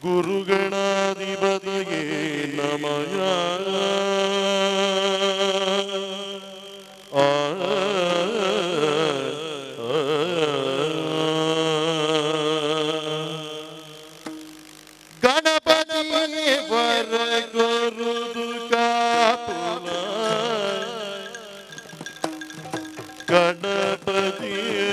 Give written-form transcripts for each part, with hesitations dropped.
ಗುರುಗಣಾಧಿಪತಯೇ ನಮಃ. ಗಣಪತಿಯೇ ವರ ಗುರುದು ಕಾಪುಲ ಗಣಪತಿಯೇ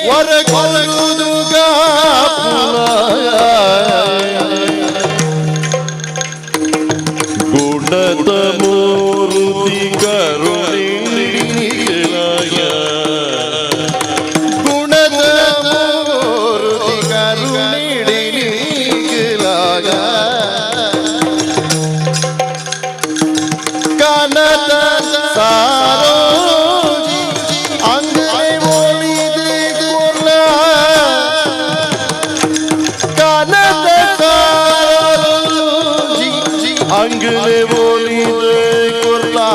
ವರ ಗುರುದು ಕಾಪುಲ ಗುಣದ ಮೂರ್ತಿ ಕರುಣಿಲಾಯ ಗುಣದ ಮೂರ್ತಿ ಕರುಣಿಲಾಯ ಕನದ ಸಾರೋ अंगले बोली दे कुर्ला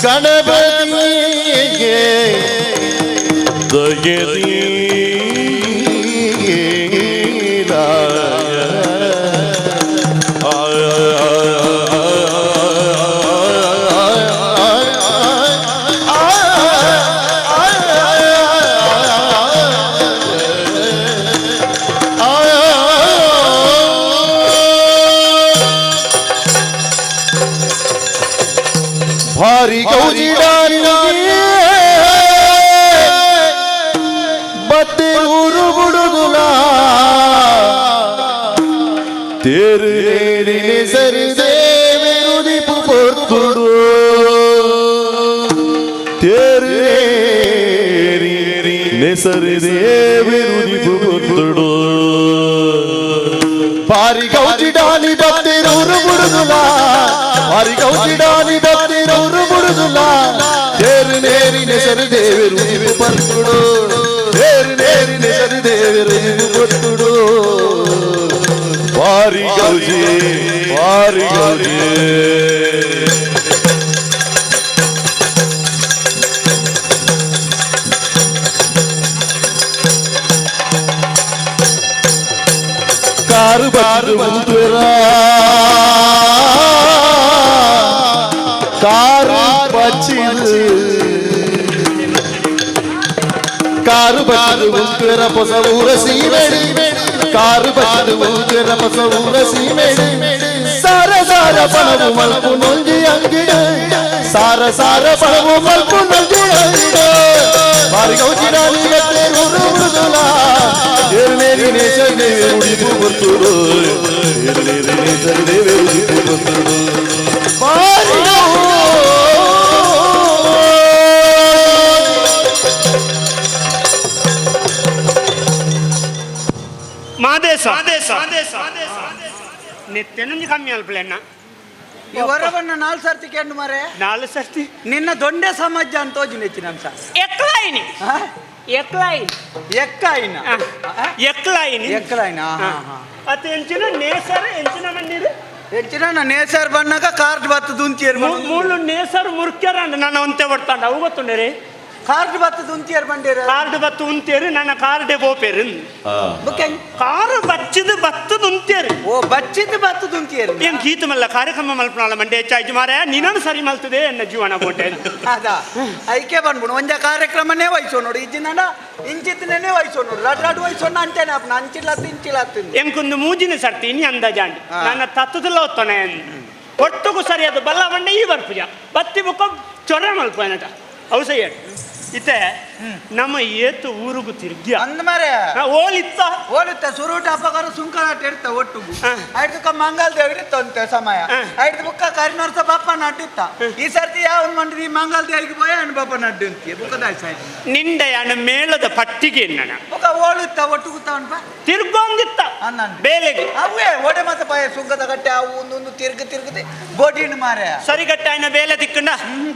गणपति के दयदी भारी गौजी डाली बत्ते उरु बुड़ुला तेरे सर देवे रुदीप पोर्तुडु तेरे सर देवे रुदीप पोर्तुडु भारी गौजी डाली बत्ते उरु बुड़ुला भारी गौजी डाली बत्ते उरु बुड़ुला तेरे नेरी ने सर देवे रुदीप पोर्तुडु तेरे नेरी ने सर देवे रुदीप पोर्तुडु भारी गौजी कार बार तेरा कार तेरा पसऊर सीमेड़ी कार तेरा पसऊर सीमेड़ी सारा पणवु मल्पु नೊಂಜಿ अंगिड सारा पणवु मल्पु नೊಂಜಿ अंगिड भारी गौजी डाली बत्ते उरु बुड़ुला तेरे नेसर देवे रुदीप पोर्तुडु तेरे नेसर देवे रुदीप पोर्तुडु भारी ಮಾದೇಶ ನೆತ್ತೆನೊಂದು ಕಮ್ಮಿ ಅಲ್ಪಲೆನ್ನ ಈ ವರವನ್ನ 4 ಸರ್ತಿ ಕೇಂಡು ಮಾರೆ 4 ಸರ್ತಿ ನಿನ್ನ ದೊಂಡೆ ಸಮಾಜ ಅಂತ ಹೋಜಿ ನೆಚ್ಚಿನ ಅಂಶ ಎಕ್ಲಾಯಿನಿ ಅತ ಎಂಚಿನ ನೇಸರ್ ಎಂಚಿನ ಮಣ್ಣೀರು ಎಂಚಿನ ನೇಸರ್ ಬಣ್ಣಗ ಕಾರ್ಡ್ ಬತ್ತು ದುಂಚೇರ್ ಮೂಲು ನೇಸರ್ ಮುರ್ಕ್ಯಾರ ನಾನು ಅಂತೆ ಬರ್ತಾಂಡ ಅವು ಗೊತ್ತುಂಡೆ ರೀ ಕಾರ್ಡ್ ಬತ್ತದ ಉಂತಿಯರ್ ಬಂಡೇರ ಕಾರ್ಡ್ ಬತ್ತು ಉಂತೇರು ನನ್ನ ಕಾರ್ಡೆ ಬೋಪೇರು ಬುಕ್ಕೆ ಕಾರು ಬಚ್ಚಿದ ಬತ್ತದ ಉಂತೇರು ಓ ಬಚ್ಚಿದ ಬತ್ತದ ಉಂತಿಯರ್ ಏನ್ ಗೀತ ಮಲ್ಲ ಕಾರ್ಯಕ್ರಮ ಮಲ್ಪನಾಳ ಮಂಡೆ ಹೆಚ್ಚಾಯ್ತು ಮಾರ ನಿನ್ನನ್ನು ಸರಿ ಮಲ್ತದೆ ಎನ್ನ ಜೀವನ ಬೋಟೆ ಅದ ಐಕೆ ಬಂದ್ಬಿಡು ಒಂಜ ಕಾರ್ಯಕ್ರಮನೇ ವಹಿಸೋ ನೋಡು ಇಜ್ಜಿನ ಇಂಚಿತ್ತನೇ ವಹಿಸೋ ನೋಡು ರಡ್ ವಹಿಸೋಣ ಅಂತೇನೆ ಅಪ್ಪ ಅಂಚಿಲತ್ತು ಎಂಕೊಂದು ಮೂಜಿನ ಸರ್ತಿ ಇನಿ ಅಂದಾಜಾಂಡ್ ನನ್ನ ತತ್ತದಲ್ಲ ಹೊತ್ತನೆ ಒಟ್ಟುಗೂ ಸರಿಯಾದ ಬಲ್ಲ ಮಂಡೆ ಈ ಬರ್ಪುಜ ಬತ್ತಿ ಬುಕ್ಕ ಚೊರ ಮಲ್ಪ ಏನಟ ಔಸಯ್ಯ ಇತ್ತೆ ನಮ್ಮ ಏತು ಊರುಗು ತಿರ್ಗ್ಯ ಅಂದ ಮಾರೆ ಓಲಿತ್ತ ಸುರುಟ ಅಪಕಾರ ಸುಂಕರಾಟ ಇರ್ತ ಒಟ್ಟುಗು ಆಯ್ತು ಮಂಗಲ್ ದೇವ್ರಿ ತಂತೆ ಸಮಯ ಆಯ್ತು ಬುಕ್ಕ ಕರಿನರ್ಸ ಬಾಪ ನಟ್ಟಿತ್ತ ಈ ಸರ್ತಿ ಯಾವ ಮಂಡ್ರಿ ಮಂಗಲ್ ದೇವರಿಗೆ போய் ಅನ್ ಬಾಪ ನಡ್ಡು ಅಂತೀಯ ಬುಕ್ಕ ದಾಯ್ಸಾಯ್ ನಿಂಡೆ ಅಣ್ಣ ಮೇಳದ ಪಟ್ಟಿಗೆ ಎನ್ನಣ ಬುಕ್ಕ ಓಲಿತ್ತ ಒಟ್ಟುಗು ತವನ್ಪ ತಿರ್ಗೊಂದಿತ್ತ ಅನ್ನಂದು ಬೇಲೆಗೆ ಅವೇ ಒಡೆ ಮತ್ತೆ ಪಾಯ ಸುಂಕದ ಗಟ್ಟೆ ಅವು ಒಂದೊಂದು ತಿರ್ಗದೆ ಬೋಟಿನ ಮಾರೆ ಸರಿಗಟ್ಟ ಆಯ್ನ ಬೇಲೆ ತಿಕ್ಕಂಡ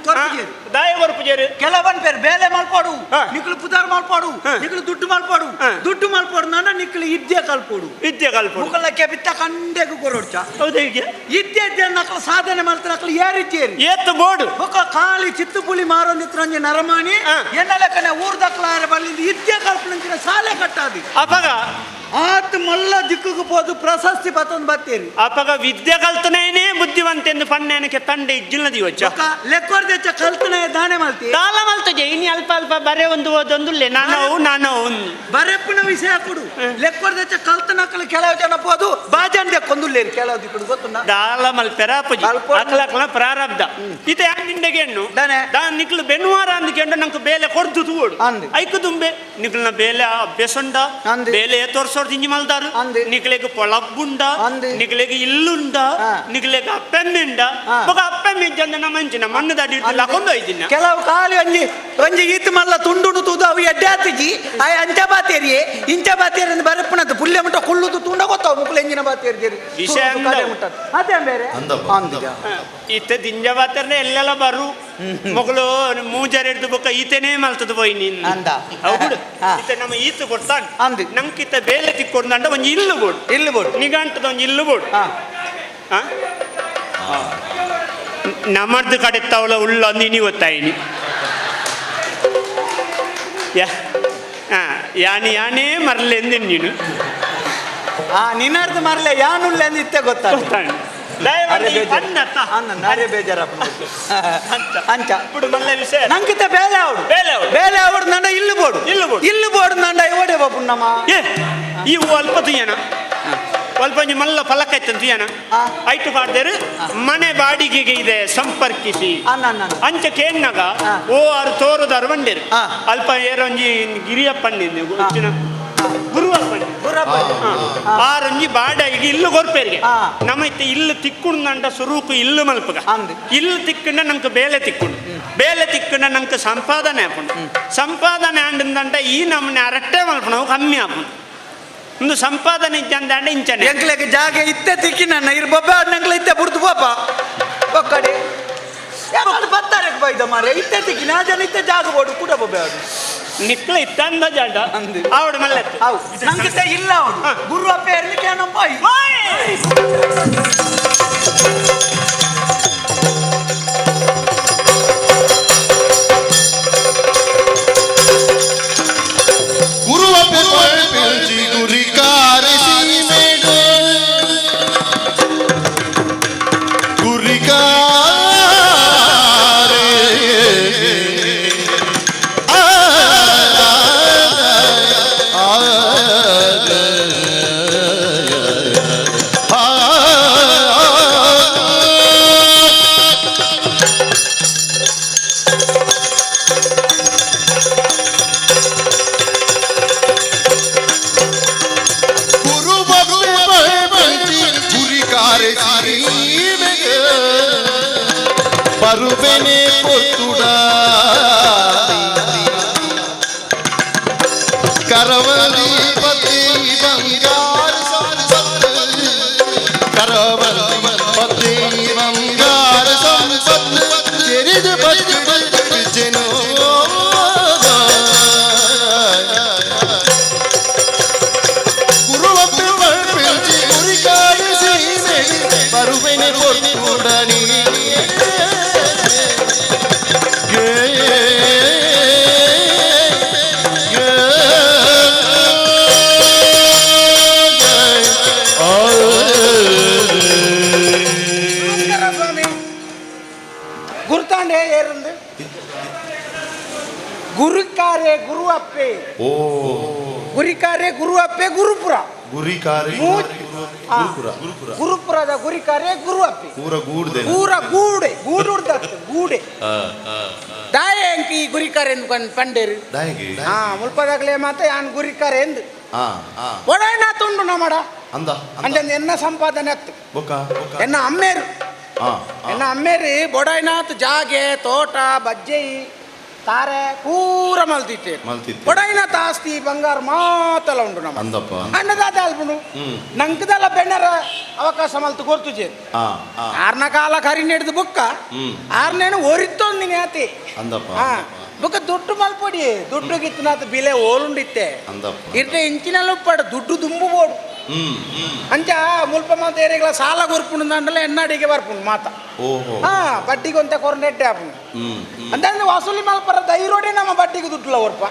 ಕೊರ್ಪುಜೇರು. ದಾಯ ಬರ್ಪುಜೇರು ಕೆಲವನ್ ಪೇರು ಬೇಲೆ ಮಲ್ಪಾಡು ಹಾ. ನಿಕ್ಲು ಪುದಾರ್ ಮಲ್ಪಾಡು ಹಾ. ನಿಕ್ಲು ದುಡ್ಡು ಮಲ್ಪಾಡು ಹಾ. ದುಡ್ಡು ಮಲ್ಪಾಡು ನನ್ನ ನಿಕ್ಲು ಇದ್ದೆ ಕಲ್ಪೋಡು ವಿದ್ಯೆ ಕಲ್ಪ ಮುಕ್ಕಲಕ್ಕೆ ಬಿತ್ತ ಕಂಡೆಗೂ ಕೊರೋಡ್ಚ ಹೌದು ಹೀಗೆ ಇದ್ದೆ ನಕ್ಲು ಸಾಧನೆ ಮಾಡ್ತಾರೆ ನಕ್ಲು ಏರಿದ್ದೇರಿ ಏತ್ತು ಬೋಡು ಬೊಕ್ಕ ಖಾಲಿ ಚಿತ್ತು ಪುಲಿ ಮಾರೊಂದಿತ್ರ ಒಂಜಿ ನರಮಾಣಿ ಹಾ. ಎನ್ನ ಲೆಕ್ಕನೆ ಊರ್ದಕ್ಲಾರ ಬಲ್ಲಿಂದ ಇದ್ದೆ ಕಲ್ಪನಂಚಿನ ಸಾಲೆ ಕಟ್ಟಾದಿ ಅಪಗ ಆತ್ ಮಲ್ಲ ದಿಕ್ಕುಗೆ ಹೋದು ಪ್ರಶಸ್ತಿ ಬತ್ತೊಂದು ಬತ್ತೇರಿ ಅಪಗ ವಿದ್ಯೆ ಕಲ್ತನೇನೆ ಬುದ್ಧಿವಂತೆಂದು ಪಣ್ಣೆನಕ್ಕೆ ತಂಡೆ ಇಜ್ಜಿಲ್ಲದಿ ವಚ್ಚ ಬೊಕ್ಕ ಲೆಕ್ಕೋರ್ದೆಚ್ಚ ಕಲ್ತನೆ ದಾನೆ ಮಲ್ತಿ ತಾಳ ಮಲ್ತಜೆ ಇನಿ ಅಲ್ಪ ಅಲ್ಪ ಬರೇ ಒಂದು ಓದೊಂದುಲ್ಲೆ ನಾನು ಬರೆಪ್ಪಿನ ವಿಷಯ ಕೊಡು ಲೆಕ್ಕೋರ್ದೆಚ್ಚ ಕಲ್ತನಕ್ಕಲು ಕೆಲವು ಜನ ಹೋದು ಬಾಜಂಡೆ ಕೊಂದುಲ್ಲೇರಿ ಕೆಲವು ದಿಕ್ಕುಡು ಗೊತ್ತುಂಡ ದಾಳ ಮಲ್ ಪೆರಾಪಜಿ ಮಲ್ಪೊಡು. ಅಕ್ಲಕ್ಲ ಪ್ರಾರಬ್ಧ ಇತೆ ಹ್ಯಾಂಗಿಂಡೆಗೆ ಹೆಣ್ಣು ದಾನೆ. ನಿಕ್ಲು ಬೆನ್ನುವಾರ ಅಂದ್ಕೊಂಡು ನಂಗೆ ಬೇಲೆ ಕೊಡ್ದು ತೂಡು ಅಂದು. ಐಕು ದುಂಬೆ ನಿಕ್ಲನ ಬೇಲೆ ಅಭ್ಯಸಂಡ ಅಂದು. ಬೇಲೆ ತೋರ್ಸೋಡ್ ತಿಂಜಿ ಮಲ್ದಾರು ಅಂದು. ನಿಕ್ಲೆಗ್ ಪೊಳಬ್ಬುಂಡ ಅಂದು. ನಿಕ್ಲೆಗ್ ಇಲ್ಲುಂಡ ಹಾ. ನಿಕ್ಲೆಗ್ ಅಪ್ಪೆಮ್ಮಿಂಡ ಹಾ. ಬೊಕ ಅಪ್ಪೆಮ್ಮಿಜ್ಜಂದ ಮಂಚಿನ ಮಣ್ಣು ದಾಡಿ ಲಕೊಂಡು ಐದಿನ ಕೆಲವು ಕಾಲಿ ಒಂಜಿ ಒಂಜಿ ಈತ್ ಮಲ್ಲ ತುಂಡುಡು ತೂದು ಅವು ಎಡ್ಡಾತಿಜಿ ಆಯ್ ಅಂಚ ಬಾತೇರಿ ಇಂಚ ಬಾತೇರಿ ಅಂತ ಬರಪ್ಪನದು ಪುಲ್ಲೆ ಮುಟ್ಟ ಕುಳ್ಳುದು ತುಂಡ ಗೊತ್ತಾವ ಮುಕ್ಳು ಎಂಜಿನ ಬಾತೇರಿ ವಿಷಯ ಅದೇ ಬೇರೆ ಅಂದಿಜ ಈತ ದಿಂಜ ಬಾತರ್ನೆ ಎಲ್ಲೆಲ್ಲ ಬರು ಮಗಳು ಮೂಜಾರಿಡ್ದು ಬೊಕ್ಕ ಈತನೇ ಮಲ್ತದ ಪೋಯ್ ನಿನ್ನ ಅಂದ. ಹೌದು ಹಾ. ಈತ ನಮ್ಮ ಈತ ಕೊಡ್ತಾನೆ ಅಂದು. ನಂಕಿತ ಬೇಲೆ ತಿಕ್ಕೊಡ್ದಂಡ ಒಂಜಿ ಇಲ್ಲು ಬೋಡು ಇಲ್ಲಿ ಬೋಡು ನಿಗಂಟದ ಒಂಜಿ ಇಲ್ಲು ಬೋಡು ಹಾ ನಮರ್ದು ಕಡೆ ತವಲ ಉಳ್ಳ ನೀನಿ ಗೊತ್ತಾಯಿನಿ ಯಾನೇ ಮರಲೆಂದೆ ನೀನು ನಿನ್ನರ್ದು ಮರಲೆ ಯಾನುಳ್ಳೆ ಅಂದ ಇತ್ತೆ ಗೊತ್ತಾಗ ನಾರೇ ಬೇಜಾರಪ್ಪ ಅಂಚ ఇప్పుడు మళ్ళీ విషయం ನಂಕಿತ ಬೇಲೆ ಅವಡು ಬೇಲೆ ಅವಡು ನಂಡ ಇಲ್ಲು ಬೋಡು ಇಲ್ಲು ಬೋಡು ನಂಡ ಓಡೆ ಬಾಪು ನಮ್ಮ ಈ ಅಲ್ಪ ತುಯ್ಯನ ಸ್ವಲ್ಪ ಮಲ್ಲ ಫಲಕ ಇತ್ತು ತುಯ್ಯನ ಐಟು ಕಾಡ್ದೇರು ಮನೆ ಬಾಡಿಗೆಗೆ ಇದೆ ಸಂಪರ್ಕಿಸಿ ಅಂಚ ಕೇನ್ನಾಗ ಓ ಆರು ತೋರುದಾರು ಬಂಡೇರು ಅಲ್ಪ ಏರೊಂಜಿ ಗಿರಿಯಪ್ಪಣ್ಣಿಂದು ಗುರುವಪ್ಪಣ್ಣಿ ಆರಂಜಿ ಬಾಡಿಗೆ ಇಲ್ಲು ಗೊರ್ಪೇರಿಗೆ ನಮ್ಮ ಇತ್ತೆ ಇಲ್ಲು ತಿಕ್ಕುಂಡ ಸುರೂಕು ಇಲ್ಲು ಮಲ್ಪಗ ಇಲ್ಲು ತಿಕ್ಕಂಡ ನಂಗೆ ಬೇಲೆ ತಿಕ್ಕಂಡ ನಂಗೆ ಸಂಪಾದನೆ ಆಪುಂಡು ಸಂಪಾದನೆ ಆಂಡಂದಂಟ ಈ ನಮ್ಮನೆ ಅರಟ್ಟೆ ಮಲ್ಪು ನಾವು ಕಮ್ಮಿ ಆಪುಂಡು ಒಂದು ಸಂಪಾದನೆ ಇದ್ದಂದಾಂಡ ಇಂಚನೆ ಎಂಕ್ಲೆಗೆ ಜಾಗ ಇತ್ತೆ ತಿಕ್ಕಿ ನನ್ನ ಇರ್ ಬೊಬ್ಬೆ ಆಡ್ನಂಗ್ಲ ಇತ್ತೆ ಬುಡ್ದು ಪಾಪ ಒಕ್ಕಡೆ ಯಾರು ಬರ್ತಾರೆ ಬೈದ ಮಾರೆ ಇತ್ತೆ ತಿಕ್ಕಿ ನಾ ಜನ ಇತ್ತೆ ಜಾಗ ಬೋಡು ಕೂಡ ಬೊಬ್ಬೆ ಆಡು ನಿಕ್ಲ ಇತ್ತಂದ ಜಾಡ ಆವಡ ಮಲ್ಲೆ ನಂಗೆ ಇಲ್ಲ ಅವಡು ಗುರು ಅಪ್ಪ ಇರ್ಲಿಕ್ಕೆ ಏನಪ್ಪ ಗುರುವ ಬೆಲ್ಜಿ ಗುರಿ ಕಾರಿಸಿ ಮೇಡು ಗುರಿ ಬರುವೆನೆ ಕೊತ್ತುಡ ಕರವಲಿ ಪತಿ ಬಂಗಾರ ಕರವಲಿ ಪತಿ ಬಂಗಾರ ಸಂಪತ್ತು ತೆರೆದು ಬಚ್ಚೆನೋ ಗುರುವಪ್ಪೆ ಬೆಲ್ಜಿ ಗುರಿ ಕಾರಿಸಿ ಬರುವೆನೆ ಕೊತ್ತುಡ ಅಪ್ಪೆ ಓ ಗುರಿಕಾರೆ ಗುರು ಅಪ್ಪೆ ಗುರುಪುರ ಗುರಿಕಾರಿ ಗುರುಪುರದ ಗುರಿಕಾರೆ ಗುರು ಅಪ್ಪೆ ಪೂರ ಗೂಡ್ದೆ ಪೂರ ಗೂಡೆ ಗೂಡುಡ್ದತ್ತು ಗೂಡೆ ದಾಯ ಎಂಕಿ ಗುರಿಕಾರೆ ಪಂಡೇರು ದಾಯಿಗೆ ಮುಲ್ಪದಾಗಲೇ ಮಾತ ಯಾನ್ ಗುರಿಕಾರೆ ಎಂದು ಒಡಾಯ್ನ ತುಂಡು ನಮ್ಮಡ ಅಂದ అంటే ఎన్న సంపాదన ಬೊಕ್ಕ ఎన్న అమ్మేరు ఎన్న అమ్మేరు బొడాయినాథ్ జాగే తోట బజ్జయి ತಾರೆ ಪೂರ ಮಲ್ತಿತ್ತೆ ಬೊಡಾಯಿನಾಥ್ ಆಸ್ತಿ ಬಂಗಾರ ಮಾತಲ ಉಂಡು ನಮ್ಮ ಅಂದಪ್ಪ ಅನ್ನದಾದ ಅಲ್ಪುನು ನಂಕದಲ್ಲ ಬೆಣ್ಣರ ಅವಕಾಶ ಮಲ್ತು ಕೊರ್ತುಜೆ ಆರ್ನ ಕಾಲ ಕರಿ ನೆಡ್ದು ಬುಕ್ಕ ಆರ್ನೇನು ಒರಿತ್ತೊಂದಿನಿ ಆತಿ ಅಂದಪ್ಪ ಬುಕ್ಕ ದುಡ್ಡು ಮಲ್ಪೊಡಿ ದುಡ್ಡು ಗಿತ್ತನಾಥ ಬಿಲೆ ಓಲುಂಡಿತ್ತೆ ಇರ್ತೆ ಇಂಚಿನಲ್ಲೂ ಪಡ ದುಡ್ಡು ದುಂಬು ಬೋಡು ಅಂಚ ಮುಲ್ಪ ಮಾತ ಏರಿಗಳ ಸಾಲ ಕೊರ್ಪುಂಡು ಅಂಡಲ್ಲ ಎನ್ನಾಡಿಗೆ ಬರ್ಪುಂಡು ಮಾತ ಬಡ್ಡಿಗೊಂತ ಕೊರನೆಡ್ಡೆ ಆಪುಂಡು ಅಂದ್ರೆ ವಸೂಲಿ ಮಲ್ಪರ ದೈರೋಡೆ ನಮ್ಮ ಬಡ್ಡಿಗೆ ದುಡ್ಡುಲ ಒರ್ಪ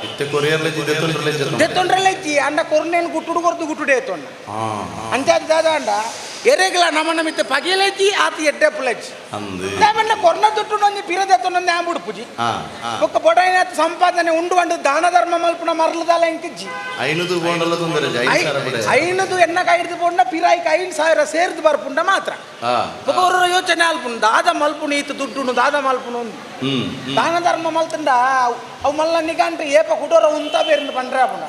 ದೆತ್ತೊಂಡ್ರಲ್ಲ ಇಜ್ಜಿ ಅಂಡ ಕೊರ್ನೇನು ಗುಟ್ಟುಡು ಕೊರ್ದು ಗುಟ್ಟುಡೆ ಎತ್ತೊಂಡ ಅಂಚ ದಾದ ಅಂಡ ಎರೆಗಳ ನಮ್ಮನ್ನ ಮಿತ್ತ ಪಗಿಲೆಜ್ಜಿ ಆತಿ ಎಡ್ಡೆ ಪುಲಜ್ಜಿ ನಮ್ಮನ್ನ ಕೊರ್ನ ದುಡ್ಡು ನೊಂದು ಪಿರದೆ ಎತ್ತೊಂದು ಆಂಬುಡು ಪುಜಿ ಬೊಕ್ಕ ಬೊಡಾಯಿನಾಥ ಸಂಪಾದನೆ ಉಂಡು ಬಂಡು ದಾನ ಧರ್ಮ ಮಲ್ಪುನ ಮರಳದಾಲ ಎಂಕಿಜ್ಜಿ ಐನದು ಎನ್ನ ಕೈಡ್ದು ಪೋಂಡ ಪಿರಾಯಿಗೆ 5,000 ಸೇರ್ದು ಬರ್ಪುಂಡ ಮಾತ್ರ ಒಬ್ಬರ ಯೋಚನೆ ಅಲ್ಪುಂಡು ದಾದ ಮಲ್ಪುನು ಈತ ದುಡ್ಡು ದಾದ ಮಲ್ಪುನು ದಾನ ಧರ್ಮ ಮಲ್ತಂಡ ಅವು ಮಲ್ಲ ನಿಗಂಟ್ರೆ ಏಪ ಕುಡೋರ ಉಂತ ಬೇರೆ ಪಂಡ್ರೆ ಆಪುಂಡ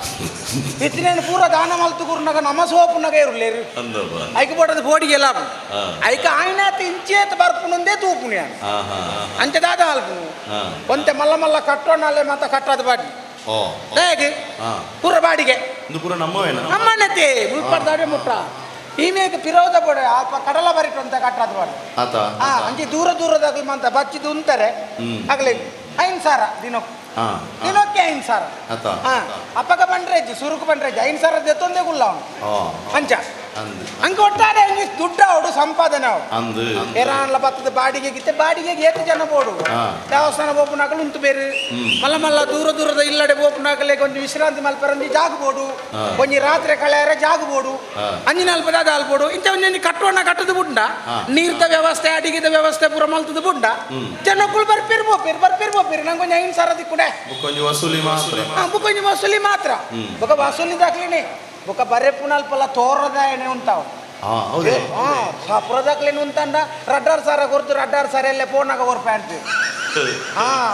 ಇತ್ತಿನೇನು ಪೂರ ದಾನ ಮಲ್ತು ಗುರುನಾಗ ನಮ ಸೋಪುನಾಗ ಇರ್ಲೇರು ಐಕ ಪೋಟದ ಬೋಡಿಗೆ ಎಲ್ಲ ಐಕ ಆಯ್ನಾತ ಇಂಚೇತ ಬರ್ಪುನಂದೇ ತೂಪುಣ್ಯ ಅಂಚ ದಾದ ಮಲ್ಪುನು ಒಂತೆ ಮಲ್ಲ ಮಲ್ಲ ಕಟ್ಟೋಣಲ್ಲೇ ಮಾತ ಕಟ್ಟದ ಬಾಡಿ ಹೇಗೆ ಪೂರ ಬಾಡಿಗೆ ನಮ್ಮಣ್ಣತೆ ಮುಲ್ಪಡ್ದಾಡೆ ಮುಟ್ಟ ಈಮೇಕ ಪಿರೋದ ಬೋಡೆ ಅಲ್ಪ ಕಡಲ ಬರಿಟ್ಟು ಅಂತ ಕಟ್ಟದ ಬಾಡಿ ಅಂಚೆ ದೂರ ದೂರದಾಗಲಿ ಮಂತ ಬಚ್ಚಿದು ಉಂತಾರೆ ಆಗ್ಲಿ 5,000 ದಿನಕ್ಕೆ 5,000 ಅಪ್ಪಗ ಬಂಡ್ರೆಜ್ಜಿ ಸುರುಕು ಬಂಡ್ರೆಜ್ಜಿ 5,000 ದೆತ್ತೊಂದೇ ಗುಲ್ಲ ಅವನು ಅಂಚ ಹಂಗೆ ಒಟ್ಟಾರೆ ದುಡ್ಡು ಅವಡು ಸಂಪಾದನೆ ಅವಡು ಏರಾನ್ಲ ಬತ್ತದ ಬಾಡಿಗೆಗೆ ಏತು ಜನ ಬೋಡು ದೇವಸ್ಥಾನ ಬೋಪುನಾಗಲು ಉಂಟು ಬೇರೆ ಮಲ್ಲ ಮಲ್ಲ ದೂರದ ಇಲ್ಲಡೆ ಬೋಪುನಾಗಲೇ ಕೊಂಚ ವಿಶ್ರಾಂತಿ ಮಲ್ಪರಂದಿ ಜಾಗ ಬೋಡು ಕೊಂಚ ರಾತ್ರಿ ಕಳೆಯರ ಜಾಗ ಬೋಡು ಅಂಜಿನ ಅಲ್ಪದಾದ ಅಲ್ಬೋಡು ಇಂಥ ಒಂದು ಕಟ್ಟೋಣ ಕಟ್ಟದ ಬುಂಡ ನೀರ್ದ ವ್ಯವಸ್ಥೆ ಅಡಿಗೆದ ವ್ಯವಸ್ಥೆ ಪೂರ ಮಲ್ತದ ಬುಂಡ ಜನಕ್ಕೂ ಬರ್ಪೇರು ಬೋಪೇರು ನಂಗೆ ಕೊಂಚ 5,000 ದಿಕ್ಕುಡೆ ಬುಕ್ಕೊಂಜಿ ವಸೂಲಿ ಮಾತ್ರ ಬೊಕ ವಸೂಲಿ ದಾಖಲೆನೆ ಬೊಕ ಬರೆ ಪುನಲ್ಪಲ್ಲ ತೋರದಾಯನೆ ಉಂಟಾವು ಸಪ್ರದಾಕ್ಲೇನು ಉಂತಂಡ 2,000 ಕೊರ್ತು 2,000 ಎಲ್ಲೇ ಫೋನಾಗ ಓರ್ಪ್ಯಾಂಟ್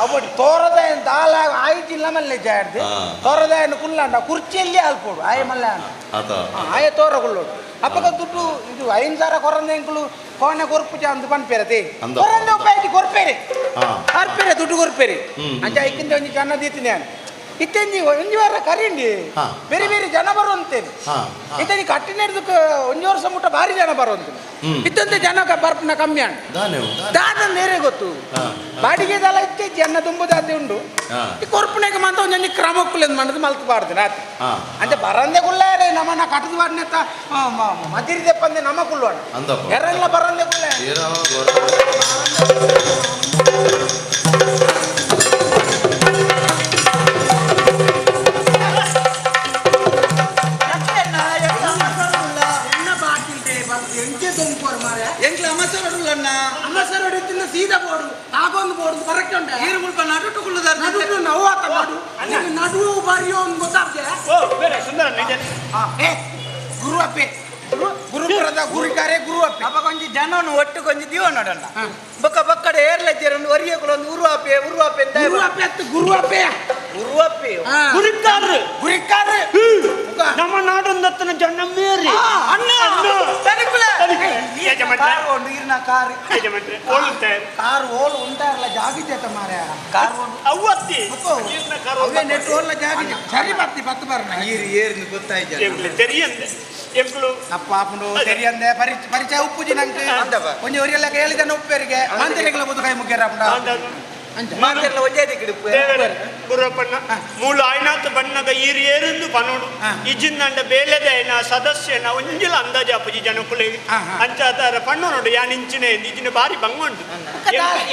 ಅವಟ್ಟು ತೋರದಾಯ ದಾಲ ಆಯ್ತಿಲ್ಲ ಮಲ್ಲೆ ಜಾಡ್ದು ತೋರದಾಯನ ಕುಲ್ಲಂಡ ಕುರ್ಚಿಯಲ್ಲಿ ಅಲ್ಪೋಡು ಆಯ ಮಲ್ಲ ಆಯ ತೋರಗುಳ್ಳೋಡು ಅಪ್ಪಗ ದುಡ್ಡು ಇದು 5,000 ಕೊರಂದೆಂಕುಲು ಕೋಣೆ ಕೊರ್ಪು ಅಂದು ಪನ್ಪೇರತಿ ಕೊರಂದೆ ಉಪಾಯತಿ ಕೊರ್ಪೇರಿ ಅರ್ಪೇರೆ ದುಡ್ಡು ಕೊರ್ಪೇರಿ ಅಂಚ ಐಕಿಂದ ಒಂಜಿ ಜನ ದೀತಿನಿ ನಾನು ಇತ್ತಂಜಿ ಒಂಜಿ ವಾರ ಕರೀಂಡಿ ಬೇರೆ ಬೇರೆ ಜನ ಬರುವಂತೇನೆ ಇತ್ತಂಜಿ ಕಟ್ಟಿನ ಹಿಡಿದು ಒಂಜಿ ವರ್ಷ ಮುಟ್ಟ ಭಾರಿ ಜನ ಬರುವಂತೇನೆ ಇತ್ತಂತೆ ಜನ ಬರ್ಪನ ಕಮ್ಮಿ ಅಣ್ಣ ದಾದ ಬೇರೆ ಗೊತ್ತು ಬಾಡಿಗೆದಲ್ಲ ಇತ್ತೇಜಿ ಅನ್ನ ತುಂಬುದಾದೆ ಉಂಡು ಈ ಕೊರ್ಪುನೆಗೆ ಮಾತ್ರ ಒಂಜಿ ಕ್ರಮಕ್ಕುಲೆಂದು ಮಾಡೋದು ಮಲ್ತು ಬಾರ್ದು ರಾತ್ರಿ ಅಂತೆ ಬರಂದೆ ಕುಳ್ಳಾರೆ ನಮ್ಮನ್ನ ಕಟ್ಟದು ಬಾಡ್ನೆತ್ತ ಮದಿರಿ ದೆಪ್ಪಂದೆ ನಮ್ಮ ಕುಳ್ಳೋಣ ಯಾರೆಲ್ಲ ಬರಂದೆ ಕುಳ್ಳ ಸೀದಾ ಬೋಡು ತಾಗೊಂದು ಬೋಡು ಬರಕ್ಕೆ ಉಂಟೆ ನೀರು ಮುಲ್ಪ ನಡುಟು ಕುಳ್ಳದಾರ ನಡುಟು ನವ್ವಾತ ನಡುವು ಬರಿಯೋ ಒಂದು ಗೊತ್ತಾಗ್ತದೆ ಗುರು ಅಪ್ಪೆ ಗುರುಪುರದ ಗುರಿಕಾರೆ ಗುರು ಅಪ್ಪೆ ಅಪ್ಪ ಕೊಂಚ ಜನವನ್ನು ಒಟ್ಟು ಕೊಂಚ ದೀವ ನೋಡಣ್ಣ ಬೊಕ್ಕ ಬಕ್ಕಡೆ ಏರ್ಲಜ್ಜರನ್ನು ಒರಿಯಕೊಳ್ಳೊಂದು ಉರುವಾಪೆ ಅಂತ ಗುರುವಪ್ಪೆ ಗುರಿಕಾರ ನಮ್ಮ ನಾಡೊಂದತ್ತನ ಜನ ಮೇರಿ ಕಾರು ಓಲು ಉಂಟಾರಲ್ಲ ಜಾಗಿದ್ದ ಮಾರ್ಯ ಕಾರು ಅವತ್ತಿ ನೆಟ್ಟು ಓಲ್ಲ ಜಾಗಿ ಸರಿ ಬರ್ತಿ ಪತ್ತು ಬರ್ನ ಏರಿನ ಗೊತ್ತಾಯ್ತು ತೆರಿಯಂದೆ ಎಂಕ್ಲು ಅಪ್ಪಾಪುಂಡು ತೆರಿಯಂದೆ ಪರಿಚಯ ಉಪ್ಪುಜಿ ನಂಗೆ ಒಂಜಿ ಒರಿಯಲ್ಲ ಹೇಳಿದ ಉಪ್ಪೇರಿಗೆ ಮಂತ್ರಿಗಳ ಬದುಕಾಯಿ ಮುಗ್ಗೇರ ಮಾತೆಲ್ಲ ಒಜ್ಜಾದಿ ಕಿಡುಪು ಗುರಪ್ಪಣ್ಣ ಮೂಲ ಆಯ್ನಾತ್ ಬಣ್ಣಗ ಈರು ಏರಿಂದು ಪನೋಡು ಇಜಿಂದಂಡ ಬೇಲೆದೈನ ಸದಸ್ಯನ ಒಂಜಿಲ ಅಂದಾಜ ಅಪ್ಪಜಿ ಜನಕುಲೆ ಅಂಚಾದಾರ ಪಣ್ಣು ನೋಡು ಯಾನ್ ಇಂಚಿನ ಇಜಿನ ಬಾರಿ ಬಂಗೊಂಡು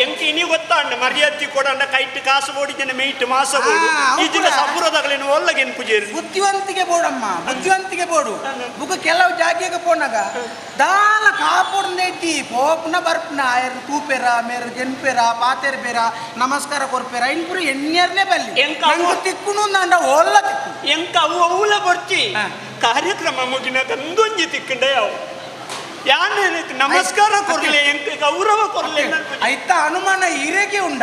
ಎಂಕಿ ಇನಿ ಗೊತ್ತಾಂಡ ಮರ್ಯಾದಿ ಕೊಡಂಡ ಕೈಟ್ ಕಾಸು ಬೋಡಿ ಜನ ಮೇಯ್ಟ್ ಮಾಸ ಬೋಡು ಇಜಿನ ಸಪುರದಾಗಲೇನು ಒಲ್ಲಗೆನ್ ಪೂಜೇರಿ ಬುದ್ಧಿವಂತಿಗೆ ಬೋಡಮ್ಮ ಬುದ್ಧಿವಂತಿಗೆ ಬೋಡು ಬುಕ ಕೆಲವು ಜಾಗಿಗೆ ಪೋನಾಗ ದಾಲ ಕಾಪುಡ್ ನೆಟ್ಟಿ ಪೋಪುನ ಬರ್ಪುನ ಆಯರ್ ತೂಪೆರ ಮೇರ ಜನ್ಪೆರ ಪಾತೆರ್ ಬೇರ ನಮಸ್ಕಾರ ಕೊರ್ಪೇರ ಇನ್ ಪುರ ಎಣ್ಣೆರ್ನೇ ಬಲ್ಲಿ ಎಂಕ ನಂಗೆ ತಿಕ್ಕುನು ಅಂದ ಒಲ್ಲ ತಿಕ್ಕು ಎಂಕ ಅವುಲ ಬರ್ಚಿ ಕಾರ್ಯಕ್ರಮ ಮುಗಿನ ತಂದೊಂಜಿ ತಿಕ್ಕಂಡೆ ಅವು ಯಾನೆ ನಮಸ್ಕಾರ ಕೊರ್ಲೆ ಎಂಕ ಗೌರವ ಕೊರ್ಲೆ ಐತ ಅನುಮಾನ ಇರೇಕೆ ಉಂಡ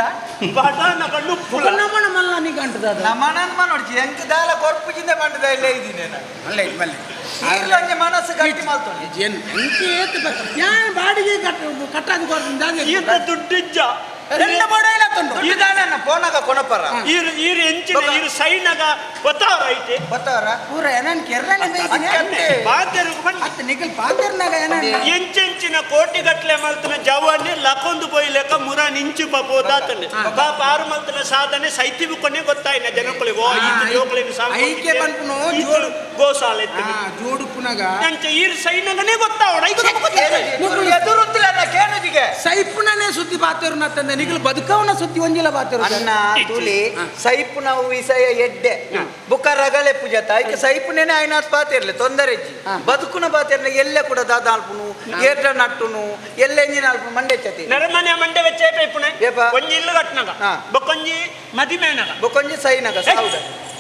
ಬಟಾನ ಕಣ್ಣು ಪುಲ ನಮನ ಮಲ್ಲ ನೀ ಗಂಟದ ನಮ್ಮನ ನೋಡ್ತಿ ಎಂಕ ದಾಲ ಕೊರ್ಪುಜಿಂದ ಬಂಡದ ಇಲ್ಲೇ ಇದ್ದೀನಿ ಅಲ್ಲ ಇದು ಬಲ್ಲಿ ಇಲ್ಲೊಂದು ಮನಸ್ಸು ಗಟ್ಟಿ ಮಾಡ್ತಾನೆ ಜೇನ್ ಎಂಕೆ ಏತ್ ಯಾನ್ ಬಾಡಿಗೆ ಕಟ್ಟಾದ ಕೊರ್ದಿಂದ ಈತ ದುಡ್ಡಿಜ್ಜ ಎಲ್ಲ ಬಡೈಲ ತಂದು ಇದಾನ ಫೋನಾಗ ಕೊಣಪರ ಈರು ಎಂಚಿನ ಈರು ಸೈನಗ ಗೊತ್ತಾವ ಐತೆ ಗೊತ್ತವರ ಪೂರ ಏನನ್ ಕೆರ್ರನೆ ಬೇಯಿಸಿನೆ ಬಾತೆರಿಗೆ ಬಂದು ಅತ್ತ ನಿಖಲ್ ಪಾತೆರ್ನಾಗ ಏನನ್ ಎಂಚೆಂಚಿನ ಕೋಟಿ ಗಟ್ಲೆ ಮಲ್ತನ ಜವಾನಿ ಲಕೊಂದು ಪೋಯಿ ಲೆಕ್ಕ ಮುರ ನಿಂಚು ಪಬೋದಾತನೆ ಪಾಪ ಆರು ಮಲ್ತನ ಸಾಧನೆ ಸೈತಿ ಬುಕ್ಕನೆ ಗೊತ್ತಾಯಿನ ಜನಗಳಿಗೆ ಓ ಈತ ಜೋಕ್ಲೆನ ಐಕೆ ಬಂದ್ಪುನು ಜೋಡು ಗೋಸಾಲ ಎತ್ತ ಜೋಡು ಪುನಗ ಎಂಚ ಈರು ಸೈನಗನೇ ಗೊತ್ತಾವಡ ಎದುರುತ್ತಿಲ್ಲ ಕೇನುಜಿಗೆ ಸೈಪುನನೇ ಸುದ್ದಿ ಬಾತೇರು ನತ್ತಂದೆ ನಿಖಲ್ ಬದುಕವನ ಸುದ್ದಿ ಒಂಜಿಲ ಬಾತೇರು ಅನ್ನ ತುಳಿ ಸೈಪು ನಾವು ವಿಷಯ ಎಡ್ಡೆ ಬುಕ್ಕ ರಗಳೆ ಪೂಜಾತ ಐಕೆ ಸೈಪುನೇನೆ ಆಯ್ನಾತ್ ಪಾತಿರ್ಲೆ ತೊಂದರೆಜ್ಜಿ ಬದುಕುನ ಪಾತಿರ್ಲೆ ಎಲ್ಲೆ ಕೂಡ ದಾದಾಲ್ಪುನು ಏರ್ಡ ನಟ್ಟುನು ಎಲ್ಲೆ ಎಂಜಿನ ಅಲ್ಪು ಮಂಡೆ ಚತಿ ನರಮನೆ ಮಂಡೆ ವೆಚ್ಚೆ ಪೈಪುನೆ ಏಪ? ಒಂಜಿ ಇಲ್ಲು ಕಟ್ನಗ ಬೊಕೊಂಜಿ ಮದಿಮೇನಗ ಬೊಕೊಂಜಿ ಸೈನಗ ಸಾವುದ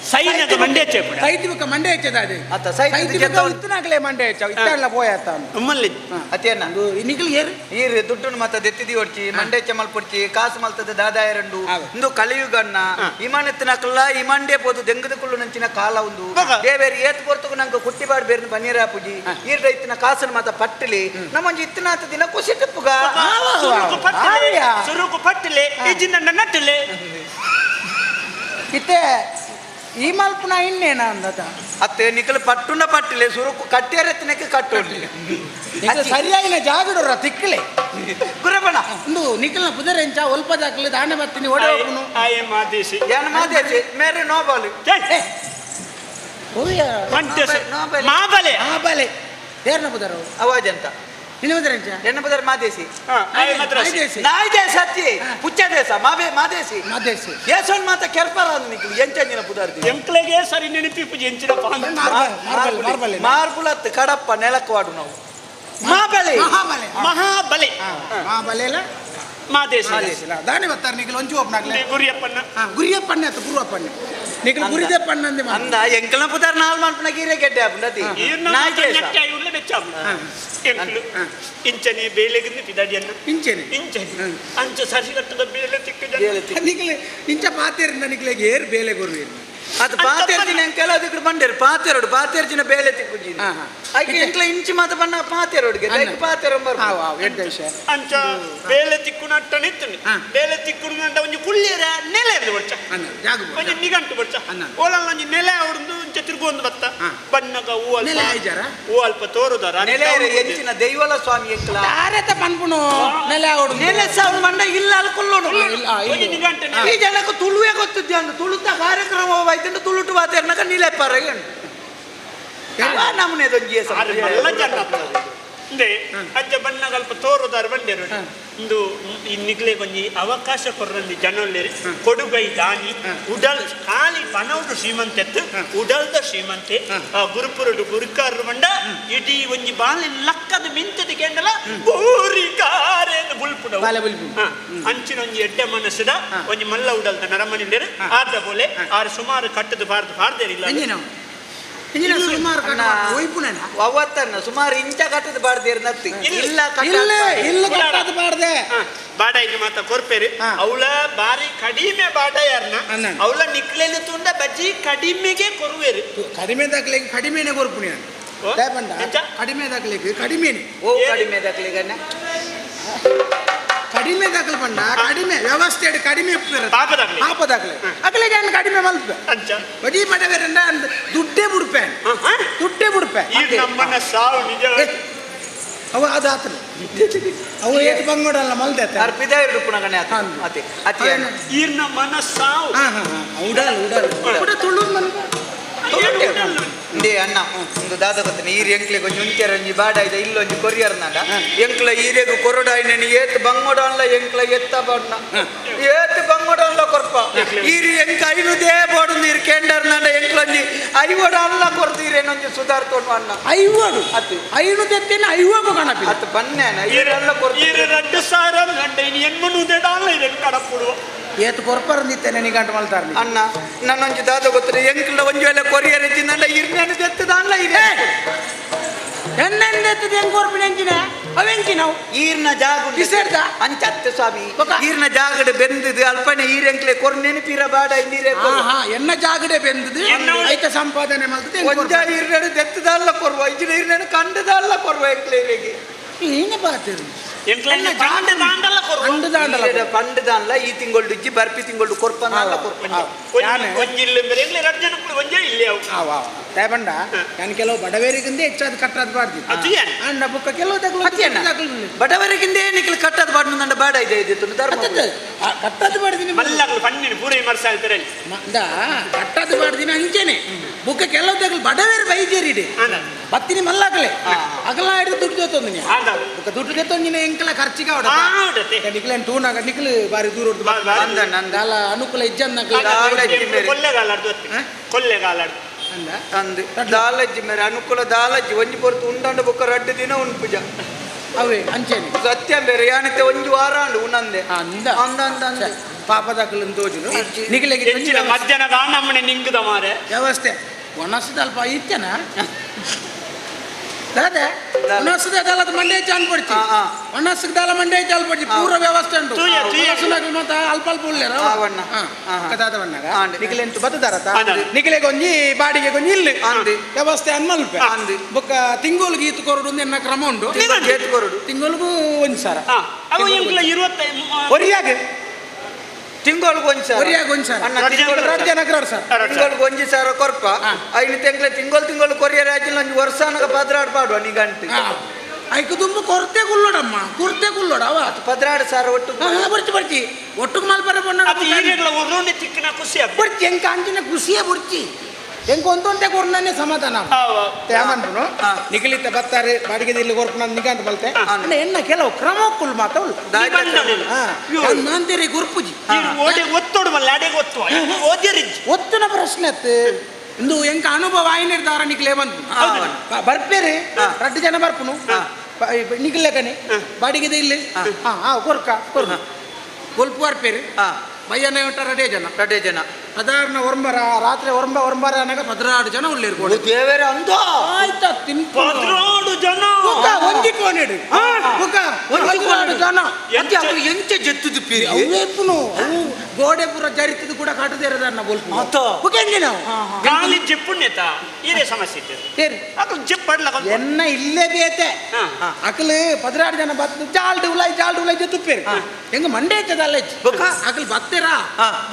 ಸೈನಗ ಮಂಡೆ ಚೇಪುಣ ಸೈತಿವಕ ಮಂಡೆ ಹೆಚ್ಚದ ಅದೇ ಅತ್ತ ಸೈತಿವಕ ಇತ್ತನಾಗ್ಲೇ ಮಂಡೆ ಹೆಚ್ಚ ಇತ್ತಲ್ಲ ಪೋಯತ್ತ ಉಮ್ಮಲ್ಲಿ ಅತ್ತೇನ ನಿಖಲ್ ಏರು ಈರ್ ದುಡ್ಡು ಮತ್ತ ದೆತ್ತಿದಿ ಹೊಡ್ಚಿ ಮಂಡೆ ಚಮಲ್ ಪೊಡ್ಚಿ ಕಾಸು ಮಲ್ತದ ದಾದಾಯ ರಂಡು ಇಂದು ಕಲಿಯುಗನ್ನ ಇಮಾನೆತ್ತಿನಕಲ್ಲ ಇಮಾಂಡೆ ಪೋದು ದೆಂಗದ ಕುಳ್ಳು ನಂಚಿನ ಕಾಲ ಒಂದು ದೇವೇರಿ ಏತ್ ಪೊರ್ತುಗು ನಂಗೆ ಕುಟ್ಟಿಬಾಡ್ ಬೇರ್ನ ಬನ್ನೀರ ಪೂಜಿ ಈರ್ದ ಇತ್ತಿನ ಕಾಸನ ಮತ ಪಟ್ಟಲಿ ನಮ್ಮಂಜಿ ಇತ್ತಿನಾತ ದಿನ ಖುಷಿ ಟಿಪ್ಪುಗ ಸುರುಕು ಪಟ್ಟಲೆ ಇಜಿನ ನಟ್ಟಲೆ ಇತ್ತೆ ಈ ಮಲ್ಪನ ಇನ್ನೇನ ಅಂದದ ಅತ್ತೆ ನಿಖಲ್ ಪಟ್ಟುನ ಪಟ್ಟಿಲೆ ಸುರುಕು ಕಟ್ಟೇರೆತ್ತಿನಕ್ಕೆ ಕಟ್ಟೋಡ್ಲಿ ಸರಿಯಾಗಿನ ಜಾಗಡೋರ ತಿಕ್ಕಲೆ ಗುರಬಣ ಒಂದು ನಿಖಲ್ನ ಪುದರೆಂಚ ಒಲ್ಪ ದಾಖಲೆ ದಾಣೆ ಬರ್ತೀನಿ ಓಡೆ ಹೋಗುನು ಆಯೆ ಮಾದೇಶಿ ಏನ್ ಮಾದೇಶಿ ಮೇರೆ ನೋಬಾಲು ಮಾಬಲೆ ಆ ಬಲೆ ಏರ್ನ ಪುದರ ಅವಾಜ್ ಅಂತ ನಿನ್ನ ಪುದರೆಂಚ ಎನ್ನ ಬದರ್ ಮಾದೇಶಿ ಆಯೆ ಮದ್ರಾಸಿ ದೇಸಿ ನಾಯಿ ದೇಶ ಹಚ್ಚಿ ಪುಚ್ಚ ದೇಶ ಮಾದೇಶಿ ಮಾದೇಸಿ ಏಸೊಂದು ಮಾತ ಕೆರ್ಪಾರ ನಿಖಲ್ ಎಂಚಂಜಿನ ಪುದಾರ್ದಿ ಎಂಕ್ಲೆಗೆ ಸರಿ ನೆನಪಿಪ್ಪು ಎಂಚಿನ ಮಾರ್ಬಲ್ ಮಾರ್ಬುಲತ್ ಕಡಪ್ಪ ನೆಲಕ್ವಾಡು ನಾವು ಮಾಬಲಿ ಮಹಾಬಲೆ ಮಹಾಬಲೆ ಮಹಾಬಲೆಲ ಮಾದೇಶಿ ದಾಣೆ ಬರ್ತಾರೆ ನಿಖಲ್ ಒಂಚು ಓಪನಾಗ್ಲೆ ಗುರಿಯಪ್ಪನ ಗುರಿಯಪ್ಪಣ್ಣೆ ಆತ ಗುರುವಪ್ಪಣ್ಣೆ ನಿಖಲ್ ಗುರಿದಪ್ಪಣ್ಣ ಅಂದೆ ಅಂದ ಎಂಕಲ್ನ ಪುದಾರ್ ನಾಲ್ ಮಲ್ಪನ ಗೀರೆ ಗೆಡ್ಡೆ ಆಪುಂಡತಿ ನಾಯಿ ದೇಶ ಉಳ್ಳೆ ಬೆಚ್ಚಾಮ ಎಂಕ್ಲು ಇಂಚನೆ ಬೇಲೆಗಿರ್ನಿ ಪಿದಾಡಿಯನ್ನ ಇಂಚೆನೆ ಇಂಚನೆ ಅಂಚ ಸಸಿ ಕಟ್ಟದ ಬೇಲೆ ತಿಕ್ಕ ನಿಖಲೆ ಇಂಚ ಪಾತೇರಿಂದ ನಿಖಲೆಗೆ ಏರ್ ಬೇಲೆ ಗುರು ಅದು ಪಾತೇರ್ಜಿನ ಎಂಕೆಲ್ಲ ಅದಕ್ಕೆ ಬಂಡೇರು ಪಾತೇರೋಡು ಪಾತೇರ್ಜಿನ ಬೇಲೆ ತಿಕ್ಕುಜಿ ಆಯ್ಕೆ ಎಂಕ್ಲ ಇಂಚಿ ಮಾತ ಬಣ್ಣ ಪಾತೇರೋಡ್ಗೆ ಪಾತೇರಂಬರ್ ಎಡ್ಡ ವಿಷಯ ಅಂಚ ಬೇಲೆ ತಿಕ್ಕುನ ಅಟ್ಟನಿತ್ತನೆ ಬೇಲೆ ತಿಕ್ಕುನ ಅಂಟ ಒಂಜಿ ಕುಳ್ಳಿಯರ ನೆಲೆ ಎಂದು ಬರ್ಚ ಅನ್ನ ಜಾಗ ಒಂಜಿ ನಿಗಂಟು ಬರ್ಚ ಓಲಲ್ಲ ಒಂಜಿ ನೆಲೆ ಅವಡ್ದು ಇಂಚ ತಿರುಗೊಂದು ಬತ್ತ ಬಣ್ಣಗ ಹೂ ನೆಲೆ ಅಲ್ಪ ಐಜಾರ ಹೂ ಅಲ್ಪ ತೋರುದಾರ ನೆಲೆಯರೆ ಎಂಚಿನ ದೈವಲ ಸ್ವಾಮಿ ಎಂಕ್ಲ ಆರೇತ ಪನ್ಪುನು ನೆಲೆ ಆವಡು ನೆಲೆ ಸಾವು ಮಂಡ ಇಲ್ಲ ಅಲ್ಕೊಳ್ಳೋಡು ಒಂಜಿ ನಿಗಂಟು ಈ ಜನಕ್ಕೆ ತುಳುವೆ ಗೊತ್ತಿದ್ದೆ ಅಂದು ತುಳುತ್ತ ಕಾರ್ಯಕ್ರಮ ಹೋಯ್ತು ತುಳುಟು ಬಾತೇರ್ನಾಗ ನಿಲೆಪ್ಪಾರ ನಮ್ಮನೆ ಎಲ್ಲ ಜನ ಅಂದ್ರೆ ಅಜ್ಜ ಬಣ್ಣಗಲ್ಪ ತೋರುದಾರ ಬಂದೇರು ಇಂದು ನಿಗ್ಲೆ ಒಂಜಿ ಅವಕಾಶ ಕೊರ್ರಲ್ಲಿ ಜನೊಲ್ಲೇರಿ ಕೊಡುಗೈ ದಾನಿ ಉಡಲ್ ಖಾಲಿ ಪನೌಡು ಶ್ರೀಮಂತೆತ್ತು ಉಡಲ್ದ ಶ್ರೀಮಂತೆ ಗುರುಪುರಡು ಗುರುಕಾರರು ಬಂಡ ಇಡೀ ಒಂಜಿ ಬಾಲೆ ಲಕ್ಕದ ಮಿಂತದ ಕೆಂಡಲ ಗೋರಿಕಾರೆ ಬುಲ್ಪುಡ ಅಂಚಿನ ಒಂಜಿ ಎಡ್ಡೆ ಮನಸ್ಸದ ಒಂಜಿ ಮಲ್ಲ ಉಡಲ್ದ ನರಮನಿಲೇರು ಆದ ಬೋಲೆ ಆರು ಸುಮಾರು ಕಟ್ಟದು ಬಾರ್ದೇರಿಲ್ಲ ಅವತ್ತನ್ನ ಸುಮಾರು ಇಂಚ ಕಟ್ಟದ ಬಾಡ್ದೇರ್ ನತ್ತಿ ಇಲ್ಲ ಬಾಡ ಈಗ ಮಾತ ಕೊರ್ಪೇರಿ ಅವಳ ಬಾರಿ ಕಡಿಮೆ ಬಾಡ ಯಾರನ್ನ ಅವಳ ನಿಕ್ಲೆಲು ತುಂಡ ಬಜ್ಜಿ ಕಡಿಮೆಗೆ ಕೊರುವೇರು ಕಡಿಮೆ ದಾಖಲೆಗೆ ಕಡಿಮೆನೆ ಕೊರ್ಪುಣಿ ಕಡಿಮೆ ದಾಖಲೆಗೆ ಕಡಿಮೆನೆ ಓ ಕಡಿಮೆ ದಾಖಲೆಗೆ ಕಡಿಮೆ ದಾಖಲೆ ಪಂಡ ಕಡಿಮೆ ವ್ಯವಸ್ಥೆ ಕಡಿಮೆ ಪಾಪ ದಾಖಲೆ ಅಕಲೆ ನಾನು ಕಡಿಮೆ ಮಲ್ಪ ಬಜಿ ಮಡವೇರಂಡ ದುಡ್ಡೇ ಬಿಡ್ಪೆ ನಮ್ಮನ್ನ ಸಾವು ನಿಜ ಅವ ಅದಾತನ ಅವ ಏಟ್ ಬಂಗೋಡಲ್ಲ ಮಲ್ದೆ ಅರ್ಪಿದ ಇರು ಪುನಗಣೆ ಅತಿ ಅತಿ ಈರ್ನ ಮನ ಸಾವು ಉಡಲ್ ತುಳುದ್ ಮನ ಇಂದೇ ಅಣ್ಣ ಒಂದು ದಾದ ಗೊತ್ತನೆ ಈರ್ ಎಂಕ್ಲೆ ಕೊಂಚ ಉಂಚರ ಒಂಜಿ ಬಾಡ ಇದೆ ಇಲ್ಲೊಂಜಿ ಕೊರಿಯರ್ ನಾಡ ಎಂಕ್ಲ ಈರೆಗು ಕೊರಡಾಯ್ನ ಏತ್ ಬಂಗೋಡ ಅಲ್ಲ ಎಂಕ್ಲ ಎತ್ತ ಬಣ್ಣ ಏತ್ ಬಂಗೋಡ ಐವಡಲ್ಲ ಕೊರ್ಪ ಈರಿ ಎಂಕ ಐನುದೇ ಬೋಡು ನೀರು ಕೆಂಡರ್ ನಂಡ ಎಂಕ್ಲೊಂಜಿ ಐವಡ ಅಲ್ಲ ಕೊರ್ತೀರೇನೊಂಜಿ ಸುಧಾರ್ತೋಣ ಅನ್ನ ಐವಡು ಐನು ತೆತ್ತೇನೆ ಐವಗು ಕಣಪಿ ಅತ್ ಬನ್ನೇನ ಈರೆಲ್ಲ ಕೊರ್ತೀರಿ 2000 ಗಂಟೆ ಇನ್ನು ಎನ್ಮನುದೇ ಡಾಲ ಇದೆ ಕಡಪುಡು ಏತು ಕೊರ್ಪರಂದಿತ್ತೇನೆ ನೀ ಗಂಟು ಮಲ್ತಾರ ಅಣ್ಣ ನನ್ನೊಂಜಿ ದಾದ ಗೊತ್ತಿರಿ ಎಂಕ್ಲ ಒಂಜಿ ವೇಳೆ ಕೊರಿಯರ್ ಇಚ್ಚಿಂದ ಇರ್ನೇನು ತೆತ್ತದಲ್ಲ ಇದೆ ಎನ್ನೆಂದೆತ್ತದ ಹೆಂಗ್ ಕೊರ್ಪಿನ ಎಂಚಿನ ಅವೆಂಚಿ ನಾವು ಈರ್ನ ಜಾಗ ಕಿಸೆಡ್ದ ಅಂಚತ್ತೆ ಸ್ವಾಮಿ ಈರ್ನ ಜಾಗಡೆ ಬೆಂದದು ಅಲ್ಪನೆ ಈರೆಂಕ್ಲೆ ಕೊರ್ನೇನು ಪಿರ ಬಾಡ ನೀರೇ ಎನ್ನ ಜಾಗಡೆ ಬೆಂದದು ಐತ ಸಂಪಾದನೆ ಮಾಡ್ತದೆ ಒಂಜ ಈರ್ನೇನು ತೆತ್ತದಲ್ಲ ಕೊರ್ವ ಇಜ್ಜಿನ ಈರ್ನೇನು ಕಂಡದಲ್ಲ ಕೊರ್ವ ಎಂಕ್ಲೇರಿಗೆ ಏನೇ ಬಾತಿರು ಪಂಡ್ ದಾನ್ಲ ಈ ತಿಂಗಳು ಇಜ್ಜಿ ಬರ್ಪಿ ತಿಂಗಳು ಕೊರ್ಪನಲ್ಲ ಕೊರ್ಪನ ಬಂಡ ನಾನು ಕೆಲವು ಬಡವರಿಗಿಂದ ಹೆಚ್ಚಾದ ಕಟ್ಟದ ಬಾಡ್ದಿ ಅಂಡ ಬುಕ್ಕ ಕೆಲವು ಬಡವರಿಗಿಂದ ಏನಿಕ್ಲಿ ಕಟ್ಟದ ಬಾಡ್ ನಂಡ ಬಾಡ ಇದೆ ಇದ್ದಿತ್ತು ಕಟ್ಟದ ಬಾಡ್ದಿನಿ ಕಟ್ಟದ ಬಾಡ್ದಿನ ಅಂಚೆನೆ ಬುಕ್ಕ ಕೆಲವು ತಗಲು ಬಡವೇರು ಬೈಜೇರಿಡೆ ಬತ್ತಿನಿ ಮಲ್ಲಾಗಲೇ ಅಗಲ ಹಿಡಿದು ದುಡ್ಡು ಜೊತ್ತೊಂದಿನಿ ಬುಕ್ಕ ದುಡ್ಡು ಜೊತ್ತೊಂದಿನ ಎಂಕಲ ಖರ್ಚಿಗೆ ನಿಕ್ಲೆ ಟೂನಾಗ ನಿಕ್ಲು ಬಾರಿ ದೂರ ದಾಲ ಅನುಕೂಲ ಇಜ್ಜನ್ನ ದಾಲಜ್ಜಿ ಮೇರೆ ಅನುಕೂಲ ದಾಲಜ್ಜಿ ಒಂಜಿ ಪೊರ್ತು ಉಂಡಂಡ ಬೊಕ್ಕ 2 ದಿನ ಉಂಡು ಪೂಜ ಅವೇ ಅಂಚೆನೆ ಸತ್ಯ ಬೇರೆ ಯಾನತ್ತೆ ಒಂಜಿ ವಾರ ಅಂಡು ಉನ್ನಂದೆ ಅಂದ ಪಾಪದಾಕಲು ತೋಜುನು ನಿಖಿಲೆಗೆ ಮಧ್ಯಾಹ್ನ ನಮ್ಮನೆ ನಿಂಗದ ಮಾರೆ ವ್ಯವಸ್ಥೆ ಒಣಸದಲ್ಪ ಇತ್ತೇನ ದಾದೆ ಒಣಸದ ದಾಲದ ಮಂಡೆ ಚಾನ್ ಪಡ್ತಿ ಒಣಸದ ದಾಲ ಮಂಡೆ ಚಾಲ್ ಪಡ್ತಿ ಪೂರ ವ್ಯವಸ್ಥೆ ಉಂಟು ಒಣಸನಾಗ ಅಲ್ಪ ಅಲ್ಪ ಉಳ್ಳೇರ ಕದಾದವಣ್ಣಾಗ ನಿಖಿಲೆ ಎಂಟು ಬತ್ತದಾರತ ನಿಖಿಲೆಗೆ ಒಂಜಿ ಬಾಡಿಗೆ ಒಂಜಿ ಇಲ್ಲಿ ವ್ಯವಸ್ಥೆ ಅನ್ನಲ್ಪೆ ಬೊಕ್ಕ ತಿಂಗೋಲ್ಗೆ ಈತು ಕೊರಡು ಎನ್ನ ಕ್ರಮ ಉಂಟು ತಿಂಗೋಲ್ಗೂ ಒಂಜಿ ಸಾರ ಒರಿಯಾಗೆ ತಿಂಗಳಿಗೆ ಒಂಜಿ ಸಾವಿರ ಕೊರ್ಪ ಐನು ತೆಂಗ್ಲೆ ತಿಂಗಳು ಕೊರಿಯರ್ ಆಜಿಲ್ಲ ಒಂಜಿ ವರ್ಷಾನಾಗ ಪದ್ರಾಡ್ ಪಾಡುವ ನೀ ಗಂಟೆ ಐಕು ತುಂಬ ಕೊರತೆ ಕುಲ್ಲೋಡಮ್ಮ ಕುರ್ತೆ ಕುಲ್ಲೋಡ ಅವ ಪದ್ರಾಡ್ ಸಾವಿರ ಒಟ್ಟು ಬರ್ತಿ ಒಟ್ಟಿಗೆ ಮಾಲ್ಪರ ಬಣ್ಣ ತಿಕ್ಕಿನ ಖುಷಿ ಬರ್ತಿ ಹೆಂಗ ಅಂಚಿನ ಖುಷಿಯೇ ಬರ್ತಿ ಹೆಂಗ ಒಂದೊಂದೇ ಕೊರ್ನೇ ಸಮಾಧಾನ ಯಾಮನ್ಪುನು ನಿಖಿಲಿತ ಬತ್ತಾರೆ ಬಾಡಿಗೆ ಇಲ್ಲಿ ಕೊರ್ಪು ನಾನು ನಿಗಂತ ಬಲ್ತೆ ಎನ್ನ ಕೆಲವು ಕ್ರಮಕ್ಕುಲ್ ಮಾತವಳು ನಾಂತೇರಿ ಗುರುಪುಜಿ ಒತ್ತನ ಪ್ರಶ್ನೆ ಇಂದು ಹೆಂಗ ಅನುಭವ ಆಯ್ನಿರ್ದಾರ ನಿಖಿಲೆ ಬಂತು ಬರ್ಪೇರಿ 2 ಜನ ಬರ್ಪುನು ನಿಖಿಲೆಕನೆ ಬಾಡಿಗೆ ಇಲ್ಲಿ ಕೊರ್ಕ ಕೊಲ್ಪು ಬರ್ಪೇರಿ ಮಯ್ಯನೇ ಉಂಟ 2 ಜನ ಸಾಧಾರಣ ಒರಂಬರ ರಾತ್ರಿ ಒರಂಬರ ಅನ್ನಗ 16 ಜನ ಉಳ್ಳಿರ್ಬೋದು ದೇವರ ಅಂದ ಆಯ್ತಾ 16 ಜನ ಒಂಜಿ ಕೋನೆಡು 16 ಜನ ಎಂಚ ಜೆತ್ತುದು ಪೀರಿ ಅವೇಪುನು ಅವು ಗೋಡೆ ಪುರ ಜರಿತದು ಕೂಡ ಕಾಟದೇರದನ್ನ ಬೋಲ್ಪು ಬುಕೆಂಜಿ ನಾವು ಕಾಲಿ ಜೆಪ್ಪುಣ್ಯತ ಇದೇ ಸಮಸ್ಯೆ ಸೇರಿ ಅಕಲ್ ಜೆಪ್ಪಡ್ಲ ಎನ್ನ ಇಲ್ಲೇ ಬೇತೆ ಅಕಲ್ 16 ಜನ ಬತ್ತು ಜಾಲ್ಡು ಉಲೈ ಜೆತ್ತುಪ್ಪೇರಿ ಹೆಂಗ ಮಂಡೆ ಇತ್ತದಲ್ಲ ಅಕಲ್ ಬತ್ತೆರಾ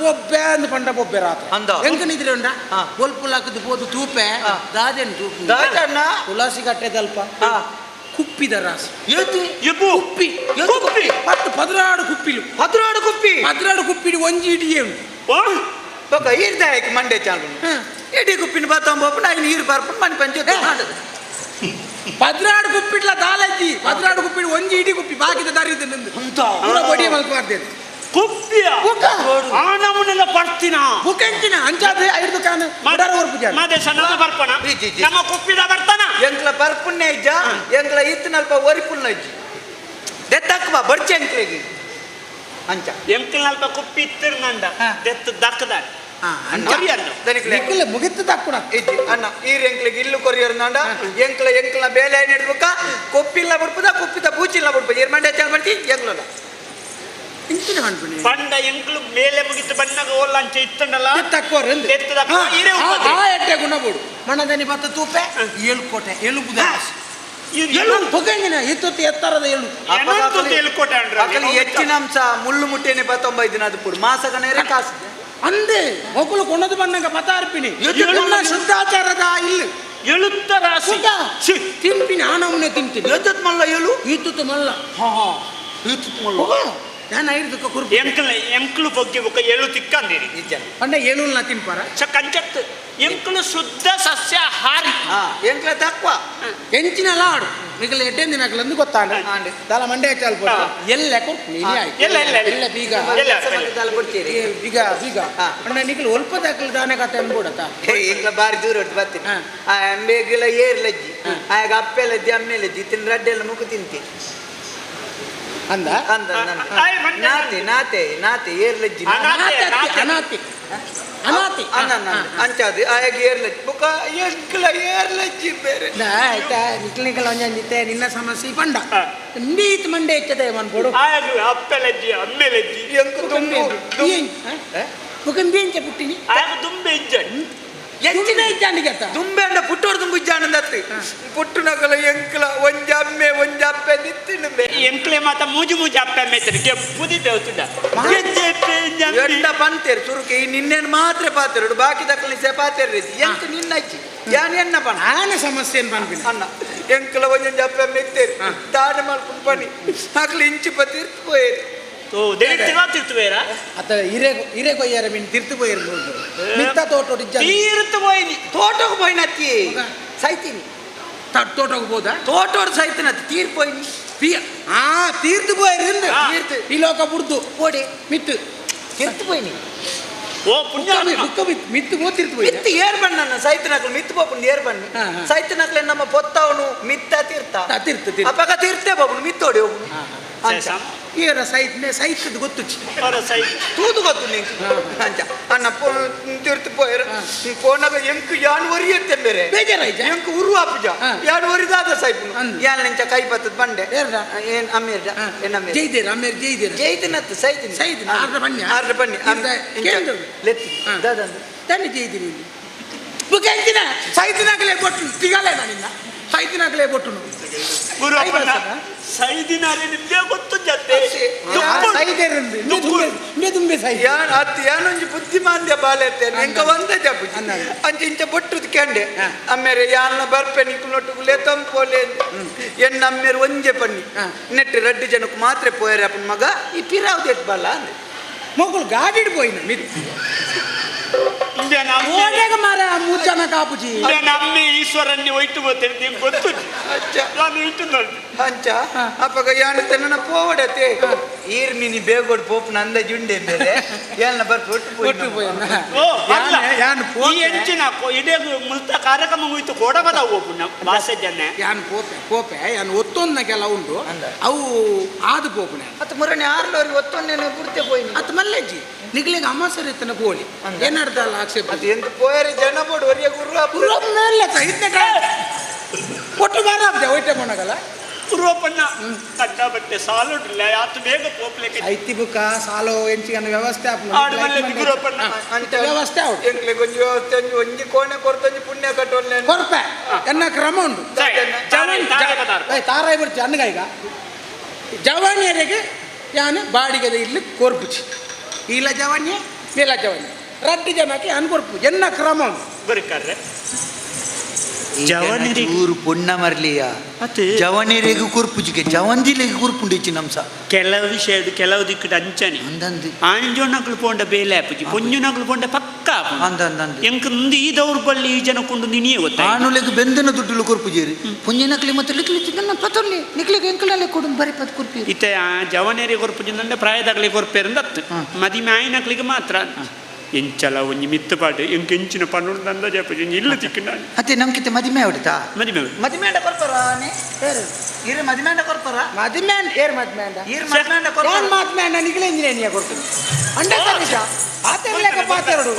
ಬೊಬ್ಬೆ ಅಂದ್ ಪಂಡ ಬೊಬ್ಬೆ ಹೆಂಗ ನಿದ್ರೆ ಉಂಡ ಬೋಲ್ಪುಲ್ ಹಾಕದು ಬೋದು ತೂಪೆ ದಾದೆನ್ ತೂಪು ತುಳಸಿ ಕಟ್ಟೆದಲ್ಪ ಕುಪ್ಪಿದ ರಾಸಿ ಕುಪ್ಪಿ ಮತ್ತು 16 ಕುಪ್ಪಿಲು 16 ಕುಪ್ಪಿಡು ಒಂಜಿ ಇಡಿಯೇ ಉಂಟು ಈರ್ದಾಯಕ್ಕೆ ಮಂಡೆ ಚಾಲು ಇಡೀ ಕುಪ್ಪಿನ ಬತ್ತೊಂಬ ನೀರು ಬರ್ಕೊಂಡು ಮನೆ ಪಂಚಾಯತ್ 16 ಕುಪ್ಪಿಡ್ಲ ದಾಲಜ್ಜಿ 16 ಕುಪ್ಪಿಡು ಒಂಜಿ ಇಡೀ ಕುಪ್ಪಿ ಬಾಕಿದ ದಾರಿದ ಪೂರ ಬಡಿಯ ಮಲ್ಪಾರ್ದೇನೆ ಕುಪ್ಪಿಯ ಆ ನಮೂನೆಲ್ಲ ಪಡ್ತೀನ ಬುಕೆಂಚಿನ ಅಂಚಾದೆ 5 ಕಾನ ಮಡರ ಹೊರಪುಜ ಮಾದೆ ಸಣ್ಣದ ಬರ್ಪಣ ನಮ್ಮ ಕುಪ್ಪಿದ ಬರ್ತಾನ ಎಂಕ್ಲ ಬರ್ಪುನ್ನೆ ಇಜ್ಜ ಎಂಕ್ಲ ಇತ್ತನಲ್ಪ ಒರಿಪುನ್ನ ಇಜ್ಜಿ ದೆತ್ತಕ್ಕ ಬರ್ಚೆ ಎಂಕ್ಲೆಗೆ ಅಂಚ ಎಂಕ್ಲಲ್ಪ ಕುಪ್ಪಿ ಇತ್ತಿರ್ನಂಡ ದೆತ್ತು ದಕ್ಕದ ಮುಗಿತ್ತು ದಕ್ಕುಡ ಇಜ್ಜಿ ಅಣ್ಣ ಈರ್ ಎಂಕ್ಲಿಗೆ ಇಲ್ಲು ಕೊರಿಯರ್ ನಂಡ ಎಂಕ್ಲ ಬೇಲೆ ನೆಡ್ಬೇಕ ಕೊಪ್ಪಿಲ್ಲ ಬಿಡ್ಪದ ಕುಪ್ಪಿದ ಬೂಚಿಲ್ಲ ಬಿಡ್ಬೋದು ಏರ್ ಮಂಡೆ ಚಾಲ್ ಮಾಡ್ತಿ ಎಂಕ್ಲಲ್ಲ ಪಂಡ ಎಂಕ್ಲು ಮೇಲೆ ಮುಗಿತು ಬಣ್ಣಗ ಓಲ್ಲಂಚೆ ಇತ್ತಂಡಲ್ಲ ತಕ್ಕೋರು ಗುಣಬೋಡು ಮಣ್ಣದನಿ ಬತ್ತ ತೂಪೆ 7 ಕೋಟೆ ಎಲುಬುದ ಇತ್ತು ಎತ್ತರದ ಹೆಚ್ಚಿನ ಅಂಶ ಮುಳ್ಳು ಮುಟ್ಟೆನೆ 15 ದಿನ ಅದು ಪುಡು ಮಾಸಗನೇರೆ ಕಾಸು ಅಂದೆ ಮೊಕ್ಕಳು ಕೊಂಡದು ಬಣ್ಣಗ ಪತಾರ್ಪಿನಿ ಶುದ್ಧಾಚಾರದ ಇಲ್ಲಿ ಎಳುತ್ತ ರಾಶಿ ತಿಂಪಿನಿ ಆ ನಮೂನೆ ತಿಂತೀನಿ ಮಲ್ಲ ಎಳು ಈತು ಮಲ್ಲ ಈತು ಮಲ್ಲ ನಾನು ಐದು ಕುರುಪು ಎಂಕ್ಲು ಬಗ್ಗೆ ఒక ಏಳು ತಿಕ್ಕಂದಿರಿ ನಿಜ ಅಂದ್ರೆ ಏಳು ನಾ ತಿನ್ಪಾರ ಕಂಚತ್ತು ಎಂಕ್ಲು ಶುದ್ಧ ಸಸ್ಯಾಹಾರಿ ಎಂಕ್ಲ ತక్కువ ಎಂಚಿನ ಲಾಡು ಮಿಗಲ ಎಡ್ಡೆಂದಿನ ನಗಲಂದು ಗೊತ್ತಾಂಡ ದಾಲ ಮಂಡೆ ಚಾಲ್ ಪೋಟ ಎಲ್ಲ ಕೊಟ್ಟು ಎಲ್ಲ ಬೀಗ ಕೊಡ್ತೀರಿ ಬೀಗ ಬೀಗ ಅಂದ್ರೆ ನಿಗಲು ಒಲ್ಪ ದಾಖಲೆ ದಾನೆ ಕತೆ ಅನ್ಬೋಡತ್ತ ಎಂಕ್ಲ ಬಾರಿ ದೂರ ಒಟ್ಟು ಬರ್ತೀನಿ ಆ ಅಂಬೆಗಿಲ ಏರ್ಲಜ್ಜಿ ಆಗ ಅಪ್ಪೆಲಜ್ಜಿ ಅಮ್ಮೆಲಜ್ಜಿ ತಿಂದು ರಡ್ಡೆಲ್ಲ ಮುಗು ತಿಂತಿ ಅಂದ ಅಂದ ನಾತೆ ನಾತೆ ನಾತೆ ಏರ್ಲಜ್ಜಿ ಅನಾತಿ ಅನಾತಿ ಅಂಚಾದು ಆಗ ಏರ್ಲಜ್ಜಿ ಬುಕ್ಕ ಎಂಕ್ಲ ಏರ್ಲಜ್ಜಿ ಬೇರೆ ಆಯ್ತಾ ನಿಕ್ಲಿಗಳ ಒಂಜಂಜಿತ್ತೆ ನಿನ್ನ ಸಮಸ್ಯೆ ಪಂಡ ನೀತ್ ಮಂಡೆ ಇಚ್ಚದೆ ಮನ್ಕೊಡು ಅಪ್ಪೆಲಜ್ಜಿ ಅಮ್ಮೆಲಜ್ಜಿ ಎಂಕು ತುಂಬು ಮುಖನ್ ಬೇಂಚ ಪುಟ್ಟಿನಿ ಆಗ ದುಂಬೆ ಇಜ್ಜಡಿ ಎಂಚಿನ ಇಚ್ಚಾಂಡಿಗೆ ದುಂಬೆ ಅಂಡ ಪುಟ್ಟೋಡು ತುಂಬು ಇಜ್ಜಾನಂದತ್ತಿ ಪುಟ್ಟು ನಗಲ ಎಂಕ್ಲ ಒಂಜ ಅಮ್ಮೆ ಒಂಜ ಅಪ್ಪೆ ನಿತ್ತಿನ ಎಂಕ್ಲೆ ಮಾತ ಮೂಜು ಮೂಜು ಅಪ್ಪ ಮೆತ್ತರಿಗೆ ಪುದಿ ಬೇವುತ್ತುಂಡ ಎಂಡ ಪಂತೇರು ಸುರುಕೆ ಈ ನಿನ್ನೇನು ಮಾತ್ರ ಪಾತೆರು ಬಾಕಿ ದಕ್ಕಲಿ ಸೆ ಪಾತೆರು ಎಂಕ ನಿನ್ನ ಹಚ್ಚಿ ಯಾನ್ ಎನ್ನ ಪಣ ಆನ ಸಮಸ್ಯೆ ಏನು ಪನ್ಪಿನ ಅಣ್ಣ ಎಂಕ್ಲ ಒಂಜ ಅಪ್ಪೆ ಮೆತ್ತೇರು ದಾನ ಮಾಡ್ಕೊಂಡು ಪಣಿ ಹಾಕ್ಲಿ ಇಂಚಿ ಪತ್ತಿರ್ತು ಪೋಯೇರು ತಿರ್ತುವೇರಾ ಅತ್ತ ಹಿರೇ ಕೊಯ್ಯಾರ ಮೀನು ತಿರ್ತು ಪೋಯಿರ್ಬೋದು ಮಿತ್ತ ತೋಟ ತೀರ್ತು ಹೋಯ್ನಿ ತೋಟಕ್ಕೆ ಪೋಯ್ನತ್ತಿ ಸೈತೀನಿ ತೋಟಕ್ಕೆ ಹೋದ ತೋಟೋಡು ಸೈತಿನತ್ತಿ ತೀರ್ ಪೋಯ್ನಿ ತೀರ್ತು ಪೋಯಿರಿಂದ ತೀರ್ತು ಈ ಲೋಕ ಬುಡ್ದು ಓಡಿ ಮಿತ್ತು ತೀರ್ತು ಪೋಯ್ನಿ ಓ ಪುಣ್ಯ ಮಿತ್ತು ಮೂತಿರ್ತು ಪೋಯಿ ಮಿತ್ತು ಏರ್ ಬಣ್ಣ ಸೈತನಕ್ಲು ಮಿತ್ತು ಪೋಪುಂಡು ಏರ್ ಬಣ್ಣಿ ಸೈತನಕ್ಲೆ ನಮ್ಮ ಪೊತ್ತವನು ಮಿತ್ತ ತೀರ್ಥ ತೀರ್ತು ಅಪಗ ತೀರ್ತೆ ಬಾಬುನು ಮಿತ್ತೋಡಿ ಹೋಗುನು ಅಂಚ ಈರ ಸೈತದ ಗೊತ್ತು ತೂದು ಗೊತ್ತು ನಿಂಗೆ ಅಂಚ ಅಣ್ಣ ತೀರ್ತು ಪೋಯರು ಪೋನಾಗ ಎಂಕು ಯಾನ್ ಒರಿಯತ್ತೆ ಬೇರೆ ಬೇಜಾರಾಯ್ತ ಎಂಕು ಉರು ಆಪುಜ ಯಾನ್ ಒರಿದಾದ ಸೈಪುನು ಯಾನ್ ನಿಂಚ ಕೈ ಪತ್ತದ ಬಂಡೆ ಏರ್ದ ಏನ್ ಅಮ್ಮೇರ್ದ ಏನ್ ಅಮ್ಮೇರ್ ಜೈದೇರ ಅಮ್ಮೇರ್ ಜೈದೇರ ಜೈತಿನತ್ತು ಸೈತಿನ ಸೈದಿನ ಆರ್ದ್ರ ಬನ್ನಿ ಆರ್ದ್ರ ಬನ್ನಿ ಲೆತ್ತಿ ದಾದಂದು ತಾನೆ ಜೈದಿರಿ ಇಲ್ಲಿ ಬುಕೆಂಚಿನ ಸೈದಿನಾಗಲೇ ಬೊಟ್ಟು ತಿಗಾಲೆ ನಾನಿನ್ನ ಸೈದಿನಾಗಲೇ ಬೊಟ್ಟುನು ಗುರು ಸೈದಿನಾರೆ ನಿಮ್ಗೆ ಗೊತ್ತು ಜತೆ ದುಂಬೆ ಸೈ ಯಾನ್ ಅತ್ತಿ ಯಾನೊಂಜಿ ಬುದ್ಧಿಮಾಂದ್ಯ ಬಾಲೆತ್ತೆ ಎಂಕ ಒಂದೇ ಜಪು ಅಂಚ ಇಂಚ ಬೊಟ್ಟುದು ಕೆಂಡೆ ಅಮ್ಮೇರೆ ಯಾನ ಬರ್ಪೆ ನಿಕ್ಕು ನೊಟ್ಟುಗು ಲೆತಂಪೋಲೆ ಎನ್ನ ಅಮ್ಮೇರು ಒಂಜೆ ಪನ್ನಿ ನೆಟ್ಟು ರಡ್ಡು ಜನಕ್ಕೆ ಮಾತ್ರ ಪೋಯರೆ ಅಪ್ಪನ ಮಗ ಈ ಪಿರಾವ್ದು ಎಟ್ ಬಲ್ಲ ಅಂದೆ ಮಗಳು ಗಾಡಿ ಪೋಯಿನ ಮಿತ್ತು ಮಾರ ಮೂರ್ಜನ ಕಾಪುಜಿ ನಮ್ಮೆ ಈಶ್ವರನ್ನೇ ಒಯ್ತು ಗೊತ್ತೇನೆ ನಿಮ್ಗೆ ಗೊತ್ತು ನಾನು ಇಟ್ಟು ನೋಡಿ ಅಂಚ ಅಪ್ಪಗ ಯಾನ ತನ್ನ ಪೋವಡತೆ ಈರ್ ಮಿನಿ ಬೇಗೋಡ್ ಪೋಪುನ ಅಂದ ಜುಂಡೆ ಮೇಲೆ ಯಾನ ಬರ್ಪು ಒಟ್ಟು ಈ ಹೆಂಚಿನ ಇಡೇ ಮುಲ್ತ ಕಾರ್ಯಕ್ರಮ ಹೋಯ್ತು ಕೊಡಬದ ಹೋಗ್ಬಿಟ್ಟು ಭಾಷೆ ಜನ ಯಾನ್ ಪೋಪೆ ಯಾನ್ ಒತ್ತೊಂದ ಕೆಲ ಉಂಡು ಅವು ಆದು ಪೋಪುನೆ ಮತ್ತೆ ಮುರಣೆ ಆರ್ಲೋರಿ ಒತ್ತೊಂದೇನೆ ಬುಡ್ತೆ ಪೋಯ್ನಿ ಅತ್ ಮಲ್ಲೆಜ್ಜಿ ನಿಗ್ಲಿಗೆ ಅಮ್ಮಸರಿ ತನ ಪೋಲಿ ಏನರ್ದಲ್ಲ ಆಕ್ಷೇಪ ಅದು ಎಂತ ಪೋಯರೆ ಜನ ಬೋಡು ಒರಿಯ ಗುರು ಒಟ್ಟು ಬಾರಾಬ್ದೆ ಒಯ್ಟೆ ಕೊಣಗಲ್ಲ ಪೂರ್ವಪನ್ನ ಕಟ್ಟ ಬಟ್ಟೆ ಸಾಲುಡ್ಲ ಯಾತು ಬೇಗ ಪೋಪ್ಲೆಕ್ಕೆ ಐತಿ ಬುಕ್ಕ ಸಾಲೋ ಎಂಚಿಗನ್ನ ವ್ಯವಸ್ಥೆ ಗುರುವಪನ್ನ ವ್ಯವಸ್ಥೆ ಆವಡು ಎಂಕ್ಲೆ ಗೊಂಜಿ ವ್ಯವಸ್ಥೆ ಒಂಜಿ ಕೋಣೆ ಕೊರ್ತಂಜಿ ಪುಣ್ಯ ಕಟ್ಟೋಲ್ಲ ಕೊರಪೆ ಎನ್ನ ಕ್ರಮ ಉಂಟು ತಾರಾಯಿ ಬಿಡ್ತಿ ಅನ್ನಗ ಈಗ ಜವಾನಿಯರಿಗೆ ಯಾನು ಬಾಡಿಗೆದ ಇಲ್ಲಿ ಕೊರ್ಪುಚಿ ಇಲ್ಲ ಜವಾನ್ಯ ಮೇಲ ಜವಾನ್ಯ ರಡ್ಡು ಜನಕ್ಕೆ ಅನ್ಕೊರ್ಪು ಎನ್ನ ಕ್ರಮ ಉಂಟು ಬರ್ಕಾದ್ರೆ ಊರು ಪುಣ್ಯ ಮರ್ಲಿಯ ಜವನಿರೆಗೂ ಕುರ್ಪುಜಿಗೆ ಜವಂದಿಲೆಗೆ ಕುರ್ಪುಂಡಿಚ್ಚಿ ನಮ್ಸ ಕೆಲವು ವಿಷಯ ಕೆಲವು ದಿಕ್ಕಿಟ್ಟು ಅಂಚನೆ ಅಂದಂದು ಆಂಜೋನಕ್ಲು ಪೋಂಡ ಬೇಲೆ ಆಪುಜಿ ಪೊಂಜುನಕ್ಲು ಪೋಂಡ ಪಕ್ಕ ಅಂದಂದು ಎಂಕ್ ಈ ದೌರ್ಬಲ್ಯ ಈ ಜನ ಕೊಂಡು ನಿನಿಯೇ ಗೊತ್ತಾ ಆನುಲೆಗೆ ಬೆಂದನ ದುಡ್ಡು ಕುರ್ಪುಜೇರಿ ಪುಂಜನಕ್ಲಿ ಮತ್ತೆ ಲಿಕ್ಲಿಚ್ಚಿ ನನ್ನ ಪತ್ತೊಲ್ಲಿ ನಿಕ್ಲಿಗೆ ಎಂಕಲಲ್ಲೇ ಕೊಡು ಬರಿ ಪತ್ ಕುರ್ಪಿ ಇತ್ತೆ ಆ ಜವನೇರಿ ಕೊರ್ಪುಜಿಂದ ಪ್ರಾಯದಾಗಲಿ ಕೊರ್ಪೇರಿಂದ ಮದಿಮೆ ಆಯ್ನಕ್ಲಿಗೆ ಮಾತ್ರ ಎಂಚಲ ಒಂಜಿ ಮಿತ್ತಪಾಡು ಎಂಕ್ ಎಂಚಿನ ಪನ್ನುಡು ನಂದ ಜಪಜಿ ಇಲ್ಲ ತಿಕ್ಕಂಡ ಅತ್ತೆ ನಮ್ಕಿತ್ತೆ ಮದಿಮೆ ಹೊಡಿತಾ ಮದಿಮೆ ಮದಿಮೆಂಡ ಕೊರ್ಪರಾನೆ ಇರು ಮದಿಮೆಂಡ ಕೊರ್ಪರ ಮದಿಮೆಂಡ ಏರ್ ಮದಿಮೆಂಡ ಇರು ಮದಿಮೆಂಡ ಕೊರ್ಪರ ಏನ್ ಮದಿಮೆಂಡ ನಿಗ್ಲೆ ಇಂಜಿನಿಯರ್ ಕೊಡ್ತೀನಿ ಅಂಡೆ ಸರಿಜ ಆತೆರ್ಲೆಕ ಪಾತೆರಡು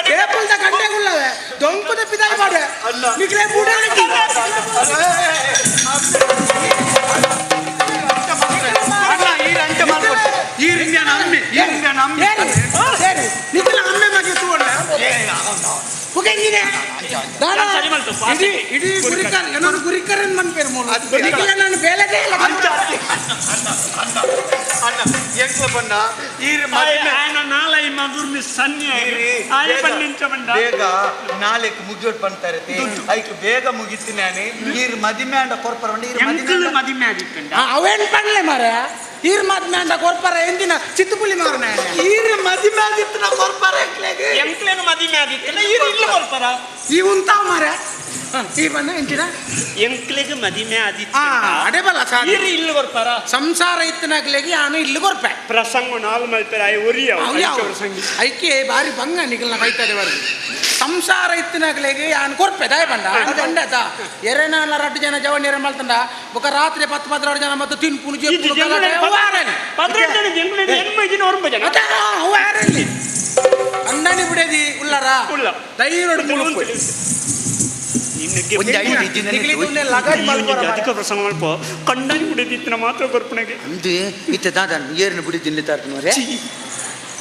ಟೇಬಲ್ದ ಗಂಟೆಗುಳ್ಳವೆ ದೊಂಪದ ಪಿದಾಯಿ ಮಾಡೆ ನಿಗ್ಲೆ ಬುಡಾಗಿ ಇಡೀ ಗುರಿಕರ್ ಏನೋ ಗುರಿಕರನ್ ಮನ್ಪೇರು ನಾನು ಬೇಲೆದೇ ಇಲ್ಲ ಬೇಗ ನಾಳೆಗೆ ಮುಗಿಯೋಟ್ ಬಂತಾರೆ ಐಕ್ ಬೇಗ ಮುಗಿತೀನಿ ನೀರು ಮದಿಮೆ ಅಂಡ ಕೊರ್ಪರ ಮದಿಮೆ ಆಗಿತ್ತು ಅವೇನ್ ಪಣ್ಲೆ ಮಾರ ಈರ್ ಮದ್ಮೆ ಅಂತ ಕೊರ್ಪರ ಎಂದಿನ ಚಿತ್ತುಪುಲಿ ಮಾರನ ಈರ್ ಮದಿಮೆ ಆದಿತ್ತು ಕೊರ್ಪಾರ ಎಂಕ್ಲೆಗೆ ಎಂಕ್ಲೇನು ಮದಿಮೆ ಆದಿತ್ತಲ್ಲ ಇರು ಇಲ್ಲ ಬರ್ತಾರ ಈ ಉಂತಾವ್ ಮಾರ ಈರ್ ಬಂದ ಎಂಚಿನ ಎಂಕ್ಲೆಗೆ ಮದಿಮೆ ಆದಿತ್ತು ಅಡೆ ಬಲ್ಲ ಸಾಧ್ಯ ಇರು ಇಲ್ಲ ಬರ್ತಾರ ಸಂಸಾರ ಇತ್ತನಾಗ್ಲೆಗೆ ಆನು ಇಲ್ಲಿ ಕೊರ್ಪೆ ಪ್ರಸಂಗ ನಾಲ್ ಮಲ್ಪೆರ ಐ ಒರಿಯ ಐಕೆ ಬಾರಿ ಬಂಗ ನಿಖಲ್ನ ಕೈತದೆ ಬರ್ದು ಸಂಸಾರ ಇತ್ತಿನಾಗ್ಲೆಗೆ ಆನ್ ಕೊರ್ಪೆ ದಾಯ ಬಂಡ ಬಂಡತ ಎರೆನಾಲ 2 ಜನ ಜವಣ್ಯರ ಮಲ್ತಂಡ ಬೊಕ ರಾತ್ರಿ 10-12 ಜನ ಮತ್ತು ತಿನ್ಪುನು ಜೆಪ್ಪುನು ಕಲಡೆ ವಾರಲಿ 18 ಜನ ಎಂಕ್ಲೇನು ಎನ್ಮೈಜಿನ 9 ಜನ ವಾರಲಿ ಅಂಡನಿ ಬಿಡೇದಿ ಉಳ್ಳರ ಉಳ್ಳ ಧೈರ್ಯಡು ಮುಳುಪು ಅಧಿಕ ಪ್ರಸಂಗ ಮಲ್ಪ ಕಂಡನಿ ಬಿಡದಿತ್ತಿನ ಮಾತ್ರ ಕೊರ್ಪಣೆಗೆ ಅಂದು ಇತ್ತ ದಾದ ಏರ್ನ ಬಿಡಿದಿಲ್ಲ ತಾರ್ನವರೇ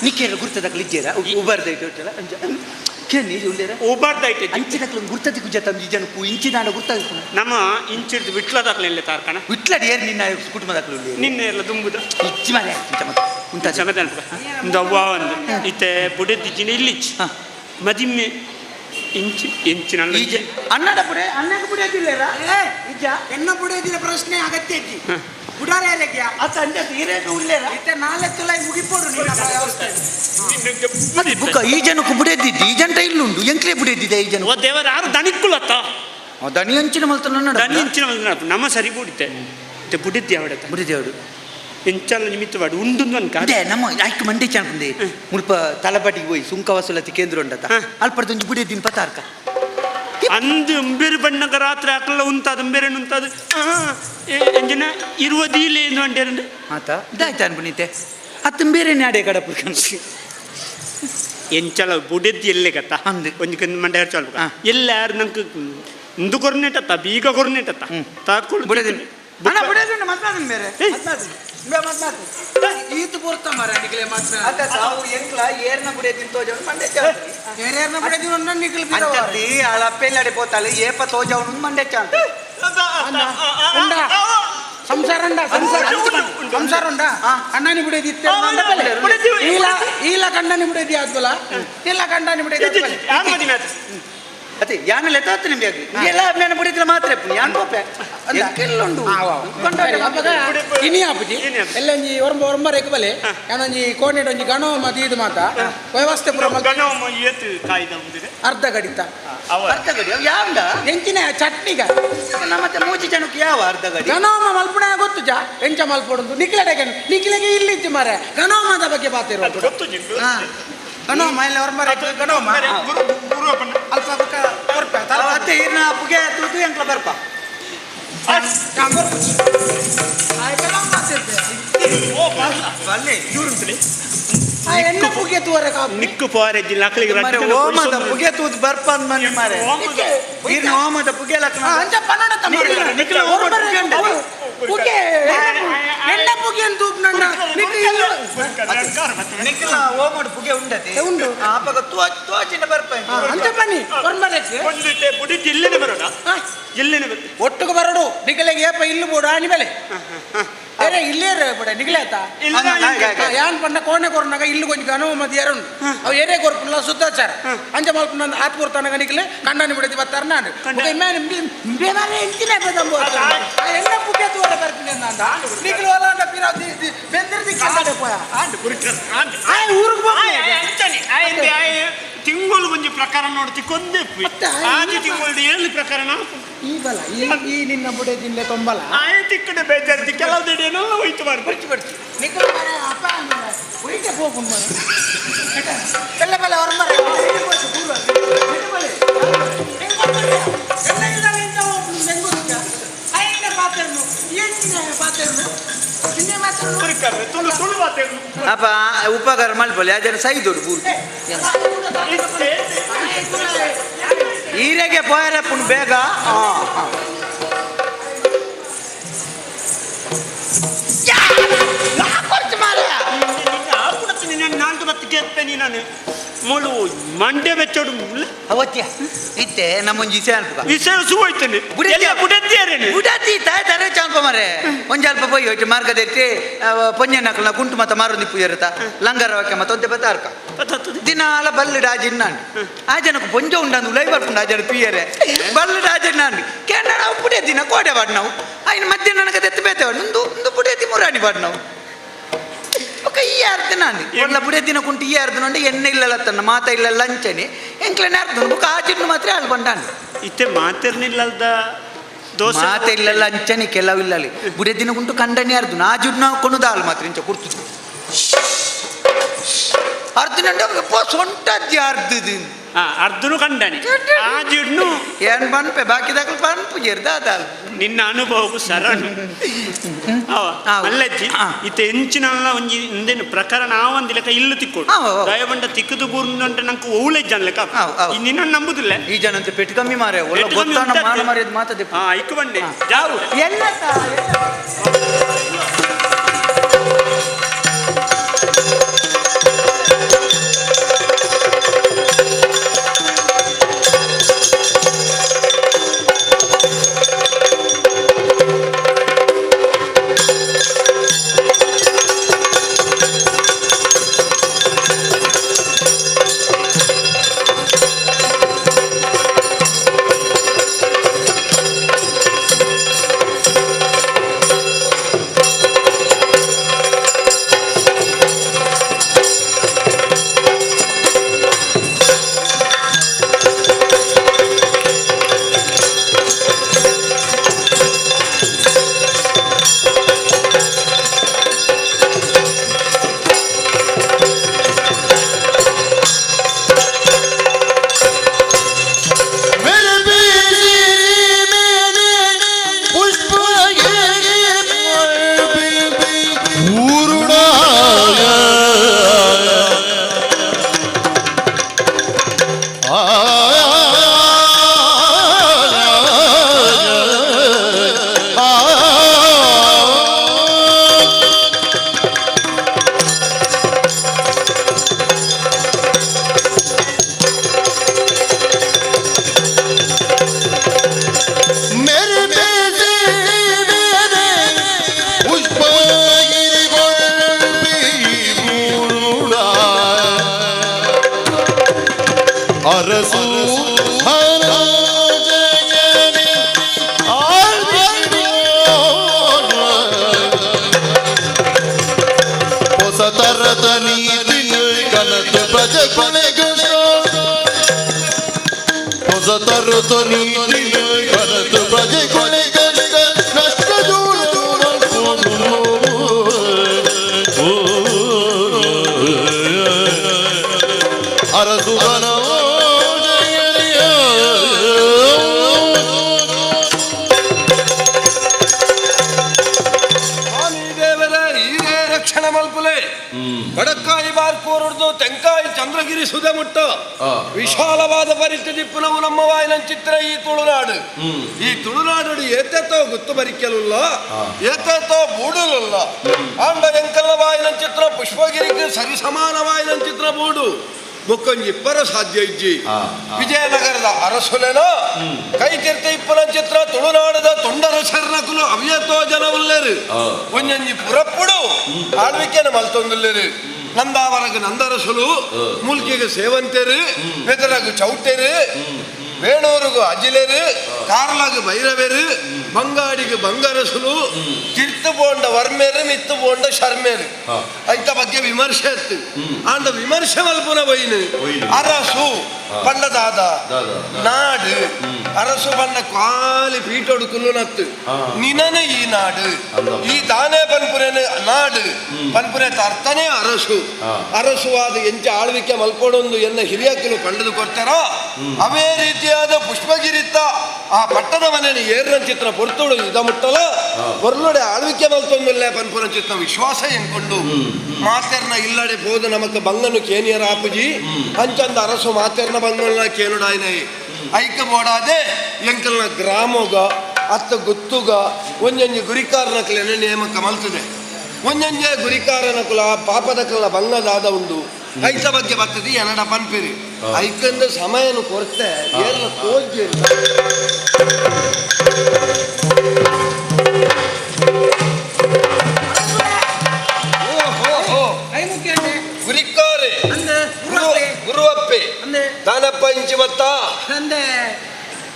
ನಿಕ್ಕೇರ ಗುರ್ತದಕ್ಲ ಇದ್ದೇರ ಉಬರ್ದೈತೆ ಹೊಟ್ಟಲ್ಲ ಕೇಳಿ ಉಳ್ಳೇರ ಓಬಾರ್ದೈತೆ ಅಂಚಿನಕ್ಲ ಗುರ್ತದಿ ಗುಜತ ಜನಕ್ಕೂ ಇಂಚಿನಾಡ ಗುರ್ತಾಗ್ತಾನೆ ನಮ್ಮ ಇಂಚಿಡ್ದು ವಿಟ್ಲದಾಕ್ಲೆಲ್ಲ ತಾರ್ಕಣ ವಿಟ್ಲಡಿ ಏರ್ ನಿನ್ನ ಕುಟುಂಬದಾಕ್ಲು ನಿನ್ನೆ ಎಲ್ಲ ತುಂಬುದ ಇಚ್ಚಿ ಮಾರೆ ಇಂಚ ಮತ್ತೆ ಉಂಟ ಜಗದ ಒಂದು ಅವ್ವ ಒಂದು ಇತ್ತೆ ಬುಡದಿಜ್ಜಿನ ಇಲ್ಲಿಚ್ಚಿ ಮದಿಮ್ಮೆ ಇಂಚಿ ಇಂಚಿನ ಅನ್ನಡ ಪುಡೆ ಅನ್ನಕ್ಕೆ ಪುಡಿಯದಿಲ್ಲೇರ ಇಜ್ಜ ಎನ್ನ ಬುಡೇದಿನ ಪ್ರಶ್ನೆ ಅಗತ್ಯ ಇಜ್ಜಿ ಬುಡಾರೆ ಅಲೆಗ್ಯಾ ಅತ್ತ ಅಂಜ ತೀರೇನು ಉಳ್ಳೇರ ಇತ್ತೆ 4 ತುಲೈ ಮುಗಿಪೋಡು ನಿನ್ನ ವ್ಯವಸ್ಥೆ ಬುಕ್ಕ ಈ ಜನಕ್ಕೂ ಬುಡಿಯದಿದ್ದಿ ಈ ಜಂಟ ಇಲ್ಲುಂಡು ಎಂಕ್ಲೆ ಬುಡಿಯದಿದೆ ಈ ಜನ ಓ ದೇವರ ಯಾರು ದಣಿಕ್ಕುಲತ್ತ ದನಿ ಅಂಚಿನ ಮಲ್ತ ನನ್ನ ದನಿ ಇಂಚಿನ ನಮ್ಮ ಸರಿ ಬೂಡಿತೆ ಇತ್ತೆ ಬುಡಿದ್ದೆ ಅವಡತ್ತ ಬುಡಿದೇವಡು ಎಂಚಲ್ಲ ನಿಮಿತ್ತವಾಡು ಉಂಡು ಅನ್ಕ ಅದೇ ನಮ್ಮ ಆಯ್ಕೆ ಮಂಡಿ ಚಾನ್ಪಂದೆ ಮುಲ್ಪ ತಲಪಾಟಿಗೆ ಹೋಗಿ ಸುಂಕ ವಸೂಲತಿ ಕೇಂದ್ರ ಉಂಡತ ಅಲ್ಪಡ್ದೊಂದು ಬುಡಿಯದಿನ ಪತಾರ್ಕ ಅಂದು ಅಂಬೇರು ಬಣ್ಣಗ ರಾತ್ರಿ ಹಾಕಲ್ಲ ಉಂತಾದ ಅಂಬೇರೇನು ಉಂತಾದ ಎಂಜಿನ ಇರುವುದಿಲ್ಲ ಏನು ಅಂಟೇರಂದ್ರೆ ಆತ ಇದಾಯ್ತು ಅನ್ಪಣಿತೆ ಅತ್ತ ಬೇರೆ ನಾಡೆ ಕಡಪುರ್ ಕನ್ಸಿ ಎಂಚಲ ಬುಡೆದ್ದು ಎಲ್ಲೇ ಗತ್ತ ಅಂದು ಒಂದು ಕಂದು ಮಂಡೆ ಹರ್ಚಾಲ್ ಎಲ್ಲ ಯಾರು ನಂಗೆ ಇಂದು ಕೊರ್ನೆಟತ್ತ ಬೀಗ ಕೊರ್ನೆಟತ್ತ ತಾತ್ಕೊಳ್ಳಿ ಬುಡದಿನ ಅಣ್ಣ ಬುಡೇದಿನ ಮಾತಾಡನ್ ಬೇರೆ ಈತು ಪೂರ್ತ ಮರ ನಿಖಲೆ ಮಾತ್ರ ಅತ್ತ ತಾವು ಎಂಕ್ಲ ಏರ್ನ ಬುಡಿಯದಿನ ತೋಜವನು ಮಂಡೆ ಏನೇರ್ನ ಬುಡೇದಿನ ನಿಖಲ್ ಅಂಚತ್ತಿ ಅಳಪ್ಪೆಲ್ಲಡೆ ಪೋತಾಳೆ ಏಪ ತೋಜವನು ಮಂಡೆ ಚಾಂತ ಸಂಸಾರ ಸಂಸಾರ ಉಂಡ ಅಣ್ಣನಿ ಬಿಡೇದಿ ಈಲ ಕಂಡನಿ ಬಿಡೇದಿ ಆದ್ವಲ್ಲ ಇಲ್ಲ ಕಂಡನಿ ಬಿಡೇದಿ ಅದೇ ಯಾನ ಲೆತ್ತ ನಿಮ್ಗೆ ಎಲ್ಲ ನಾನು ಬಿಡಿದ್ರೆ ಮಾತ್ರ ಯಾನ್ ಪೋಪೆ ಎಲ್ಲುಂಡು ಇನಿ ಆಪುಜಿ ಎಲ್ಲ ಒಂಜಿ ಒರಂಬ ರೆಕ್ಕಬಲೆ ಯಾನೊಂಜಿ ಕೋಣೆಡ್ ಒಂಜಿ ಗಣೋ ಮದಿ ಇದು ಮಾತ ವ್ಯವಸ್ಥೆ ಪುರ ಅರ್ಧ ಗಡಿತ ಅರ್ಧ ಗಡಿ ಯಾವ್ದ ಎಂಚಿನ ಚಟ್ನಿಗ ಮತ್ತೆ ಮೂಚಿ ಜನಕ್ಕೆ ಯಾವ ಅರ್ಧ ಗಡಿ ಗಣೋಮ ಮಲ್ಪುಣ ಗೊತ್ತು ಜಾ ಎಂಚ ಮಲ್ಪೊಡು ನಿಖಿಲೆಗೆ ಇಲ್ಲಿತ್ತು ಮಾರೆ ಗಣೋಮದ ಬಗ್ಗೆ ಬಾತಿರೋ ಗಣೋಮ ಎಲ್ಲ ಒರಂಬ ಗಣೋಮ ಅಲ್ಪ ಮತ್ತೆ ಇರ್ನ ಪುಗೆ ತೂತು ಎಂಕ್ಲ ಬರ್ಪ ಎಣ್ಣೆ ಪುಗೆ ತೂವರೆ ನಿಕ್ಕು ಪಾರೆಜ್ಜಿ ಲಕ್ಲಿಗೆ ಓಮದ ಪುಗೆ ತೂತ್ ಬರ್ಪ ಅಂದ್ ಮನೆ ಮಾರೆ ಇರ್ನ ಓಮದ ಪುಗೆ ಲಕ್ನ ಅಂಚ ಪನ್ನಡ ಪುಗೆ ಎಣ್ಣೆ ಪುಗೆ ಅಂತ ನನ್ನ ನಿಕ್ಲ ಓಮದ ಪುಗೆ ಉಂಡತೆ ಉಂಡು ಆಪಗ ತೋಚಿನ ಬರ್ಪ ಅಂಚ ಬನ್ನಿ ಹೊರಬರಕ್ಕೆ ಒಂದಿಟ್ಟೆ ಬುಡಿ ಜಿಲ್ಲೆನೆ ಬರೋಣ ಜಿಲ್ಲೆನೆ ಬರೋದು ಒಟ್ಟಿಗೆ ಬರಡು ನಿಖಲೆಗೆ ಏಪ ಇಲ್ಲು ಬೋಡು ಆಣಿ ಬೆಲೆ ಅರೆ ಇಲ್ಲೇ ಬಡ ನಿಖಲೇತ ಯಾನ್ ಪಂಡ ಕೋಣೆ ಕೊರನಾಗ ಇಲ್ಲು ಕೊಂಚ ಗನವ ಮದಿ ಎರಡು ಅವು ಏನೇ ಕೊರ್ಪುಲ್ಲ ಸುತ್ತಾಚಾರ ಅಂಚ ಮಲ್ಪ ನಂದು ಆತ್ಪುರ ತನಕ ನಿಖಲೆ ಕಂಡನಿ ಬಿಡದಿ ಬರ್ತಾರ ನಾನು ಎಣ್ಣೆ ಪುಕ್ಕೆ ತೋರ ಬರ್ತೀನಿ ಅಂದ ನಿಖಲು ಹೊಲ ಬೆಂದಿರ್ದಿ ತಿಂಗಳು ಒಂಜಿ ಪ್ರಕಾರ ನೋಡ್ತಿ ಕೊಂದೆ ಆದಿ ತಿಂಗಳು 7 ಪ್ರಕರಣ ಈ ಬಲ ಈ ನಿನ್ನ ಬುಡೇದಿಲ್ಲ ತೊಂಬಲ ಆಯ್ತು ಈ ಕಡೆ ಬೇಜಾರ್ತಿ ಕೆಲವು ದಡಿಯನ್ನೆಲ್ಲ ಹೋಯ್ತು ಮಾಡಿ ಬರ್ಚಿ ನಿಖಲು ಅಪ್ಪ ಉಳಿಕೆ ಹೋಗ್ಕೊಂಡು ಮಾಡ ಎಲ್ಲ ಬಲ ಹೊರ ಮರ ಅಪ್ಪ ಉಪಕಾರ ಮಲ್ಪೊಲೆ ಅದನ್ನು ಸೈ ದೊಡ್ಡ ಪೂರ್ತಿ ಈರೆಗೆ ಪೋಯರಪ್ಪನು ಬೇಗ ನಾಲ್ಕು ಬತ್ತು ಕೇಳ್ತೇನೆ ನಾನು ಮೊಳು ಮಂಡ್ಯ ಬೆಚ್ಚೋಡು ಅವತ್ಯ ಇತ್ತೆ ನಮ್ಮೊಂಜಿ ಇಸೆ ಅನ್ಪ ವಿಷಯ ಸುಗೋಯ್ತೇನೆ ಬುಡತಿ ತಾಯ ತರ ಚಾಂಪ ಮರೆ ಒಂಜಲ್ಪ ಪೋಯಿ ಹೋಯ್ತು ಮಾರ್ಗದೈತಿ ಪೊಂಜನಕಲ್ನ ಕುಂಟು ಮತ್ತ ಮಾರೊಂದಿಪ್ಪು ಇರುತ್ತ ಲಂಗರವಕ್ಕೆ ಮತ್ತೆ ಒಂದೆ ಬತ್ತಾರ್ಕ ದಿನಾಲ ಬಲ್ಲು ರಾಜಿನ್ನಾಂಡು ಆ ಜನಕ್ಕೆ ಪೊಂಜ ಉಂಡಂದು ಉಲೈ ಬರ್ಕೊಂಡು ಆ ಜನ ಪಿಯರೆ ಬಲ್ಲು ರಾಜನ್ನಾಂಡು ಕೇಂದ್ರ ನಾವು ಪುಡಿಯ ದಿನ ಕೋಡೆ ಬಾಡ್ ನಾವು ಆಯ್ನ ಮಧ್ಯಾಹ್ನ ನನಗೆ ತೆತ್ತು ಬೇತೇವ ಒಂದು ಪುಡಿಯತಿ ಮುರಾಣಿ ಬಾಡ್ ನಾವು ನಾನು ಒಳ್ಳೆ ಬುಡ ದಿನ ಕುಂಟು ಈ ಅರ್ಧ ನೋಡಿ ಎಣ್ಣೆ ಇಲ್ಲಲ್ಲ ತನ್ನ ಮಾತ ಇಲ್ಲ ಲಂಚನೆ ಎಂಕ್ಲನೆ ಅರ್ಧ ಬುಕ್ ಆಚಿಡ್ನು ಮಾತ್ರ ಅಲ್ಲಿ ಬಂದಾನು ಇತ್ತೆ ಮಾತಿರ್ನಿಲ್ಲದ ದೋಸೆ ಮಾತ ಇಲ್ಲ ಲಂಚನೆ ಕೆಲವಿಲ್ಲ ಬುಡ ದಿನ ಕುಂಟು ಕಂಡನೆ ಅರ್ಧ ಆ ಜುಡ್ನ ಕೊಣುದ ಅಲ್ಲಿ ಮಾತ್ರ ಇಂಚ ಕುರ್ತು ಅರ್ಧ ನಂಡ ಸೊಂಟದ್ದಿ ಅರ್ಧದು ಅರ್ಧನು ಕಂಡನೆ ಆ ಜಿಡ್ನು ಏನ್ ಬನ್ಪೆ ಬಾಕಿದಾಗಲು ಬನ್ಪು ಜರ್ದ ಅದಲ್ಲ ನಿನ್ನ ಅನುಭವಕ್ಕೂ ಸರಣು ಅಲ್ಲಜ್ಜಿ ಇತ್ತ ಎಂಚಿನಲ್ಲ ಒಂಜಿ ಇಂದೇನು ಪ್ರಕರಣ ಆವಂದಿ ಲೆಕ್ಕ ಇಲ್ಲು ತಿಕ್ಕೋಡು ದಯಬಂಡ ತಿಕ್ಕದು ಬೂರ್ನಂಟ ನಂಗೆ ಓಳೆಜ್ಜ ಲೆಕ್ಕ ನಿನ್ನ ನಂಬುದಿಲ್ಲ ಈ ಜನ ಅಂತ ಪೆಟ್ಟು ಕಮ್ಮಿ ಮಾರೆ ಗೊತ್ತಾನ ಮಾನ ಮರ್ಯಾದ ಮಾತದೆ ಇಕ್ಕು ಬಂಡೆ ಜಾವು ಎಲ್ಲ ಅರಸು ಹೊಸ ತರದ ನೀತಿ ಕನತು ಪ್ರಜೆ ಕೊನೆಗಷ್ಟ ಹೊಸ ತರದ ನೀತಿ ಕನತು ಪ್ರಜೆ ಕೊನೆಗಷ್ಟ ನಷ್ಟ ದೂರ ಅರಸು ಬಡಕ್ಕಾಯಿ ಬಾರ್ಕೋರದು ತೆಂಕಾಯಿ ಚಂದ್ರಗಿರಿ ಸುಧಮುಟ್ಟ ವಿಶಾಲವಾದ ಪರಿಸ್ಥಿತಿ ಪುನವು ನಮ್ಮ ವಾಯಿನ ಚಿತ್ರ ಈ ತುಳುನಾಡು ಈ ತುಳುನಾಡು ಏತೇತೋ ಗುತ್ತು ಬರಿಕೆಲುಲ್ಲ ಏತೇತೋ ಬೂಡುಲುಲ್ಲ ಆಂಡ ಎಂಕಲ್ಲ ವಾಯಿನ ಚಿತ್ರ ಪುಷ್ಪಗಿರಿಗೆ ಸರಿ ಸಮಾನವಾಯಿನ ಚಿತ್ರ ಬೂಡು ಮುಕ್ಕೊಂಜಿ ಇಪ್ಪರ ಸಾಧ್ಯ ಇಜ್ಜಿ ವಿಜಯನಗರದ ಅರಸುಲೆನ ಕೈತೀರ್ಥ ಇಪ್ಪನ ಚಿತ್ರ ತುಳುನಾಡದ ತೊಂಡರ ಶರಣಕುಲು ಅವ್ಯತೋ ಜನ ಉಲ್ಲೇರು ಒಂಜಂಜಿ ಪುರಪ್ಪುಡು ಆಳ್ವಿಕೆನ ಮಲ್ತೊಂದುಲ್ಲೇರು ನಂದಾವರಗ ನಂದರಸುಲು ಮುಲ್ಕಿಗೆ ಸೇವಂತೆರು ಬೆದರಗು ಚೌಟೆರು ಬೇಣೂರುಗು ಅಜಿಲೇರು ಕಾರ್ಲಾಗು ಭೈರವೇರು ಬಂಗಾಡಿಗೆ ಬಂಗಾರಸುಲು ಕಿರ್ತು ಬೋಂಡ ವರ್ಮೇರು ಮಿತ್ತು ಬೋಂಡ ಶರ್ಮೇರು ಐತ ಬಗ್ಗೆ ವಿಮರ್ಶೆ ಇತ್ತು ಆಂಡ ವಿಮರ್ಶೆ ಮಲ್ಪುನ ಬೈನು ಅರಸು ಪಂಡದಾದ ನಾಡು ಅರಸು ಬಣ್ಣ ಕ್ವಾಲಿ ಪೀಟೊಡುಕುಲು ನತ್ತು ನಿನನೆ ಈ ನಾಡು ಈ ದಾನೆ ಪನ್ಪುರೇನೆ ನಾಡು ಪನ್ಪುರೆ ಅರ್ಥನೇ ಅರಸು ಅರಸುವಾದ ಎಂಚ ಆಳ್ವಿಕೆ ಮಲ್ಪಡೊಂದು ಎನ್ನ ಹಿರಿಯಕ್ಕಲು ಪಂಡದು ಕೊಡ್ತಾರ ಅವೇ ರೀತಿಯಾದ ಪುಷ್ಪಗಿರಿತ್ತ ಆ ಪಟ್ಟದ ಮನೆಯಲ್ಲಿ ಏರ್ನ ಚಿತ್ರ ಪೊರ್ತುಡು ಇದ ಮುಟ್ಟಲ ಹೊರ್ಲುಡೆ ಆಳ್ವಿಕೆ ಮಲ್ತೊಂದಿಲ್ಲ ಪನ್ಪುರ ಚಿತ್ರ ವಿಶ್ವಾಸ ಎಂಕೊಂಡು ಮಾತೆರ್ನ ಇಲ್ಲಡೆ ಹೋದ ನಮಕ್ ಬಂಗನು ಕೇನಿಯರ ಆಪುಜಿ ಅಂಚಂದ ಅರಸು ಮಾತೆರ್ನ ಬಂಗಲ್ನ ಕೇನುಡಾಯ್ನೈ ಐಕ ಬೋಡಾದೆ ಎಂಕಲ್ನ ಗ್ರಾಮೋಗ ಅತ್ತ ಗುತ್ತುಗ ಒಂಜಂಜಿ ಗುರಿಕಾರನಕ್ಲೆನೆ ನೇಮಕ ಮಲ್ತದೆ ಒಂಜಂಜೆ ಗುರಿಕಾರನಕುಲ ಪಾಪದಕಲ ಬಂಗದಾದ ಉಂಡು ಐತ ಬಗ್ಗೆ ಬರ್ತದೆ ಎನಡ ಪನ್ಪಿರಿ ಐಕಂದ ಸಮಯನು ಕೊರತೆ ಎಲ್ಲ ತೋಜಿ ಗುರಿಕಾರೆ ಗುರುವಪ್ಪೆ ದಾನಪ್ಪ ಇಂಚಿ ಮತ್ತ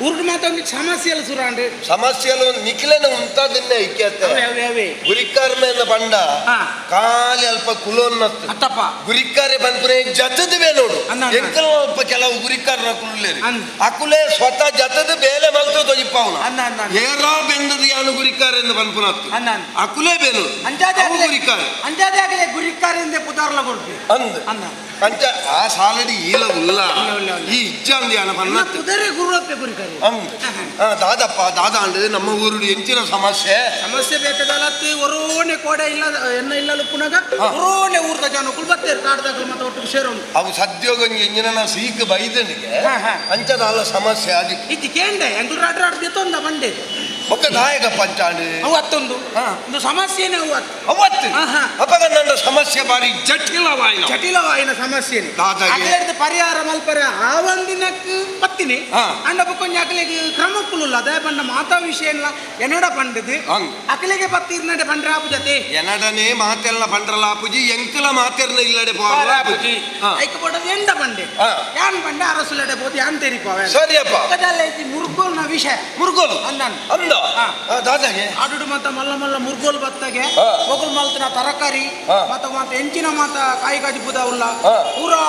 ಉರ್ದು ಮಾತೊಂದು ಸಮ ಸಮಸ್ಯೆలు ಸುರಾಂಡ್ ಸಮಸ್ಯೆಲು ನಿಖಿಲನ ಉಂಟಾದನ್ನೇ ಐಕ್ಯತೆ ಅವೇ ಅವೇ ಅವೇ ಗುರಿಕಾರ್ಮೆನ್ನ ಪಂಡ ಹಾ. ಕಾಲಿ ಅಲ್ಪ ಕುಲೋನ್ನತ್ತು ಅತ್ತಪ್ಪ ಗುರಿಕಾರೆ ಬಂದ್ರೆ ಜತದವೇ ನೋಡು ಅನ್ನ. ಎಂಕಲ್ ಅಲ್ಪ ಕೆಲವು ಗುರಿಕಾರನ ಕುಲ್ಲೇರಿ ಅನ್ನ. ಅಕುಲೆ ಸ್ವತಃ ಜತದ ಬೇಲೆ ಮಲ್ತು ತೊಜಿಪ್ಪವನ ಅನ್ನ ಅನ್ನ ಏರಾ ಬೆಂದದ ಯಾನು ಗುರಿಕಾರೆಂದು ಬಂದ್ಪುನತ್ತು ಅನ್ನ ಅನ್ನ ಅಕುಲೆ ಬೇನು ಅಂಜಾದೆ ಅವು ಗುರಿಕಾರ ಅಂಜಾದೆ ಆಗಲೇ ಗುರಿಕಾರಿಂದ ಪುದಾರ್ಲ ಕೊಡ್ತಿ ಅಂದ್ ಅನ್ನ ಅಂಚ ಆ ಸಾಲಡಿ ಈಲ ಉಲ್ಲ ಉಲ್ಲ. ಈ ಇಜ್ಜಂದಿ ಅನ ಪನ್ನತ್ತು ಕುದುರೆ ಗುರುವಪ್ಪೆ ಗುರಿಕಾರಿ ಅಂದ್ ದಾದಪ್ಪ ದಾದಾಂಡ್ ನಮ್ಮ ಊರುಡು ಎಂಚಿನ ಸಮಸ್ಯೆ ಸಮಸ್ಯೆ ಬೇಕಾದಲತ್ತು ಒರೋನೆ ಕೋಡೆ ಇಲ್ಲ ಎನ್ನ ಇಲ್ಲಲು ಪುನಗ ಒರೋನೆ ಊರ್ದ ಜನಗಳು ಬತ್ತೇರು ಕಾಡ್ದಾಗ ಮತ್ತೆ ಒಟ್ಟಿಗೆ ಸೇರೋನು ಅವು ಸದ್ಯೋಗಂಗೆ ಎಂಜಿನ ಸೀಕ್ ಬೈದನಿಗೆ ಹಾ, ಹಾ. ಅಂಚದಾಲ ಸಮಸ್ಯೆ ಅದಕ್ಕೆ ಇಜ್ಜಿ ಕೇಂಡೆ ಎಂಗ್ಳು ರಾಡ್ ದೆತ್ತೊಂದ ಬಂಡೆ ಒಕ್ಕ ನಾಯಕ ಪಂಚಾಂಡ್ ಅವತ್ತೊಂದು ಹಾ. ಒಂದು ಸಮಸ್ಯೆನೇ ಅವತ್ತು ಅವತ್ತು ಆಹಾ. ಅಪಗ ನನ್ನ ಸಮಸ್ಯೆ ಬಾರಿ ಜಟಿಲವಾಯಿನ ಜಟಿಲವಾಯಿನ ಸಮಸ್ಯೆನೆ ದಾದಾಗೆ. ಅಕ್ಲೆಡ್ದು ಪರಿಹಾರ ಮಲ್ಪರೆ ಆವಂದಿನಕ್ಕೆ ಪತ್ತಿನಿ ಹಾ. ಅಂಡ ಕೊಂಚ ಅಕ್ಲೆಗೆ ಕ್ರಮಕ್ಕುಲ್ಲ ಅದೇ ಬಂಡ ಮಾತಾ ವಿಷಯ ಎಲ್ಲ ಎನ್ನಡ ಪಂಡದು ಹಂಗ್. ಅಕ್ಲೆಗೆ ಪತ್ತಿರ್ನಡೆ ಪಂಡ್ರ ಆಪು ಜತೆ ಎನಡನೆ ಮಾತೆಲ್ಲ ಪಂಡ್ರಲ್ಲ ಪೂಜಿ ಎಂಕಲ ಮಾತೆರ್ನ ಇಲ್ಲಡೆ ಪೋರ್ಲ ಪೂಜಿ ಹಾ. ಐಕ ಪಡದು ಎಂಡ ಬಂಡೆ ಹಾ. ಯಾನ್ ಬಂಡೆ ಅರಸುಲಡೆ ಬೋದು ಯಾನ್ ತೆರಿಪಾವೆ ಸರಿಯಪ್ಪ ಅದಲ್ಲ ಐತಿ ಮುರುಗೋಲ್ನ ವಿಷಯ ಮುರುಗೋಲು ಅಂದನ್ ಅಂದ ಹಾ. ದಾದಾಗೆ ಆಡುಡು ಮತ್ತ ಮಲ್ಲ ಮಲ್ಲ ಮುರ್ಗೋಲ್ ಬತ್ತಗೆ ಹಾ. ಮೊಗಲ್ ಮಲ್ತನ ತರಕಾರಿ ಹಾ. ಮತ್ತ ಎಂಚಿನ ಮಾತ ಕಾಯಿ ಗಾಜಿ ಬುದ ಉಲ್ಲ ಹಾ. ಪೂರಾ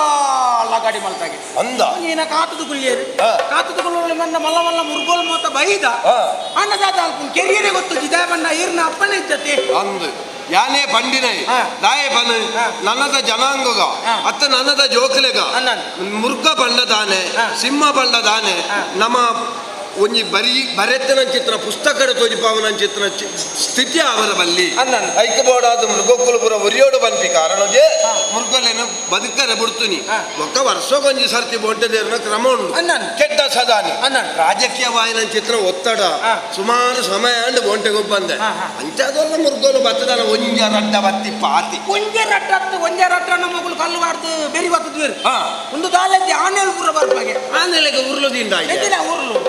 ಲಗಾಡಿ ಮಲ್ತಾಗೆ ಅಂದ ನೀನ ಕಾತದ ಗುಳಿಯರು ಹಾ. ಕಾತದ ಗುಳ್ಳ ಮನ್ನ ಮಲ್ಲ ಮಲ್ಲ ಮುರ್ಗೋಲ್ ಮಾತ ಬೈದ ಹಾ. ಅನ್ನದಾತ ಅಲ್ಪ ಕೆರಿಯರೆ ಗೊತ್ತು ಜಿದ ಬಣ್ಣ ಈರ್ನ ಅಪ್ಪನ ಇದ್ದತೆ ಅಂದ್ ಯಾನೇ ಪಂಡಿನೈ ಹಾ. ದಾಯ ಪನ್ ಹಾ. ನನ್ನದ ಜನಾಂಗಗ ಹಾ. ಅತ್ತ ನನ್ನದ ಜೋಕಲೆಗ ಅನ್ನನ್. ಮುರ್ಗ ಬಂಡ ದಾನೆ ಹಾ. ಸಿಂಹ ಬಂಡ ದಾನೆ ಹಾ. ನಮ್ಮ ಒಂಜಿ ಬರೆತ್ತನ ಚಿತ್ರ ಪುಸ್ತಕದ ತೋಜಿಪಾವನ ಚಿತ್ರ ಸ್ಥಿತಿ ಅವರ ಬಲ್ಲಿ ಅನ್ನನ್. ಐಕಬೋಡಾದ ಮೃಗೋಕುಲಪುರ ಒರಿಯೋಡು ಬಂಪಿ ಕಾರಣಗೆ ಮೃಗಲೇನು ಬದುಕರೆ ಬಿಡ್ತೀನಿ ಹಾ. ಒಕ್ಕ ವರ್ಷಕ್ಕೊಂಜಿ ಸರ್ತಿ ಬೊಂಟದೇರ್ನ ಕ್ರಮ ಉಂಟು ಅನ್ನನ್. ಕೆಟ್ಟ ಸದಾನಿ ಅನ್ನನ್. ರಾಜಕೀಯವಾಯಿನ ಚಿತ್ರ ಒತ್ತಡ ಹಾ. ಸುಮಾರು ಸಮಯ ಅಂಡ್ ಬೊಂಟೆಗೆ ಬಂದೆ ಹಾ, ಹಾ. ಅಂಚದಲ್ಲ ಮುರ್ಗೋಲು ಬತ್ತದಲ್ಲ ಒಂಜ ರಡ್ಡ ಬತ್ತಿ ಪಾತಿ ಒಂಜೆ ರಟ್ಟ ನಮ್ಮ ಮಗಳು ಕಲ್ಲು ಬಾರ್ದು ಬೆರಿ ಬತ್ತದ್ವೇರು ಹಾ. ಒಂದು ದಾಲಜ್ಜಿ ಆನೆಲ್ ಪುರ ಬರ್ಬಾಗೆ ಆನೆಲೆಗೆ ಉರುಳುದಿಂದ ಎಂತಿನ ಊರ್ಲು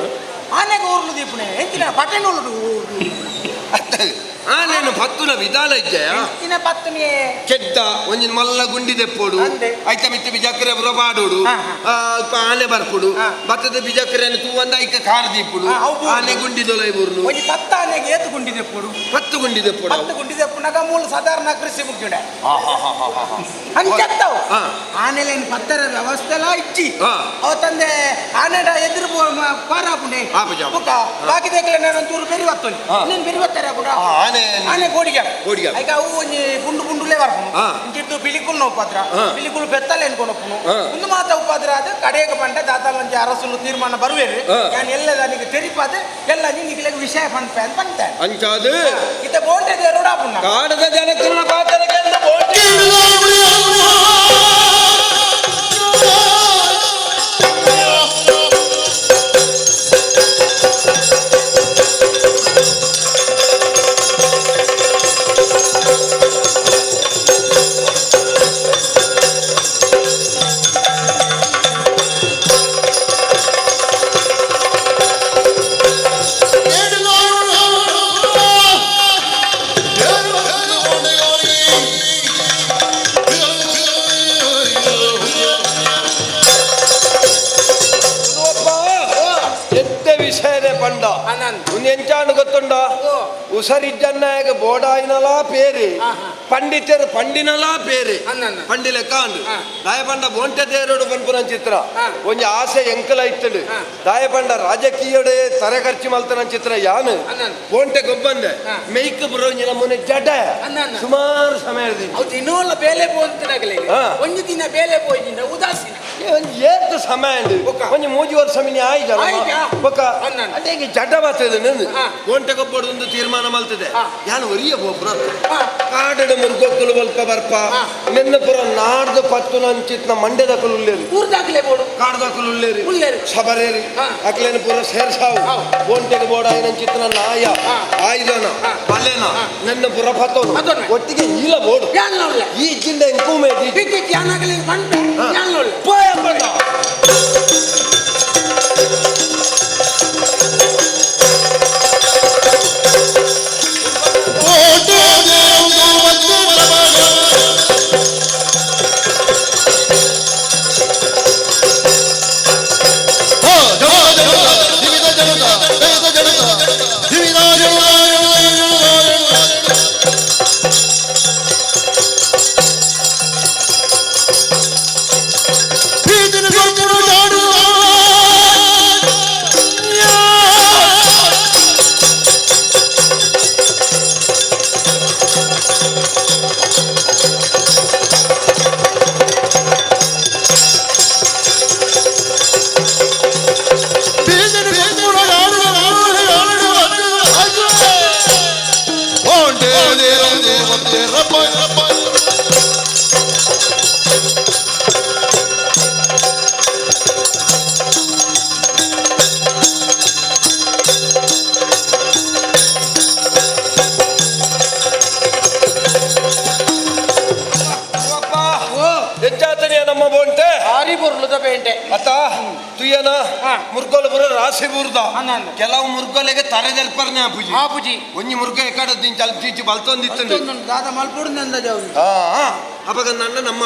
ಆನೆಗೆ ಊರ್ಲು ದೀಪುಣೆ ಎಂತಿನ ಪಟೇನ್ ಉಳ್ಳು ಆನೇನು ಪತ್ತುನ ವಿಧಾನ ಇಜ್ಜಯ ಎಂತಿನ ಪತ್ತನೆ ಕೆಟ್ಟ ಒಂಜಿನ ಮಲ್ಲ ಗುಂಡಿ ದೆಪ್ಪೋಡು ಅಂದೆ. ಐತ ಮಿತ್ತ ಬಿಜಕ್ರೆ ಬುರಬಾಡೋಡು ಹಾ, ಇಪ್ಪ ಆನೆ ಬರ್ಪುಡು ಹಾ. ಭತ್ತದ ಬಿಜಕ್ರೆಯನ್ನು ತೂವಂದ ಐಕ ಕಾರ್ ದೀಪುಡು ಹಾ, ಅವು ಬೋಡು. ಆನೆ ಗುಂಡಿ ದೊಲೈ ಬುರ್ನು ಒಂಜಿ ಪತ್ತ ಆನೆಗೆ ಏತು ಗುಂಡಿದೆ ಪೋಡು 10 ಗುಂಡಿ ದೆಪ್ಪುಡು ಪತ್ತು ಗುಂಡಿದೆ ಪುನಗ ಮೂಲ ಸಾಧಾರಣ ಕೃಷಿ ಮುಗ್ಗಿಡ ಅಂಚತ್ತವು ಹಾ. ಆನೆಲೇನು ಪತ್ತರ ವ್ಯವಸ್ಥೆ ಎಲ್ಲ ಇಚ್ಚಿ ಹಾ. ಅವತ್ತಂದೆ ಆನೆಡ ಎದುರು ಪಾರಾಪುಂಡೆ ಆಪುಜ. ಬಾಕಿ ದೇಕಲೆ ನಾನು ಚೂರು ಬೆರಿ ಬತ್ತೊಲಿ ಹಾ. ನೀನು ಬೆರಿ ಬತ್ತಾರೆ ಕೂಡ ಆನೆ ಆನೆ ಗೋಡಿಗೆ ಗೋಡಿಗೆ. ಐಕ ಅವು ಒಂಜಿ ಗುಂಡು ಗುಂಡುಲೇ ಬರ್ಪುನು ಹಾ. ಇಂಚಿತ್ತು ಪಿಲಿಕುಲ್ ನೋಪಾದ್ರ ಹಾ. ಪಿಲಿಕುಲ್ ಬೆತ್ತಲೆ ಅನ್ಕೊಂಡಪ್ಪನು ಹಾ. ಒಂದು ಮಾತ ಉಪಾದ್ರ ಆದ ಕಡೆಗೆ ಬಂಡ ದಾತಾಲ ಒಂಜಿ ಅರಸುಲು ತೀರ್ಮಾನ ಬರುವೇರು ಹಾ. ನಾನು ಎಲ್ಲ ನನಗೆ ತೆರಿಪಾದೆ ಎಲ್ಲ ನಿಂಗೆ ವಿಷಯ ಪಂಪೆ ಅಂತ ಬಂತೆ ಅಂಚಾದು ಇತ್ತ ಬೋಂಟೆ ದೇರೋಡಾಪುಣ್ಣ ಕಾಡದ ಜನಕ್ಕನ್ನ ಪಾತ್ರಕ್ಕೆ ಬೋಟಿ ಪಂಡ ಎಂಚಾಂಡು ಗೊತ್ತುಂಡ ಉಸರಿಜ್ಜನ್ನಾಗ ಬೋಡಾಯಿನಲ ಪೇರೆ ಪಂಡಿತರು ಪಂಡಿನಲ ಪೇರೆ ಪಂಡಿಲ ಕಾಂಡು ದಾಯಪಂಡ ಬೊಂಟೆ ದೇರೋಡು ಪನ್ಪುನ ಚಿತ್ರ ಒಂಜಿ ಆಸೆ ಎಂಕಲ ಇತ್ತಡು ದಾಯಪಂಡ ರಾಜಕೀಯಡೆ ತರೆ ಖರ್ಚು ಮಲ್ತನ ಚಿತ್ರ ಯಾನು ಬೊಂಟೆ ಗೊಬ್ಬಂದೆ ಮೇಯ್ಕ್ ಬುರೋಂಜಿ ನಮ್ಮನೆ ಜಡ ಸುಮಾರು ಸಮಯದಿಂದ ಅವ್ರು ಇನ್ನೋಲ್ಲ ಬೇಲೆ ಪೋಂತಿನಾಗಲೇ ಒಂದು ದಿನ ಬೇಲೆ ಪೋಯ್ದಿಂದ ಉದಾಸೀನ ಏತು ಸಮಯ ಒಂಜಿ 3 ವರ್ಷ ಮಿನಿ ಆಯ್ತು ಅದೇಗೆ ಜಡ ಬರ್ತದೆ ನಂದು ಬೊಂಟೆ ಗೊಬ್ಬರದೊಂದು ತೀರ್ಮಾನ ಮಲ್ತದೆ ಯಾನು ಒರಿಯ ಬೋಪುರ ಕಾಡಡ ಮುರ್ಗೊಕ್ಕಲು ಬಲ್ಪ ಬರ್ಪ ನಿನ್ನ ಪುರ ನಾಡ್ದು ಪತ್ತು ನಂಚಿತ್ನ ಮಂಡ್ಯದ ಕುಲುಲ್ಲೇರಿ ಊರ್ದಾಗಲೇ ಬೋಡು ಕಾಡ್ದ ಕುಲುಲ್ಲೇರಿ ಉಳ್ಳೇರಿ ಸಬರೇರಿ ಅಕ್ಲೇನ ಪುರ ಸೇರ್ಸಾವು ಬೊಂಟೆಗೆ ಬೋಡ ಆಯ್ನ ಚಿತ್ರ ನಾಯ ಆಯ್ದನ ಬಲೆನ ನಿನ್ನ ಪುರ ಪತ್ತೋನು ಒಟ್ಟಿಗೆ ಈಲ ಬೋಡು ಈ ಜಿಂದ ಇಂಕೂಮೇಟಿ ಯಾನಾಗಲಿ ಬಂಟ ಯಾನೋಲ್ಲ ಪೋಯಂಬಣ್ಣ ಎಂಟೆ ಅತ್ತ ತುಯ್ಯನ ಹಾ. ಮುರ್ಗೋಲು ಬರೋ ರಾಶಿ ಬುರ್ದ ಅನ್ನಲ್ಲ. ಕೆಲವು ಮುರ್ಗೋಲೆಗೆ ತರೆದೆಲ್ಪರ್ನೆ ಆಪುಜಿ ಆಪುಜಿ ಒಂಜಿ ಮುರ್ಗ ಎಕಡೆ ದಿನ ಚಲ್ಚೀಚಿ ಬಲ್ತೊಂದಿತ್ತು ದಾದ ಮಲ್ಪುಡು ನಂದ ಜಾವು ಅವಾಗ ನನ್ನ ನಮ್ಮ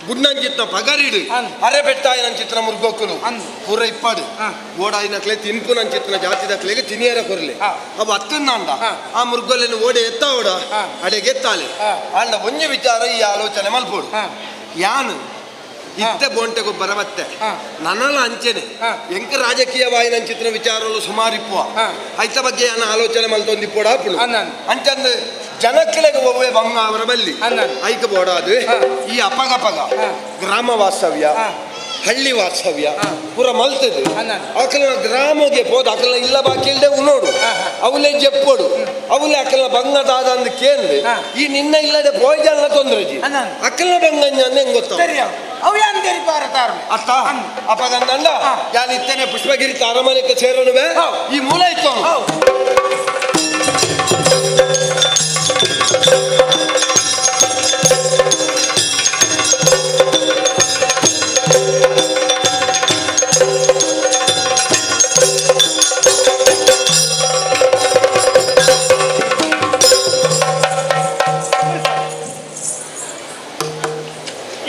ಗುಡ್ನಂಚಿತ್ತ ಪಗರಿಡು ಅನ್. ಅರೆ ಬೆಟ್ಟಾಯಿನ ಚಿತ್ರ ಮುರ್ಗೋಕುಲು ಅನ್. ಪೂರ ಇಪ್ಪಾಡು ಹಾ. ಓಡಾಯಿನಕ್ಲೆ ತಿನ್ಪು ನನ್ನ ಚಿತ್ರ ಜಾತಿದಕ್ಲೆಗೆ ತಿನಿಯರ ಕೊರ್ಲೆ ಹಾ. ಅವ ಅತ್ತನ್ನಾಂಡ ಹಾ. ಆ ಮುರ್ಗೋಲೆನ ಓಡೆ ಎತ್ತ ಓಡ ಹಾ. ಅಡೆಗೆ ಎತ್ತಾಲೆ ಹಾ. ಅಂಡ ಒಂಜಿ ವಿಚಾರ ಈ ಆಲೋಚನೆ ಮಲ್ಪೋಡು ಹಾ. ಯಾನು ಇತ್ತೆ ಬೋಂಟೆ ಗೊಬ್ಬರ ಮತ್ತೆ ಹಾ. ನನ್ನಲ್ಲ ಅಂಚೆನೆ ಹಾ. ಎಂಕ ರಾಜಕೀಯವಾಗಿ ನನ್ನ ಚಿತ್ರ ವಿಚಾರಗಳು ಸುಮಾರು ಇಪ್ಪುವ ಹಾ. ಐತ ಬಗ್ಗೆ ನಾನು ಆಲೋಚನೆ ಮಲ್ತೊಂದು ಇಪ್ಪೋಡ ಅನ್ನನ್. ಅಂಚಂದು ಜನಕ್ಲೆಗೆ ಒವ್ವೆ ಬಂಗ ಅವರ ಬಲ್ಲಿ ಅನ್ನನ್. ಐಕ ಬೋಡಾದು ಹಾ. ಈ ಅಪಗಪಗ ಹಾ. ಗ್ರಾಮ ವಾಸ್ತವ್ಯ ಹಾ. ಹಳ್ಳಿ ವಾಸ್ತವ್ಯ ಹಾ. ಪೂರ ಮಲ್ತದು ಅನ್ನನ್. ಅಕಲ್ನ ಗ್ರಾಮಗೆ ಹೋದ ಅಕಲ್ನ ಇಲ್ಲ ಬಾಕಿಲ್ದೆ ಉನ್ನೋಡು ಹಾ, ಹಾ. ಅವಲೇ ಜಪ್ಪೋಡು ಅವಲೇ ಅಕಲ್ನ ಬಂಗದಾದ ಅಂದ್ ಕೇಂದ್ರ ಹಾ. ಈ ನಿನ್ನ ಇಲ್ಲದೆ ಭೋಜನ ತೊಂದ್ರೆಜಿ ಅನ್ನನ್. ಅಕಲ್ನ ಬಂಗಂಜ ಹೆಂಗ್ ಗೊತ್ತ ಸರಿಯಾ ಅವು ಯಾನ್ ತೆರಿ ಪಾರತಾರು ಅತ್ತ ಅಪಗಂದಂಡ ಹಾ. ಯಾನ್ ಇತ್ತೇನೆ ಪುಷ್ಪಗಿರಿ ಅರಮನೆಗೆ ಸೇರೋಣವೆ ಹೌ. ಈ ಮೂಲ ಇತ್ತು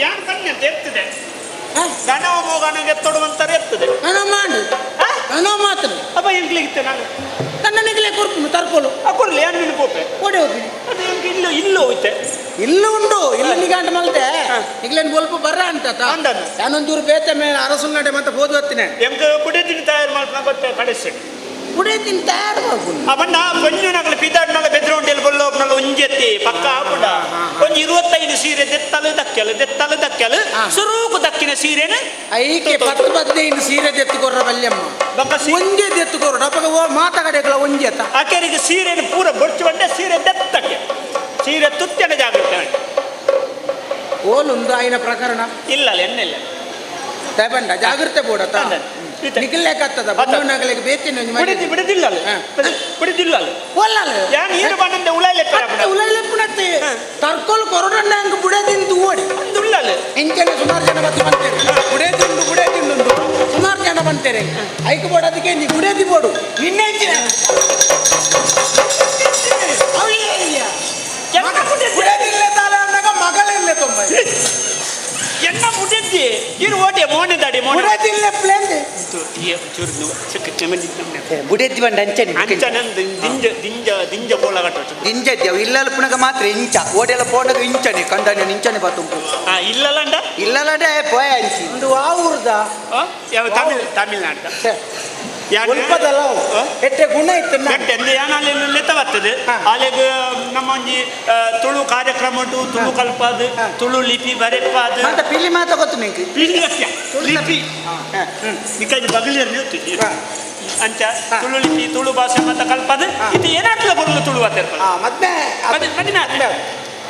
ಯಾರು ಕಣ್ಣೆ ಅಂತ ಎತ್ತದೆ ಗಣವ ಮೋಗನಿಗೆ ತೊಡುವಂತಾರೆ ಎತ್ತದೆ ನಾನು ಮಾಡು ನಾನು ಮಾತ್ರ ಅಪ್ಪ ಎಂಕ್ಲಿಗಿತ್ತೆ ನಾನು ನನ್ನ ನಿಗಲೆ ಕೊರ್ಪು ತರ್ಕೊಲು ಅಕೊರ್ಲಿ ಏನು ನಿನ್ನ ಪೋಪೆ ಓಡಿ ಹೋಗಿ ಅದು ಎಂಕ್ ಇಲ್ಲೂ ಹೋಯ್ತೆ ಇಲ್ಲ ಉಂಡು ಇಲ್ಲ ನಿಗಂಟ ಮಲ್ತೆ ಈಗಲೇನು ಬೊಲ್ಪ ಬರ್ರ ಅಂತ ಅಂದನು. ನಾನೊಂದೂರು ಬೇತೆ ಮೇಲೆ ಅರಸುಲ್ನಡೆ ಮತ್ತೆ ಹೋದ್ ಹೊತ್ತಿನ ಎಂಕ್ ಕುಡಿದಿನ ತಯಾರು ಮಾಡ್ಕೊಂಡು ಗೊತ್ತೆ ಕಳಿಸಿ ಕುಡಿಯ ತಿನ್ ತಯಾರು ಮಾಡ್ಕೊಂಡು ಅವನ್ನ ಕೊಂಜನಗಳು ಪಿದಾಡ್ನಲ್ಲ ಬೆದ್ರೊಂಡೆಲ್ ಬಲ್ಲೋಪ್ನಲ್ಲ ಒಂಜೆತ್ತಿ ಪಕ್ಕ ಹಾಕೊಂಡ ಒಂಜಿ 25 ಸೀರೆ ದೆತ್ತಲು ದಕ್ಕಲು ಸುರೂಕು ದಕ್ಕಿನ ಸೀರೆನ ಐಕೆ 10-15 ಸೀರೆ ದೆತ್ತುಕೊರ್ರ ಬಲ್ಯಮ್ಮ ಬೊಕ್ಕ ಒಂಜೆ ದೆತ್ತುಕೊರ್ರ ಡಪ್ಪಗ ಮಾತಾಗಡೆಗಳ ಒಂಜೆ ಅತ್ತ ಆಕೆರಿಗೆ ಸೀರೆನ ಪೂರ ಬೊಡ್ಚುವಂಡೆ ಸೀರೆ ದೆತ್ತಕ್ಕೆ ಸೀರೆ ತುತ್ತನೆ ಜಾಗ್ರತೆ ಓಲುಂದು ಆಯ್ನ ಪ್ರಕರಣ ಇಲ್ಲ ಎನ್ನೆಲ್ಲ ತಗೊಂಡ ಜಾಗ್ರತೆ ಬೋಡತ್ತ ನಿಖಿಲ್ಲೇಕತ್ತದ ಬಂದವನಾಗಲಿಗೆ ಬೇತಿನ ಬಿಡುದಿಲ್ಲ ಬಿಡುದಿಲ್ಲ ಒಲ್ಲಲ್ಲ ಯಾನ್ ನೀರು ಬಂದಂದೆ ಉಳಾಯ್ಲೆ ಉಳ್ಳಪ್ಪನತ್ತೆ ತರ್ಕೊಲ್ ಕೊರಡಣ್ಣ ಹಂಗ ಬುಡೆ ತಿಂದು ಓಡಿ ದುಳ್ಳಲ್ಲ ಇಂಚನೆ ಸುಮಾರು ಜನ ಬತ್ತು ಬಂತೇವೆ ಬುಡೆ ತಿಂದು ಸುಮಾರು ಜನ ಬಂತೇರೆ ಐಕ ಬೋಡೋದಕ್ಕೆ ನೀ ಬುಡೆ ಬೋಡು ನಿನ್ನೆ ಹೆಚ್ಚಿನ ಬುಡೆ ತಿನ್ಲೆ ತಾಲ ಅಂದಾಗ ಮಗಳಿರ್ಲೆ ತೊಂಬ ಎನ್ನ ಮುಟ್ಟಿದ್ದಿ ಇರು ಓಟೆ ಮೋನೆ ದಾಡಿ ಬುಡೆ ತಿನ್ಲೆ ಪ್ಲೇನ್ ಬುಡೆತ್ತಿ ಬಂಡ ಅಂಚನೆ ದಿಂಜ ಬೋಳಗಟ್ಟು ಇಂಚದ್ಯವು ಇಲ್ಲಲ್ಲ ಪುನಗ ಮಾತ್ರ ಇಂಚ ಓಟೆಲ್ಲ ಪೋಂಡಗ ಇಂಚನೆ ಕಂಡನೆ ಇಂಚನೆ ಬತ್ತುಂಟು ಇಲ್ಲಲ್ಲಂಡ ಇಲ್ಲಲ್ಲಡೆ ಪೋಯ ಅಂಚಿ ಒಂದು ಆ ಊರ್ದ ಯಾವ ತಮಿಳ್ನಾಡ ಉಲ್ಪದಲ್ಲ ಎಟ್ಟೆ ಗುಣ ಇತ್ತು ಲೆತ್ತ ಬರ್ತದೆ ಅಲ್ಲಿಗೆ ನಮ್ಮ ಒಂಜಿ ತುಳು ಕಾರ್ಯಕ್ರಮ ಉಂಟು ತುಳು ಕಲ್ಪದು ತುಳು ಲಿಪಿ ಬರೆಪಾದು ಮತ್ತೆ ಪಿಲಿ ಮಾತ ಗೊತ್ತು ನಿಂಗೆ ಲಿಪಿ ನಿಕಾಜಿ ಬಗಲಿಯರ್ ಅಂಚ ತುಳು ಲಿಪಿ ತುಳು ಭಾಷೆ ಮತ್ತೆ ಕಲ್ಪದು ಇದು ಏನಾಗ್ತದೆ ಬರಲು ತುಳು ಮತ್ತೆ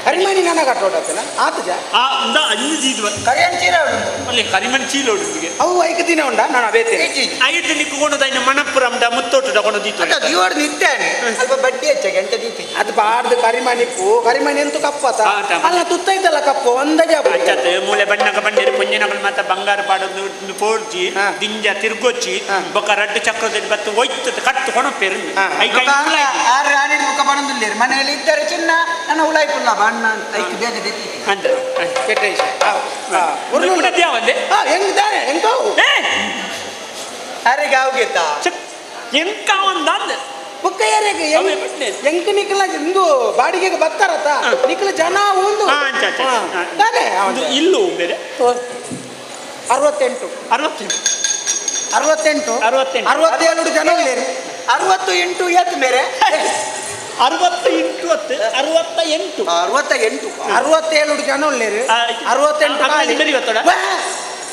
ಕರಿಮಣಿ ನನ್ನ ಕಟ್ಟೋಡತ್ತನ ಆತಜ ಕರಿಯನ್ ಚೀರ ಅಲ್ಲಿ ಕರಿಮಣ್ ಚೀಲೋಡು ಅವು ಐಕ ದಿನ ಉಂಡ ನಾನು ಅಬೇತೆ ಐದು ನಿಕ್ಕೊಂಡು ಮಣಪುರಂ ಮುತ್ತೋಟು ತಗೊಂಡು ದೀತು ದಿವೋಡು ನಿತ್ತೇನೆ ಸ್ವಲ್ಪ ಬಡ್ಡಿ ಹೆಚ್ಚಾಗಿ ಎಂತ ದೀತಿ ಅದು ಬಾಡ್ದು ಕರಿಮಣಿ ಎಂತು ಕಪ್ಪತ ಅಲ್ಲ ತುತ್ತೈತಲ್ಲ ಕಪ್ಪು ಒಂದಜ ಮೂಲೆ ಬಣ್ಣಗ ಬಂದಿರು ಪುಂಜಿನಗಳು ಮತ್ತೆ ಬಂಗಾರ ಪಾಡೋದು ಪೋಡ್ಜಿ ದಿಂಜ ತಿರ್ಗೊಚ್ಚಿ ಬೊಕ್ಕ ರಡ್ಡು ಚಕ್ರದಲ್ಲಿ ಬತ್ತು ಒಯ್ತದ ಕಟ್ಟು ಕೊಣಪೇರು ಆರು ಆಡಿದ ಮುಖ ಬಣದಿಲ್ಲ ಮನೆಯಲ್ಲಿ ಇದ್ದರೆ ಚಿನ್ನ ನನ್ನ ಉಳಾಯ್ಪುಲ್ಲ ಬಣ್ಣ ಐದು ಬೇಗ ದೆತ್ತಿ ಅಂತ ಕೆಟ್ಟ ಹೆಂಗಿದ್ದಾನೆ ಹೆಂಗ ಅರೆಗೆ ಅವಗೆತ್ತ ಎಂಕ ಒಂದಂದ ಬುಕ್ಕ ಯಾರಿಗೆ ಎಂಕ ನಿಖಲ ಇಂದು ಬಾಡಿಗೆಗೆ ಬರ್ತಾರತ್ತ ನಿಖಲ ಜನ ಒಂದು ತಾನೇ ಇಲ್ಲೂ ಬೇರೆ 68 67 ಜನ 68 ಎತ್ ಮೇರೆ 68 ಜನ ಉಳ್ಳೇರು 68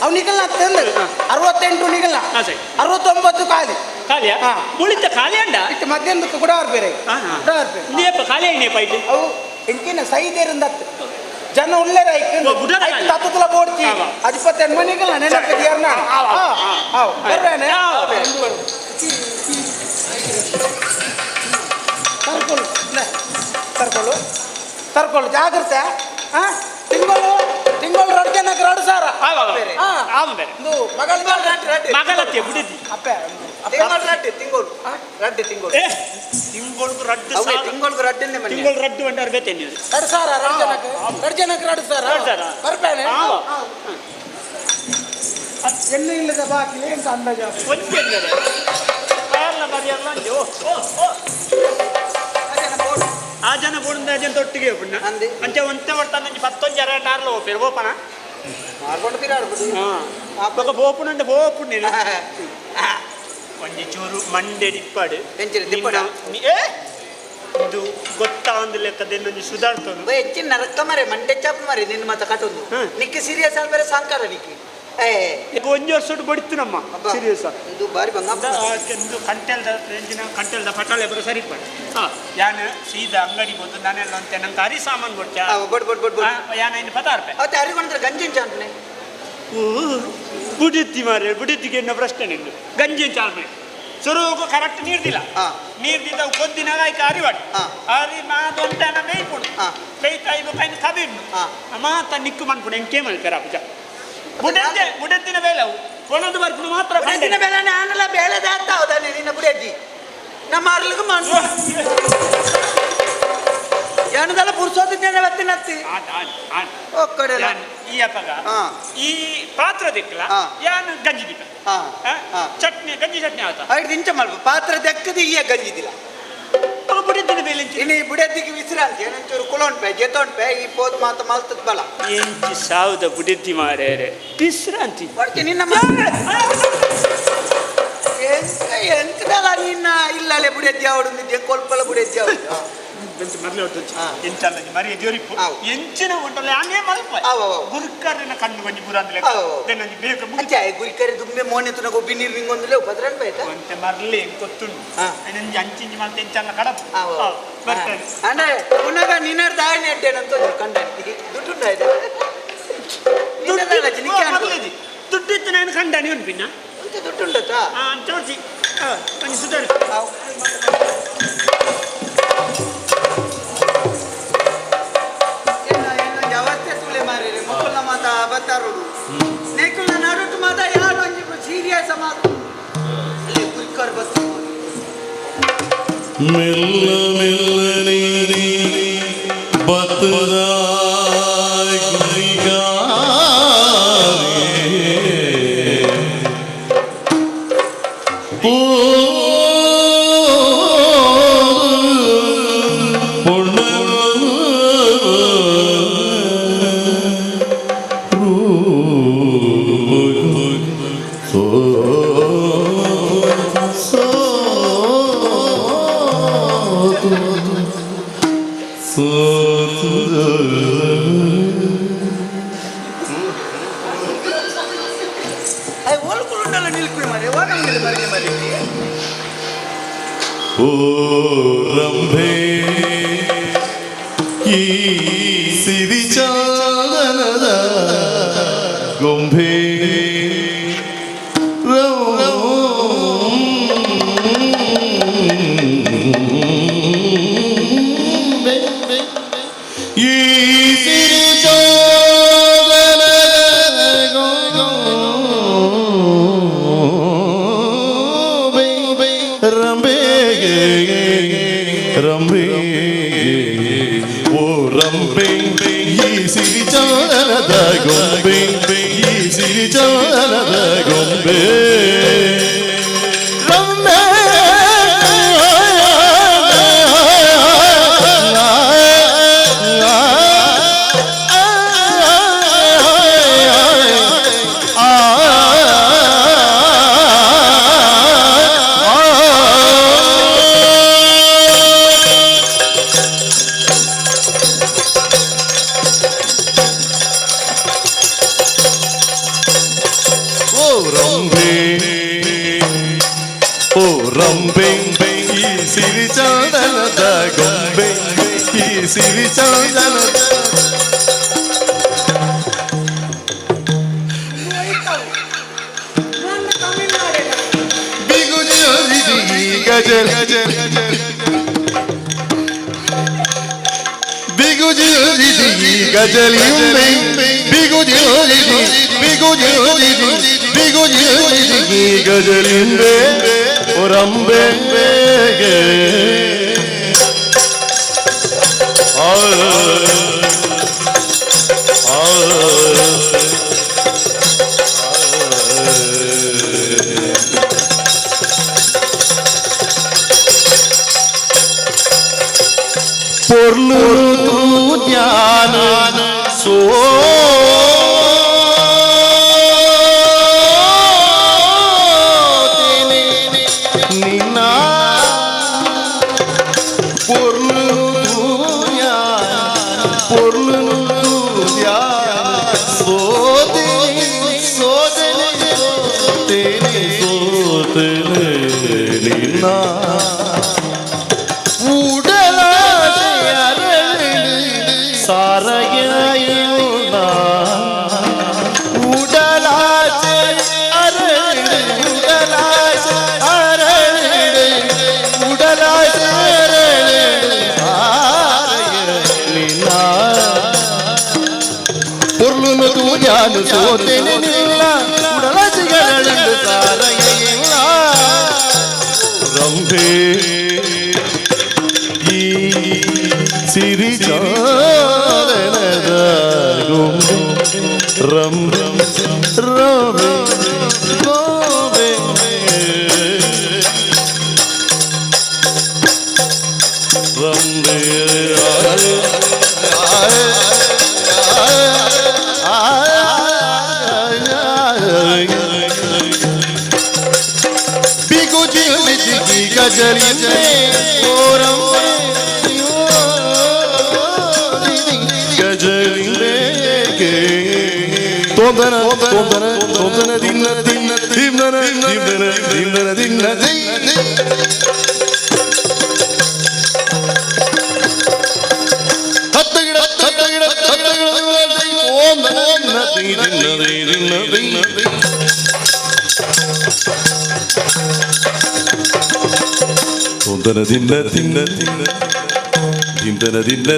ಅವ್ ನಿಖಲ್ನ ತಂದು 68 ನಿಖಲ್ನ 69 ಖಾಲಿ ಖಾಲಿಯಾ ಉಳಿತ ಖಾಲಿ ಅಂಡ ಇಟ್ಟು ಮಧ್ಯಾಹ್ನಕ್ಕೆ ಕೂಡ ಬೇರೆ ಖಾಲಿ ಆಗಿ ಪೈಟ್ ಅವು ಎಂಕಿನ ಸೈದೇರಿಂದತ್ತು ಜನ ಉಳ್ಳೇರ ತತ್ತಲ ಬೋಡ್ತಿ 18 ಮನಿಗಲ್ಲ ನೆನಪದಿ ಯಾರನ್ನ ತರ್ಕೊಳ್ಳು ಜಾಗ್ರತೆ ತಿಂಗಳು ತಿಂಗಳು 2 ಜನಕ್ಕೆ 2 ಸಾವಿರ ಬೇರೆ. ಆವು ಬೇರೆ ಇದು ಮಗಳಿಂದ ಮಗಳತ್ತೆ ಬಿಡಿದಿ ಅಪ್ಪೆ ತಿಂಗಳು ರಡ್ಡೆ ತಿಂಗಳು ರಡ್ಡೆ ತಿಂಗಳು ಏ ತಿಂಗೊಳ್ಗು ರಡ್ಡು ಅವೇ ಸಾಲ. ತಿಂಗಳು ರಡ್ಡೆನೆ ಮನೆ ತಿಂಗಳು ರಡ್ಡು ಬಂಡಾರ ಬೇತೆ ನೀವು 2 ಸಾವಿರ 2 ಜನಕ್ಕೆ 2 ಜನಕ್ಕೆ 2 ಸಾವಿರ 2 ಸಾವಿರ. ಬರ್ಪೇನೆ ಹಾಂ. ಎಣ್ಣೆ ಇಲ್ಲದ ಬಾಕಿ ಎಂತ ಅಂದಾಜು ಒಂದೇ ಕಾರಣ ಬರೆಯಲ್ಲ ಅಂಜು. ಓ ಆ ಜನ ಬೋಡಿಂದ ಆ ಜನ ಒಟ್ಟಿಗೆ ಬಿಡ್ನ ಅಂದೆ. ಅಂಚೆ ಒಂತೆ ಬರ್ತಾನೆ 11 ಜರ ಟಾರ್ಲ ಹೋಗ್ಬೇರು ಬೋಪನ ಮಾಡ್ಕೊಂಡು ತಿರಾಡ್ಬೋದು ಹಾಂ ಬೋಪುನಂದ ಬೋಪು ನೀನು ಒಂಜಿ ಚೂರು ಮಂಡೆ ದಿಪ್ಪಾಡು ಎಂಚಿನ ದಿಪ್ಪಡ? ಏ ಇದು ಗೊತ್ತಾ ಒಂದು ಲೆಕ್ಕದೇನೊಂದು ಸುಧಾರ್ತನು ಹೆಚ್ಚಿನ ನರಕ ಮರೆ ಮಂಡೆ ಚಾಪ್ ಮರೆ ನಿನ್ನ ಮಾತ ಕಟ್ಟೊಂದು ಹ್ಮ್. ನಿಕ್ಕಿ ಸೀರಿಯಸ್ ಆದ ಬೇರೆ ಸಾಂಕಾರ ನಿಕ್ಕಿ ಈಗ ಒಂಜಿ ವರ್ಷ ಬಡಿತು ನಮ್ಮ ಸೀರಿಯಸ್ ಇದು ಬಾರಿ ಬಂಗ ಒಂದು ಕಂಟೆಲ್ದ ರೇಂಜಿನ ಕಂಟೆಲ್ದ ಪಟಾಳೆ ಬರೋ ಸರಿ ಪಡ್ ಯಾನು ಸೀದಾ ಅಂಗಡಿಗೆ ಬಂದು ನಾನೆಲ್ಲ ಅಂತೆ ನಂಗೆ ಅರಿ ಸಾಮಾನು ಕೊಡ್ಚಾ ಬಡ್ ಬಡ್ ಬಡ್ ಬಡ್ ಯಾನ ಇನ್ನು 16 ರೂಪಾಯಿ ಅವತ್ತೆ ಅರಿಗೊಂಡ್ರೆ ಗಂಜಿನ ಚಾಂಟ್ನೆ ಬುಡಿತ್ತಿ ಮಾರೆ ಬುಡಿತ್ತಿಗೆ ಇನ್ನೂ ಪ್ರಶ್ನೆ ನಿಂದು ಗಂಜಿ ಚಾಲ್ಮೆ ಸುರುಗು ಕರೆಕ್ಟ್ ನೀರ್ದಿಲ್ಲ ಹಾ. ನೀರ್ದಿದ್ದ ಕೊದ್ದಿನಾಗ ಆಯ್ಕೆ ಅರಿವಾಡಿ ಹಾ. ಅರಿ ಮಾದೊಂಟನ ಬೇಯ್ಪುಡು ಹಾ. ಬೇಯ್ತಾ ಇಬ್ಬ ಪೈನ ಕಬಿಡ್ನು ಹಾ. ಮಾತ ನಿಕ್ಕು ಮನ್ಪುಡು ಎಂಕೆ ಮಲ್ಪೆರ ಅಪ್ಪಜ ಬುಡತ್ತಿನ ಬೇಲವು ಒಣದು ಬರ್ಪುಡು ಮಾತ್ರ ಬುಡದಿನ ಬೇಳೆ ಆನಲ ಬೇಳೆ ದಾತ ಹೌದಾನೆ ನಿನ್ನ ಬುಡಜ್ಜಿ ನಮ್ಮ ಅರ್ಲಿಗೂ ಮಾಡು ಏನದಲ್ಲ ಪುರುಸೋದ ಜನ ಬತ್ತಿನತ್ತಿ ಓ ಕಡೆ ಈ ಅಪ್ಪಗ ಹಾ. ಈ ಪಾತ್ರ ದಿಕ್ಕಲ ಹಾ. ಯಾನು ಗಂಜಿ ದಿಕ್ಕ ಹಾ. ಹಾ. ಚಟ್ನಿ ಗಂಜಿ ಚಟ್ನಿ ಆತ ಐದು ಇಂಚ ಮಲ್ಪ ಪಾತ್ರ ದಕ್ಕದಿ ಈ ಗಂಜಿದಿಲ್ಲ ಬುಡತ್ತಿನ ಬೇಲೆ ಇನ್ನು ಈ ಬುಡದಿಗೆ ವಿಶ್ರಾಂತಿ ಏನಂಚೂರು ಕುಳೋಣ್ಪೆ ಜೆತೋಣ್ಪೆ ಈ ಪೋದ್ ಮಾತ ಮಲ್ತದ ಬಲ ಎಂಚಿ ಸಾವುದ ಬುಡಿದ್ದಿ ಮಾರೇರೆ ವಿಶ್ರಾಂತಿ ಹೊಡ್ತಿ ನಿನ್ನ ಎಂಕದಲ್ಲ ನಿನ್ನ ಇಲ್ಲಲೆ ಬುಡದ್ದಿ ಅವಡು ಕೊಲ್ಪಲ ಬುಡದ್ದಿ ಅವಡು ಮೊದಲೇ ಹೊತ್ತು ಹಾ. ಎಂಚಲ್ಲ ಮರಿ ದೇವರಿಪ್ಪು ಹೌದು. ಎಂಚಿನ ಉಂಟಲ್ಲ ಹಂಗೆ ಮಲ್ಪ ಹೌದು. ಗುರುಕರ್ನ ಕಣ್ಣು ಬಂಜಿ ಬುರ ಅಂದ್ರೆ ಹೌದು. ಬೇಗ ಅಚ್ಚಾ ಗುರಿಕರೆ ದುಮ್ಮೆ ಮೋನೆ ತುನ ಗೊಬ್ಬಿ ನೀರು ನಿಂಗೊಂದಲೇ ಭದ್ರನ್ ಬೇಕ ಒಂತೆ ಮರ್ಲಿ ಗೊತ್ತುಂಡು ಹಾ. ನಂಜಿ ಅಂಚಿಂಜಿ ಮತ್ತೆ ಎಂಚಲ್ಲ ಕಡಪ್ ಹೌದು. ಬರ್ತದೆ ಅಂದ್ರೆ ಪುನಗ ನಿನ್ನರ್ ದಾಯನೆ ಅಡ್ಡೇನಂತ ಕಂಡಂತಿ ದುಡ್ಡು ಇದೆ ದುಡ್ಡು ಇತ್ತು ನಾನು ಕಂಡ ನೀವು ಪಿನ್ನ ದುಡ್ಡು ಉಂಟಾ ಚೋರ್ಸಿ ಒಂಜಿ ಸುಧಾರಿ ಅವಸ್ಥೆ ತುಳೆ ಮಾರೇರೆ ಮಕ್ಕಳ ಮಾತ ಬತ್ತಾರೋಡು ನೆಕ್ಕಳ ನಡುಟ್ಟು ಮಾತ ಯಾರು ಒಂಜಿ ಸೀರಿಯಸ್ ಮಾತು ಅಲ್ಲಿ ಗುರಿಕರ್ ಬತ್ತು ಮೆಲ್ಲ ಮೆಲ್ಲನೆ ಬತ್ತದ ಓಲ್ಕೊಳ್ಳುಂಡಲ್ಲ ನಿಲ್ಕುಳಿ ಮಾರೆ ಓನಂಗಿಲ್ಲ ಮರಿಗೆ ಮರಿ ಓ ರಂಭೆ ಈ ಸಿರಿ ಚಾಲನದ ಗೊಂಬೆ ಈ ಸಿರಿ ಚಾಲನದ ರಂಬೆ ರಂಬೆ ಓ ರಂಬೆ ಈ ಸಿರಿ ಚಾಲನದ ಗೊಂಬೆ ಈ ಸಿರಿ ಚಾಲನದ ಗೊಂಬೆ ರಂಬೆ ಓ ರಂಬೆ ಈ ಸಿರಿ ಚಂದನದ ಗೊಂಬೆ ಈ ಸಿರಿ ಚಂದನದ ಬಿಗುಜಿ ಗಜಲ್ ಬಿಗುಜಿ ಗಜಲಿ ಈ ಗಜಲಿಂಬೆ ಒರಂಬೆ பொருளு ஞான சோ ನಾನು ಸೋತೇನೆ ನಿಲ್ಲ ಉಡಲಸಿಗಳೆಂದು ಸಾರಯ್ಯಿಲ್ಲ ರಂಭೆ ಈ ಸಿರಿ ಚಾರಣದ ರಂ ರಂ ರವೆ ಗೋವೆ ರಂಭೆ ಗಜಲಿಂಬೆ ಗಜಲಿಂಬೆಗೆ ತೊಂದನ ತೊಂದನ ತೊಂದನ ದಿನ ದಿನ ದಿನ ದಿನ ದಿನ ದಿನ ಹತ್ತ ಗಿಡ ಓಂ ದಿನ ದಿನ ದಿನ ತೊಂದನ ದಿನ ದಿನ ದಿನ ದಿಂದನ ದಿನ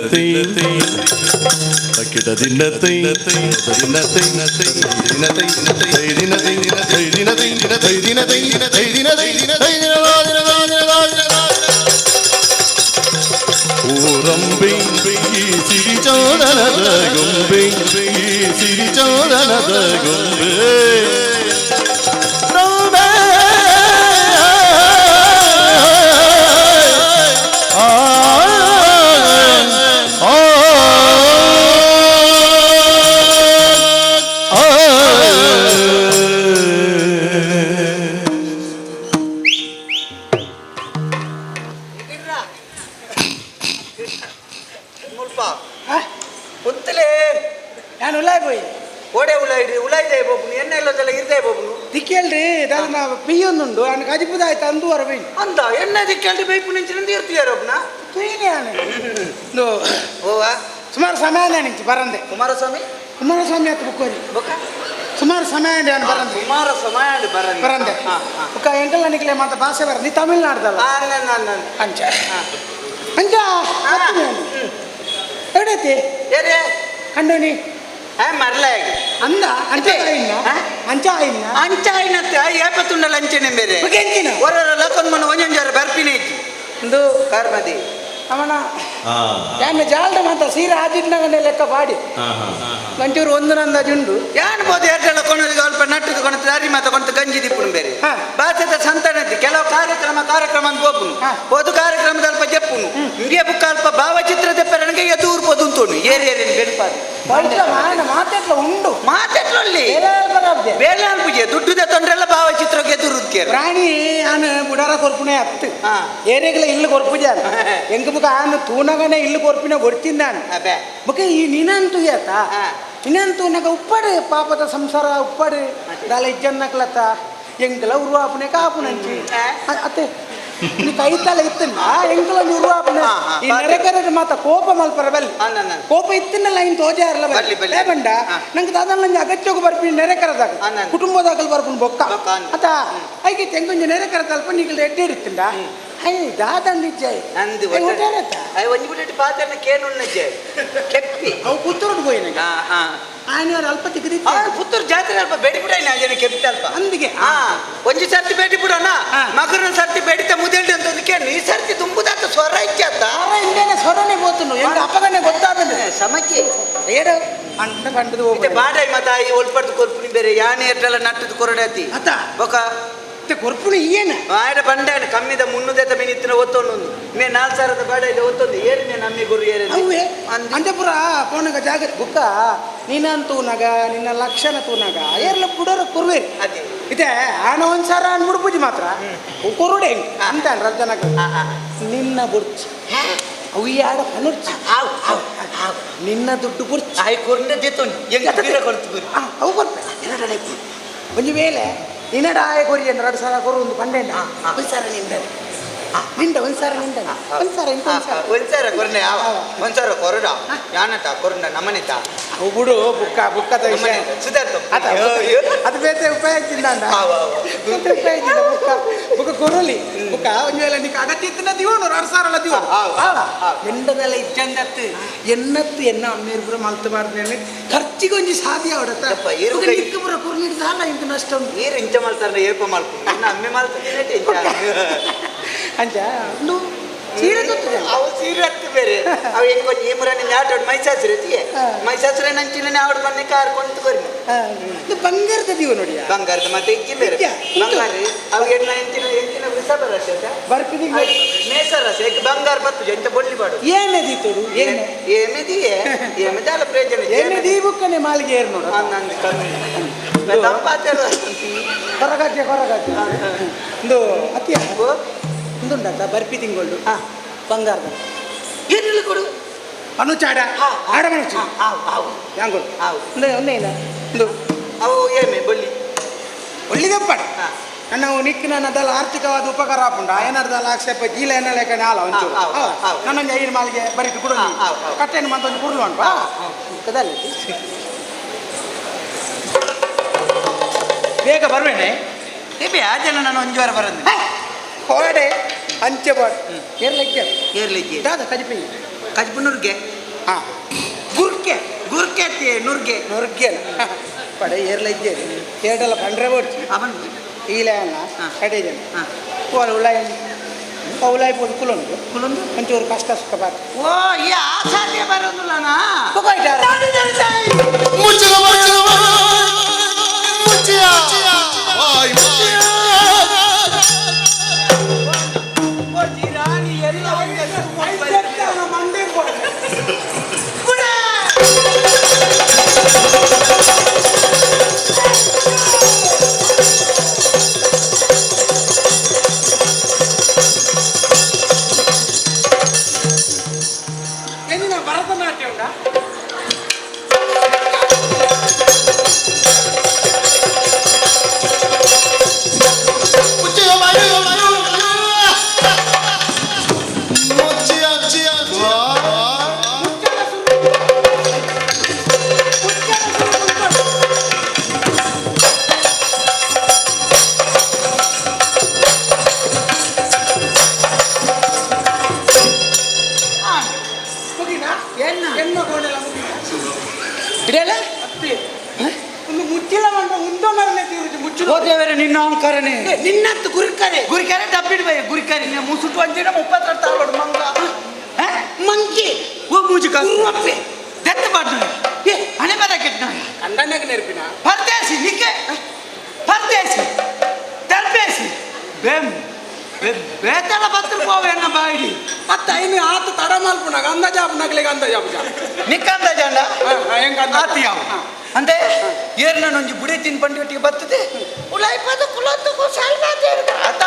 ಕಿಟ ದಿನ ದಿನ ದಿನ ದಿನ ದಿನ ದಿನ ದಿನ ದಿನ ರಂಬೆ ಸಿರಿ ಚೋದನದ ಗೊಂಬೆ ಸಿರಿ ಚೋದನದ ಗೊಂಬೆ ನಾನು ಉಲಾಯ್ போய் ಓಡೆ ಉಲಾಯ್ದೆ ಬೋಪುನು ಎಣ್ಣೆಲ್ಲದೆಲ್ಲ ಇರ್ದೆ ಬೋಪುನು ದಿಕ್ಕೇಳ್ರಿ ಅದನ್ನ ಬಿಯ್ಯೊಂದುಂಡು ಅನ್ನ ಗಜಿಪುದಾಯ್ತು ಅಂದು ವರವೇ ಅಂತ ಎಣ್ಣೆ ದಿಕ್ಕೇಳ್ರಿ ಬೈಪು ನಿಂಚಿನಿಂದ ಇರ್ತೀಯಾರೊಬ್ನ ಪೀನೆ ಓವಾ ಸುಮಾರು ಸಮಯ ನಿಂಚು ಬರಂದೆ ಕುಮಾರಸ್ವಾಮಿ ಹತ್ತು ಬುಕ್ಕೋರಿ ಸುಮಾರು ಸಮಯ ನಾನು ಬರಂದೆ ಸುಮಾರು ಸಮಯ ಬರಂದೆ ಬುಕ್ಕ ಎಂಕಲ್ಲ ನಿಕ್ಲೆ ಮಾತ ಭಾಷೆ ಬರ ನೀ ತಮಿಳ್ನಾಡ್ದಲ್ಲ ಅಂಚ ಅಂಚ ಎಡೈತಿ ಕಂಡೋನಿ ಮರಲಾಗಿ ಅಂದ ಅಂಚ ಆಯಿನ ಅಂಚಾಯಿನತ್ತೆ ಏಪತ್ತುಂಡಲ್ಲ ಅಂಚನೆ ಬೇರೆ ಹೊರ ಲಕೊಂಡ್ ಒಂಜೊಂಜಾರ ಬರ್ಪಿನೇ ಇತ್ತು ಒಂದು ಕಾರ್ಮದಿ ಅವನ ಯಾನ ಜಾಲ್ದ ಮಾತ ಸೀರೆ ಆಜಿಟ್ನಾಗನೆ ಲೆಕ್ಕ ಬಾಡಿ ಒಂಚೂರು ಒಂದು ನಂದಾಜುಂಡು ಯಾನ್ ಬೋದು ಎರಡೆಲ್ಲ ಕೊಣರಿಗೆ ಸ್ವಲ್ಪ ನಟ್ಟದು ಕೊಣತು ದಾರಿ ಮಾತ ಕೊಣತು ಗಂಜಿ ದಿಪ್ಪುನು ಬೇರೆ ಭಾಷೆದ ಸಂತಾನದ್ದು ಕೆಲವು ಕಾರ್ಯಕ್ರಮ ಅಂತ ಹೋಗ್ನು ಹೋದು ಕಾರ್ಯಕ್ರಮದ ಅಲ್ಪ ಜಪ್ಪುನು ಇಂಡಿಯಾ ಬುಕ್ ಅಲ್ಪ ಭಾವಚಿತ್ರ ತೆಪ್ಪರನಿಗೆ ಎದುರು ಪೋದು ಉಂಟು ಏರಿಯೇರಿನ ಬೆಳಪಾದು ಮಾತೆಟ್ಲ ಉಂಡು ಮಾತೆಟ್ಲಲ್ಲಿ ಬೇರೆ ಪೂಜೆ ದುಡ್ಡುದ ತೊಂದ್ರೆಲ್ಲ ಭಾವಚಿತ್ರಕ್ಕೆ ಎದುರುದ್ಕೆ ಪ್ರಾಣಿ ಆನೆ ಬುಡಾರ ಕೊರ್ಪುನೆ ಹತ್ತು ಏರಿಯಾಗಲ ಇಲ್ಲು ಕೊರ್ಪುಜ ಎಂಕ ಬುಕ ಆನೆ ತೂನಗನೆ ಇಲ್ಲು ಕೊರ್ಪಿನ ಕೊಡ್ತಿದ್ದಾನೆ ಬುಕ ಈ ನಿನಂತು ಏತ ನಿನಂತು ನಗ ಉಪ್ಪಡು ಪಾಪದ ಸಂಸಾರ ಉಪ್ಪಡು ದಾಲ ಇಜ್ಜನ್ನಕ್ಲತ್ತ ಎಂಕಲ ಉರುವಾಪನೆ ಕಾಪುನಂಚಿ ಅತ್ತೆ ನೀ ಕೈತಲ್ಲ ಇತ್ತನ್ನ ಎಂಕಲ ಉರುವಾಪನೆ ಈ ನೆರೆಕರ ಮಾತ ಕೋಪ ಮಲ್ಪರ ಬಲ್ಲಿ ಕೋಪ ಇತ್ತಿನಲ್ಲ ಇನ್ ತೋಜಾರಲ್ಲ ಬಲ್ಲಿ ಬಂಡ ನಂಗೆ ಅದನ್ನ ಅಗತ್ಯೋಗ ಬರ್ಪಿನ ನೆರೆಕರದಾಗ ಕುಟುಂಬದಾಗಲ್ ಬರ್ಪುನ್ ಬೊಕ್ಕ ಅತ್ತ ಐಗೆ ತೆಂಗೊಂಜ ನೆರೆಕರ ತಲ್ಪ ನೀಗ ಎಡ್ಡೆ ಇರುತ್ತಿಂದ ಅಯ್ಯ ದಾದಂದಿಜ್ಜಾಯ್ ನಂದು ಒಂಜಿ ಬಿಟ್ಟು ಪಾತ್ರನ ಕೇನುಣ್ಣಜ್ಜಾಯ್ ಕೆಪ್ಪಿ ಅವು ಪುತ್ತೂರು ಹೋಯ್ನ ఆయన ಅಲ್ಪ ತೆಗೆದಿತ್ತು ಪುತ್ತೂರು ಜಾತ್ರೆ ಅಲ್ಪ ಬೇಡಿಬಿಡ ಜನ ಕೆಪ್ತೆ ಅಲ್ಪ ಅಂದಿಗೆ ಒಂಜಿ ಸರ್ತಿ ಬೇಡಿಬಿಡೋಣ ಮಗನ ಸರ್ತಿ ಬೇಡಿತ ಮುದೇಳಿ ಅಂತ ಕೇಳಿ ಈ ಸರ್ತಿ ತುಂಬುದಾತ ಸ್ವರ ಇಚ್ಚಾತ ಇಂದೇನೆ ಸ್ವರನೇ ಹೋತನು ಎಂಗ ಅಪ್ಪಗನೆ ಗೊತ್ತಾಗಂದ್ರೆ ಸಮಕ್ಕೆ ಏಡು ಅಂಡ ಬಂಡದು ಬಾಡಾಯಿ ಮತ ಈ ಒಳ್ಪಡ್ದು ಕೊರ್ಪುನಿ ಬೇರೆ ಯಾನೆ ಎಟ್ಟೆಲ್ಲ ನಟ್ಟದು ಕೊರಡಾತಿ ಅತ್ತ ಬೊಕ ಕೊರ್ಪುಣಿ ಏನು ಆಯ್ಡ ಬಂಡಾಯನ ಕಮ್ಮಿದ ಮುನ್ನೂದೈತ ಮಿನಿತ್ತಿನ ಒತ್ತೊಂದು ಮೇ 4,000 ಬಾಡಾಯ್ದ ಒತ್ತೊಂದು ಏರಿ ಮೇ ನಮ್ಮಿ ಗುರು ಏರಿ ಅವೇ ಅಂಜಪುರ ಪೋನಗ ಜಾಗ ಬುಕ್ಕ ನೀನಂತೂ ನಗ ನಿನ್ನ ಲಕ್ಷಣ ತೂನಗ ಏರ್ಲ ಕುಡೋರ ಕುರ್ವೇರಿ ಅದೇ ಇದೆ ಆನ ಒಂದ್ಸಾರ ಅನ್ಬಿಡು ಪೂಜೆ ಮಾತ್ರ ಕೊರುಡೆ ಅಂತ ರಜನಗ ನಿನ್ನ ಬುರ್ಚಿ ಅವು ಯಾಡ ಪನುರ್ಚಿ ನಿನ್ನ ದುಡ್ಡು ಬುರ್ಚಿ ಆಯ್ ಕೊರ್ನೆ ದೇತೋನಿ ಎಂಗ ಬೀರ ಕೊಡ್ತು ಗುರು ಅವು ಬರ್ತೆ ಒಂದು ವೇಳೆ ನಿನ್ನಡ ಆಯ ಕೊರಿ ಅಂದ್ರೆ 2 ಸಾಲ ಕೊರು ಒಂದು ಪಂಡೆ ಒಂದ್ಸಾರ ನಿಂದ ಒಂದ್ಸಾರ ಒಂದ್ಸಾರ ಕೊರ್ನೆ ಒಂದ್ಸಾರ ಕೊರಡ ಯಾನಟ ಕೊರ್ನ ನಮನಿತ ಅವು ಬಿಡು ಬುಕ್ಕ ಸುಧಾರ್ಥ ಅದು ಬೇತೆ ಉಪಯೋಗಿಸಿದ ಬುಕ್ಕ ಕೊರಲಿ ಬುಕ್ಕ ಒಂದು ವೇಳೆ ನೀನು ಅಗತ್ಯ ಇತ್ತಿನ ದಿವನು 2 ಸಾರಲ್ಲ ದಿವ ಎಂಡದೆಲ್ಲ ಇಚ್ಚಂದತ್ತು ಎನ್ನತ್ತು ಎನ್ನ ಅಮ್ಮೇರ್ಪುರ ಮಲ್ತಬಾರ್ದು ಖರ್ಚಿಗೆ ಒಂಜಿ ಸಾಧ್ಯ ಹೊಡತ್ತ ಇಕ್ಕಪುರ ಕುರ್ಲಿಡ್ ಸಾಲ ಇಂಕ ನಷ್ಟ ಉಂಟು ನೀರು ಇಂಚ ಮಾಡ್ತಾರೆ ಏಪ ಮಾಡ್ಕೊಂಡು ಅಮ್ಮೆ ಮಾಡ್ತಾರೆ ಅಂಚ ಒಂದು ಸೀರೆ ಗೊತ್ತಿದೆ ಅವು ಸೀರೆ ಹತ್ತು ಬೇರೆ ಅವು ಹೆಂಗ್ ಕೊಂಚ ಈ ಮುರನಿ ಆಟೋಡ್ ಮೈಸಾಸುರತಿಗೆ ಮೈಸಾಸುರ ನಂಚಿನ ಆವಡ್ ಬನ್ನಿ ಕಾರ್ ಕೊಂತ ಬರ್ನಿ ಬಂಗಾರದ ದೀವ ನೋಡಿ ಬಂಗಾರದ ಮತ್ತೆ ಇಕ್ಕಿ ಬೇರೆ ಬಂಗಾರ ಅವು ಎಣ್ಣ ಎಂಚಿನ ವೃಷಭ ರಾಶಿ ಅಂತ ಬರ್ಪಿದಿ ಮೇಷ ರಾಶಿ ಬಂಗಾರ ಬತ್ತು ಎಂತ ಬೊಳ್ಳಿ ಬಾಡು ಏನೆದೀತರು ಏಮೆದಿಯೇ ಏಮೆದಾಲ ಪ್ರಯೋಜನ ಏನೆದಿ ಬುಕ್ಕನೆ ಮಾಲಿಗೆ ಏರ್ ನೋಡು ನಂದು ಕಮ್ಮಿ ತಂಪಾತಲ್ಲ ಹೊರಗಜ್ಜೆ ಒಂದು ಅತಿ ಒಂದುಂಟ ಬರ್ಪಿ ತಿಂಗಳು ಬಂಗಾರದ ಏನಿಲ್ಲ ಕೊಡು ಅನುಚಾಡ ಆಡ ಮನುಷ್ಯ ಯಾಂಗೋಡು ಒಂದೇ ಇಲ್ಲ ಒಂದು ಅವು ಏಮೆ ಬೊಳ್ಳಿ ಒಳ್ಳಿದಪ್ಪ ನಾವು ನಿಕ್ಕಿನ ನನ್ನದಲ್ಲ ಆರ್ಥಿಕವಾದ ಉಪಕಾರ ಹಾಪುಂಡ ಏನಾರ್ದಲ್ಲ ಆಕ್ಷೇಪ ಜೀಲ ಎನ್ನ ಲೆಕ್ಕನೆ ಹಾಲ ಒಂಚೂರು ನನ್ನೊಂದು ಐದು ಮಾಲಿಗೆ ಬರೀ ಕುಡು ಕಟ್ಟೆಯನ್ನು ಮಂತೊಂದು ಕುಡ್ಲು ಉಂಟು ಕದಲ್ಲಿ ಬೇಗ ಬರ್ಬೇನೆ ಆ ಜನ ನಾನು ಒಂದು ವಾರ ಬರೋದು ಹೊಡೆ ಅಂಚೆ ಬಾಡ್ ಏರ್ಲಿಕ್ಕೆ ಏರ್ಲಿಕ್ಕೆ ದಾದ ಕಜಿಪಿ ಕಜ್ಬು ನುರ್ಗೆ ಹಾಂ ಗುರ್ಕೆ ಗುರ್ಕೆ ನುರ್ಗೆ ನುರ್ಗೆ ಪಡೆ ಏರ್ಲಿಕ್ಕೆ ಏಟಲ್ಲ ಪಂಡ್ರೆ ಬೋಡ್ಸಿ ಅವನ್ ಈಲೆ ಅನ್ನ ಕಡೆ ಜನ ಓಲ ಉಳ್ಳಾಯಿ ಉಳ್ಳಾಯಿ ಪೋದು ಕುಲೊಂದು ಒಂಚೂರು ಕಷ್ಟ ಸುಖ ಬಾರ ಓ ಈ ಆಸಾಧ್ಯ ಬರೋದಿಲ್ಲನಾ ಮುಚ್ಚಲ ಮುಚ್ಚಿಯ ಭರತನಾಟ್ಯ ಉಂಟಾ ಒಂದು ಮುಚ್ಚಿಲ ಮಂಡ ಉಂದೋನರನೆ ತೀರುದು ಮುಚ್ಚು ಹೋದೇವರೆ ನಿನ್ನ ಅಹಂಕಾರನೇ ನಿನ್ನತ್ತು ಗುರುಕರೆ ಗುರಿಕರೆ ಡಬ್ಬಿಡ್ ಬೈ ಗುರಿಕರೆ ಮುಸುಟ್ಟು ಅಂಜಿನ 32 ತಾಳೋಡು ಮಂಗ ಮಂಕಿ ಓ ಮೂಜಿಕ ಅಪ್ಪೆ ದೆತ್ತ ಬಾಡ್ದು ಏ ಹಣೆ ಬರ ಕೆಟ್ಟ ಕಂಡನಾಗ ನೆರಪಿನ ಪರ್ದೇಸಿ ನಿಕ್ಕೆ ಪರ್ದೇಸಿ ತರ್ಬೇಸಿ ಬೇಮ್ ಬೇತಲ ಬತ್ರ ಹೋವೆ ಅಣ್ಣ ಬಾಯಿಡಿ ಮತ್ತೆ ಐನಿ ಆತ ತಡ ಮಲ್ಪುನಾಗ ಅಂದಾಜಾಬ್ ನಗಲಿಗೆ ಅಂದಾಜಾಬ್ ನಿಕ್ಕಂದ ಜಂಡ ಹೆಂಗಂದ ಆತಿ ಯಾವ ಅಂದೆ ಏರ್ನ ನೊಂಜಿ ಬುಡಿ ತಿನ್ ಪಂಡಿಗೆ ಬರ್ತದೆ ಉಳಾಯಿ ಪದ ಕುಲತ್ತು ಸಾಲ್ವಾತೆ ಆತ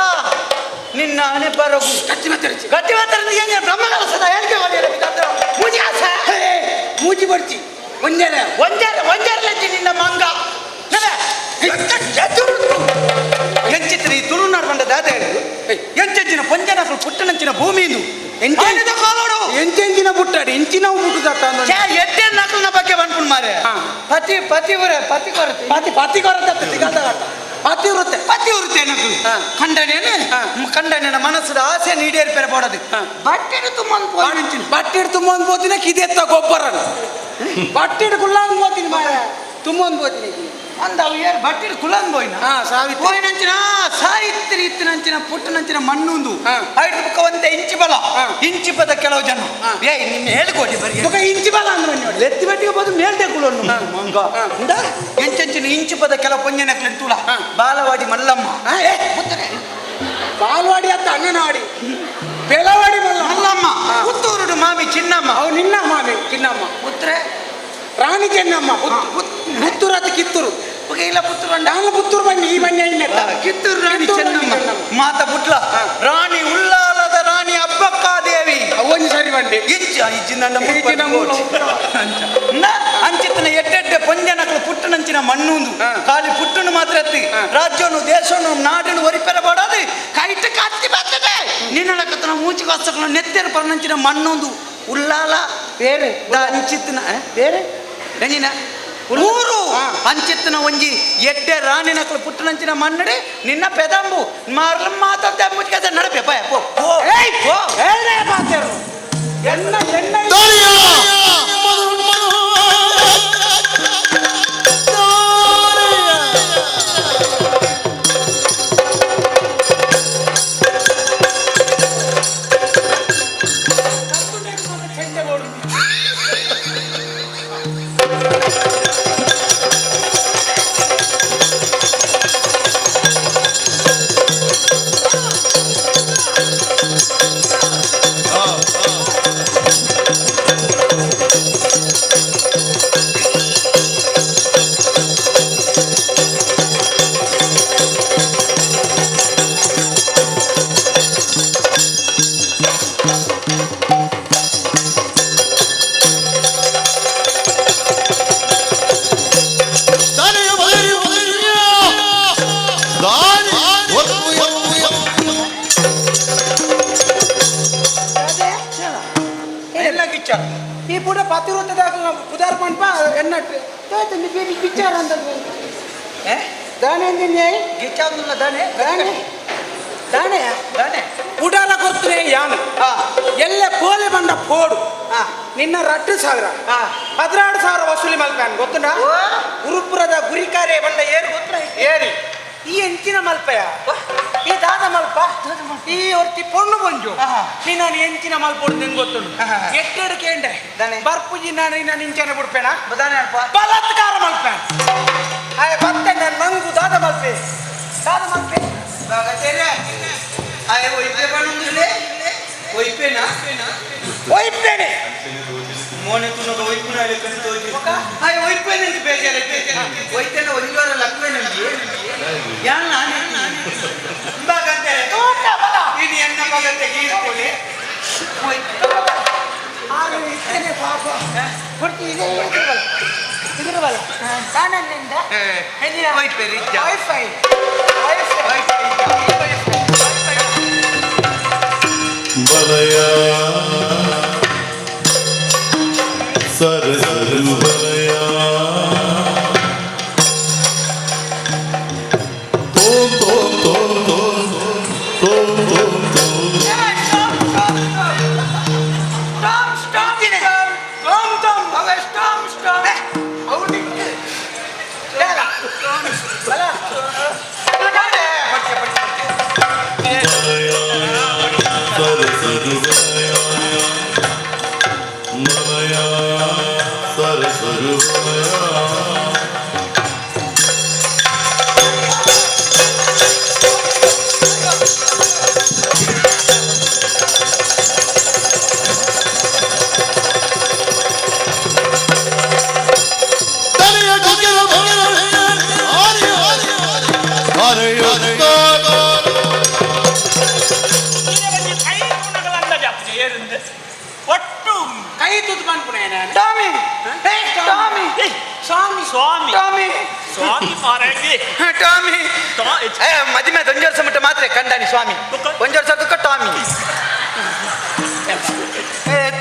ನಿನ್ನ ಹಣೆ ಬರಗು ಕಚ್ಚಿ ಮಾತಾಡ್ಸಿ ಗಟ್ಟಿ ಮಾತಾಡಿದ ಹೆಂಗೆ ಬ್ರಹ್ಮಗಳ ಸದಾ ಹೇಳಿಕೆ ಮಾಡಿಲ್ಲ ಮೂಜಿ ಆಸ ಮೂಜಿ ಬರ್ತಿ ಒಂಜರ ಒಂಜರ್ಲೆಚ್ಚಿ ನಿನ್ನ ಮಂಗ ಎಂಚಿತ್ರ ಈ ತುಳುನಾಡು ಬಂದ ದಾದ ಹೇಳಿದ್ರು ಎಂಚೆಂಚಿನ ಪಂಜನಕಲು ಪುಟ್ಟನಂಚಿನ ಭೂಮಿ ಇದು ಎಂಚಿನ ಬುಟ್ಟಾಡಿ ಎಂಚಿನ ಬುಟ್ಟುದತ್ತ ಎಟ್ಟೆ ನಕಲಿನ ಬಗ್ಗೆ ಬಂದ್ಕೊಂಡು ಮಾರೆ ಪತಿ ಪತಿ ಪತಿ ಕೊರತೆ ಪತಿ ಕೊರತೆ ಪತಿ ವೃತ್ತೆ ಬಟ್ಟೆ ಉರುತ್ತೆ ನನಗೆ ಕಂಡನೇನೆ ಕಂಡನ ಮನಸ್ಸದ ಆಸೆ ನೀಡೇರ್ಪೇರೆ ಬೋಡದು ಬಟ್ಟೆ ತುಂಬಂದು ಬಟ್ಟೆ ತುಂಬಂದು పోతిన కిదెత్త గొప్పరను బట్టె కుల్లాంగ్ పోతిన మాయ ತುಂಬಂದು పోతిన ಅಂದವು ಏರ್ ಬಟ್ಟೆ ಕುಲಂಗ್ ಬೋಯ್ನ ಸಾವಿತ್ರಿ పోయినంచిన సాయిత్రి ఇత్తినంచిన పుట్టనంచిన మన్నుందు ఐదు పక్క ಒಂದೇ ಇಂಚಿ ಬಲ ಇಂಚಿ ಪದ ಕೆಲವು ಜನ ಏ ನಿನ್ನ ಹೇಳಿಕೊಡಿ ಬರಿ ఒక ఇంచి బల ಅಂದ್ರಣ್ಣ ಎತ್ತಿ ಬಟ್ಟಿಗೆ ಬೋದು ಮೇಲ್ದೆ ಕುಲನ್ನು ಮಂಗ ಇಂದ ಎಂಚೆಂಚಿನ ಇಂಚಿ ಪದ ಕೆಲವು ಪೊಂಜನಕ್ಲೆ ತುಳ ಬಾಲವಾಡಿ ಮಲ್ಲಮ್ಮ బాలవాడి అత్త అంగనవాడి ಬೆಳವಾಡಿ ಮಲ್ಲಮ್ಮ ಪುತ್ತೂರುಡು ಮಾಮಿ ಚಿನ್ನಮ್ಮ ಅವು ನಿನ್ನ ಮಾಮಿ ಚಿನ್ನಮ್ಮ ಪುತ್ರೆ ರಾಣಿ ಚೆನ್ನಮ್ಮ ಪುತ್ತೂರು ಅತ್ತ ಕಿತ್ತೂರು ಇಲ್ಲ ಪುತ್ತೂರು ನಾನು ಪುತ್ತೂರು ಬನ್ನಿ ಈ ಬನ್ನಿ ಕಿತ್ತೂರು ರಾಣಿ ಚೆನ್ನಮ್ಮ ಮಾತ ಪುಟ್ಲ ರಾಣಿ ಉಳ್ಳಾಲದ ರಾಣಿ ಅಬ್ಬಕ್ಕಾದೇವಿ ಅವನಿ ಸರಿ ಬಂಡಿ ಅಂಚಿತ್ತಿನ ಎಡ್ಡೆಡ್ಡೆ ಪೊಂಜನಕ್ಲು ಪುಟ್ಟನಂಚಿನ ಮಣ್ಣುಂದು ಖಾಲಿ ಪುಟ್ಟನು ಮಾತ್ರ ಎತ್ತಿ ರಾಜ್ಯನು ದೇಶನು ನಾಡನು ಒರಿಪೆರಬಾಡದು ಕೈಟ್ ಕತ್ತಿ ಬರ್ತದೆ ನಿನ್ನಳಕತ್ತನ ಮೂಚಿಗೆ ವಸ್ತುಗಳು ನೆತ್ತೆರು ಪರ್ನಂಚಿನ ಮಣ್ಣುಂದು ಉಳ್ಳಾಲ ಬೇರೆ ಅಂಚಿತ್ತಿನ ಬೇರೆ ಎಂಜಿನ ಊರು ಅಂಚಿತ್ತಿನ ಒಂಜಿ ಎಡ್ಡೆ ರಾಣಿನಕ್ಲು ಪುಟ್ಟನಂಚಿನ ಮಣ್ಣಡೆ ನಿನ್ನ ಪೆದಂಬು ಮಾರ್ಲ ಮಾತಾಡ್ದೆ ಮುಚ್ಕದ ನಡಪೆ ಪಾಯ ಪೋ ಪೋ ಏನೇ ಮಾತಾಡು ಎನ್ನ ಎನ್ನ ಈ ಪುಡ ಪತಿವೃತ್ತದಾಗ ಉದಾರ ಪಂಪ ಎನ್ನಟ್ಟು ಬಿಚ್ಚಾರ ಅಂತ ದಾಣೆ ಅಂದಿನಿ ಗಿಚ್ಚಾವುದಿಲ್ಲ ದಾಣೆ ದಾಣೆ ದಾಣೆ ದಾಣೆ ಉಡಾಲ ಕೊಡ್ತೀನಿ ಯಾನು ಎಲ್ಲ ಕೋಲೆ ಬಂಡ ಪೋಡು ನಿನ್ನ 2,000 16,000 ವಸೂಲಿ ಮಲ್ಪಾನ್ ಗೊತ್ತುಂಡ ಗುರುಪುರದ ಗುರಿಕಾರೆ ಬಂಡ ಏರು ಗೊತ್ತ ಏರಿ ಈ ಎಂಚಿನ ಮಲ್ಪಯ ಈ ದಾದ ಮಲ್ಪ ಈ ಹೊರ್ತಿ ಪೊಣ್ಣು ಬಂಜು ನೀ ನಾನು ಎಂಚಿನ ಮಲ್ಪೊಡು ನಿಂಗೆ ಗೊತ್ತುಂಡು ಎಟ್ಟೆಡು ಕೇಂಡೆ ಬರ್ಪುಜಿ ನಾನು ಇಂಚನೆ ಬಿಡ್ಪೇಣ ಬದಾನೆ ಅಲ್ಪ ಬಲಾತ್ಕಾರ ಮಲ್ಪೇಣ ಹಾಯ್ ಮತ್ತೆ ನಾನು ನಂಗು ದಾದ ಮಲ್ಪೆ ಬಾಗತೇರೆ ಆಯ್ ಒಯ್ಪೆ ಬಣ್ಣುಂದುಲೆ ಒಯ್ಪೆನಾ ಒಯ್ಪೇನೆ ಮೋನೆ ತುನಗ ಒಯ್ಪುನಾಲೆ ಕಣಿ ತೋಜಿ ಆಯ್ ಒಯ್ಪೆನೆ ಅಂತ ಬೇಜಾರೆ ಒಯ್ತೆನ ಒಂಜೋರ ಲಕ್ವೆ ನಮಗೆ ಯಾನ್ ನಾನೇ ಬಾಗತೇರೆ ini ಎನ್ನ ಬಾಗತೆ ಗೀರ್ಕೊಲೆ ಆರು ಇತ್ತನೆ ಪಾಪ ಕೊಡ್ತಿ ಇದೆ ಇದ್ರವಲ್ಲ ನಾನನ್ನಿಂದ ಒಯ್ಪೆ ರಿಜ್ಜ ವೈಫೈ ಬಲಯ ಸರ ಸರು ಬಲಯ ತೋಂ ತೋಂ ತೋಂ ತೋಂ ತೋಂ ತೋಂ ತೋಂ ಒಟ್ಟು ಕೈ ತುತ್ತು ಬಂದ್ಬಿಡ ಟಾಮಿ ಟಾಮಿ ಸ್ವಾಮಿ ಸ್ವಾಮಿ ಟಾಮಿ ಸ್ವಾಮಿ ಮಾರಾಗಿ ಟಾಮಿ ಮದಿಮೆ ಒಂಜಿ ವರ್ಷ ಮುಟ್ಟ ಮಾತ್ರ ಕಂಡಾನಿ ಸ್ವಾಮಿ ಒಂಜಿ ವರ್ಷ ದುಃಖ ಟಾಮಿ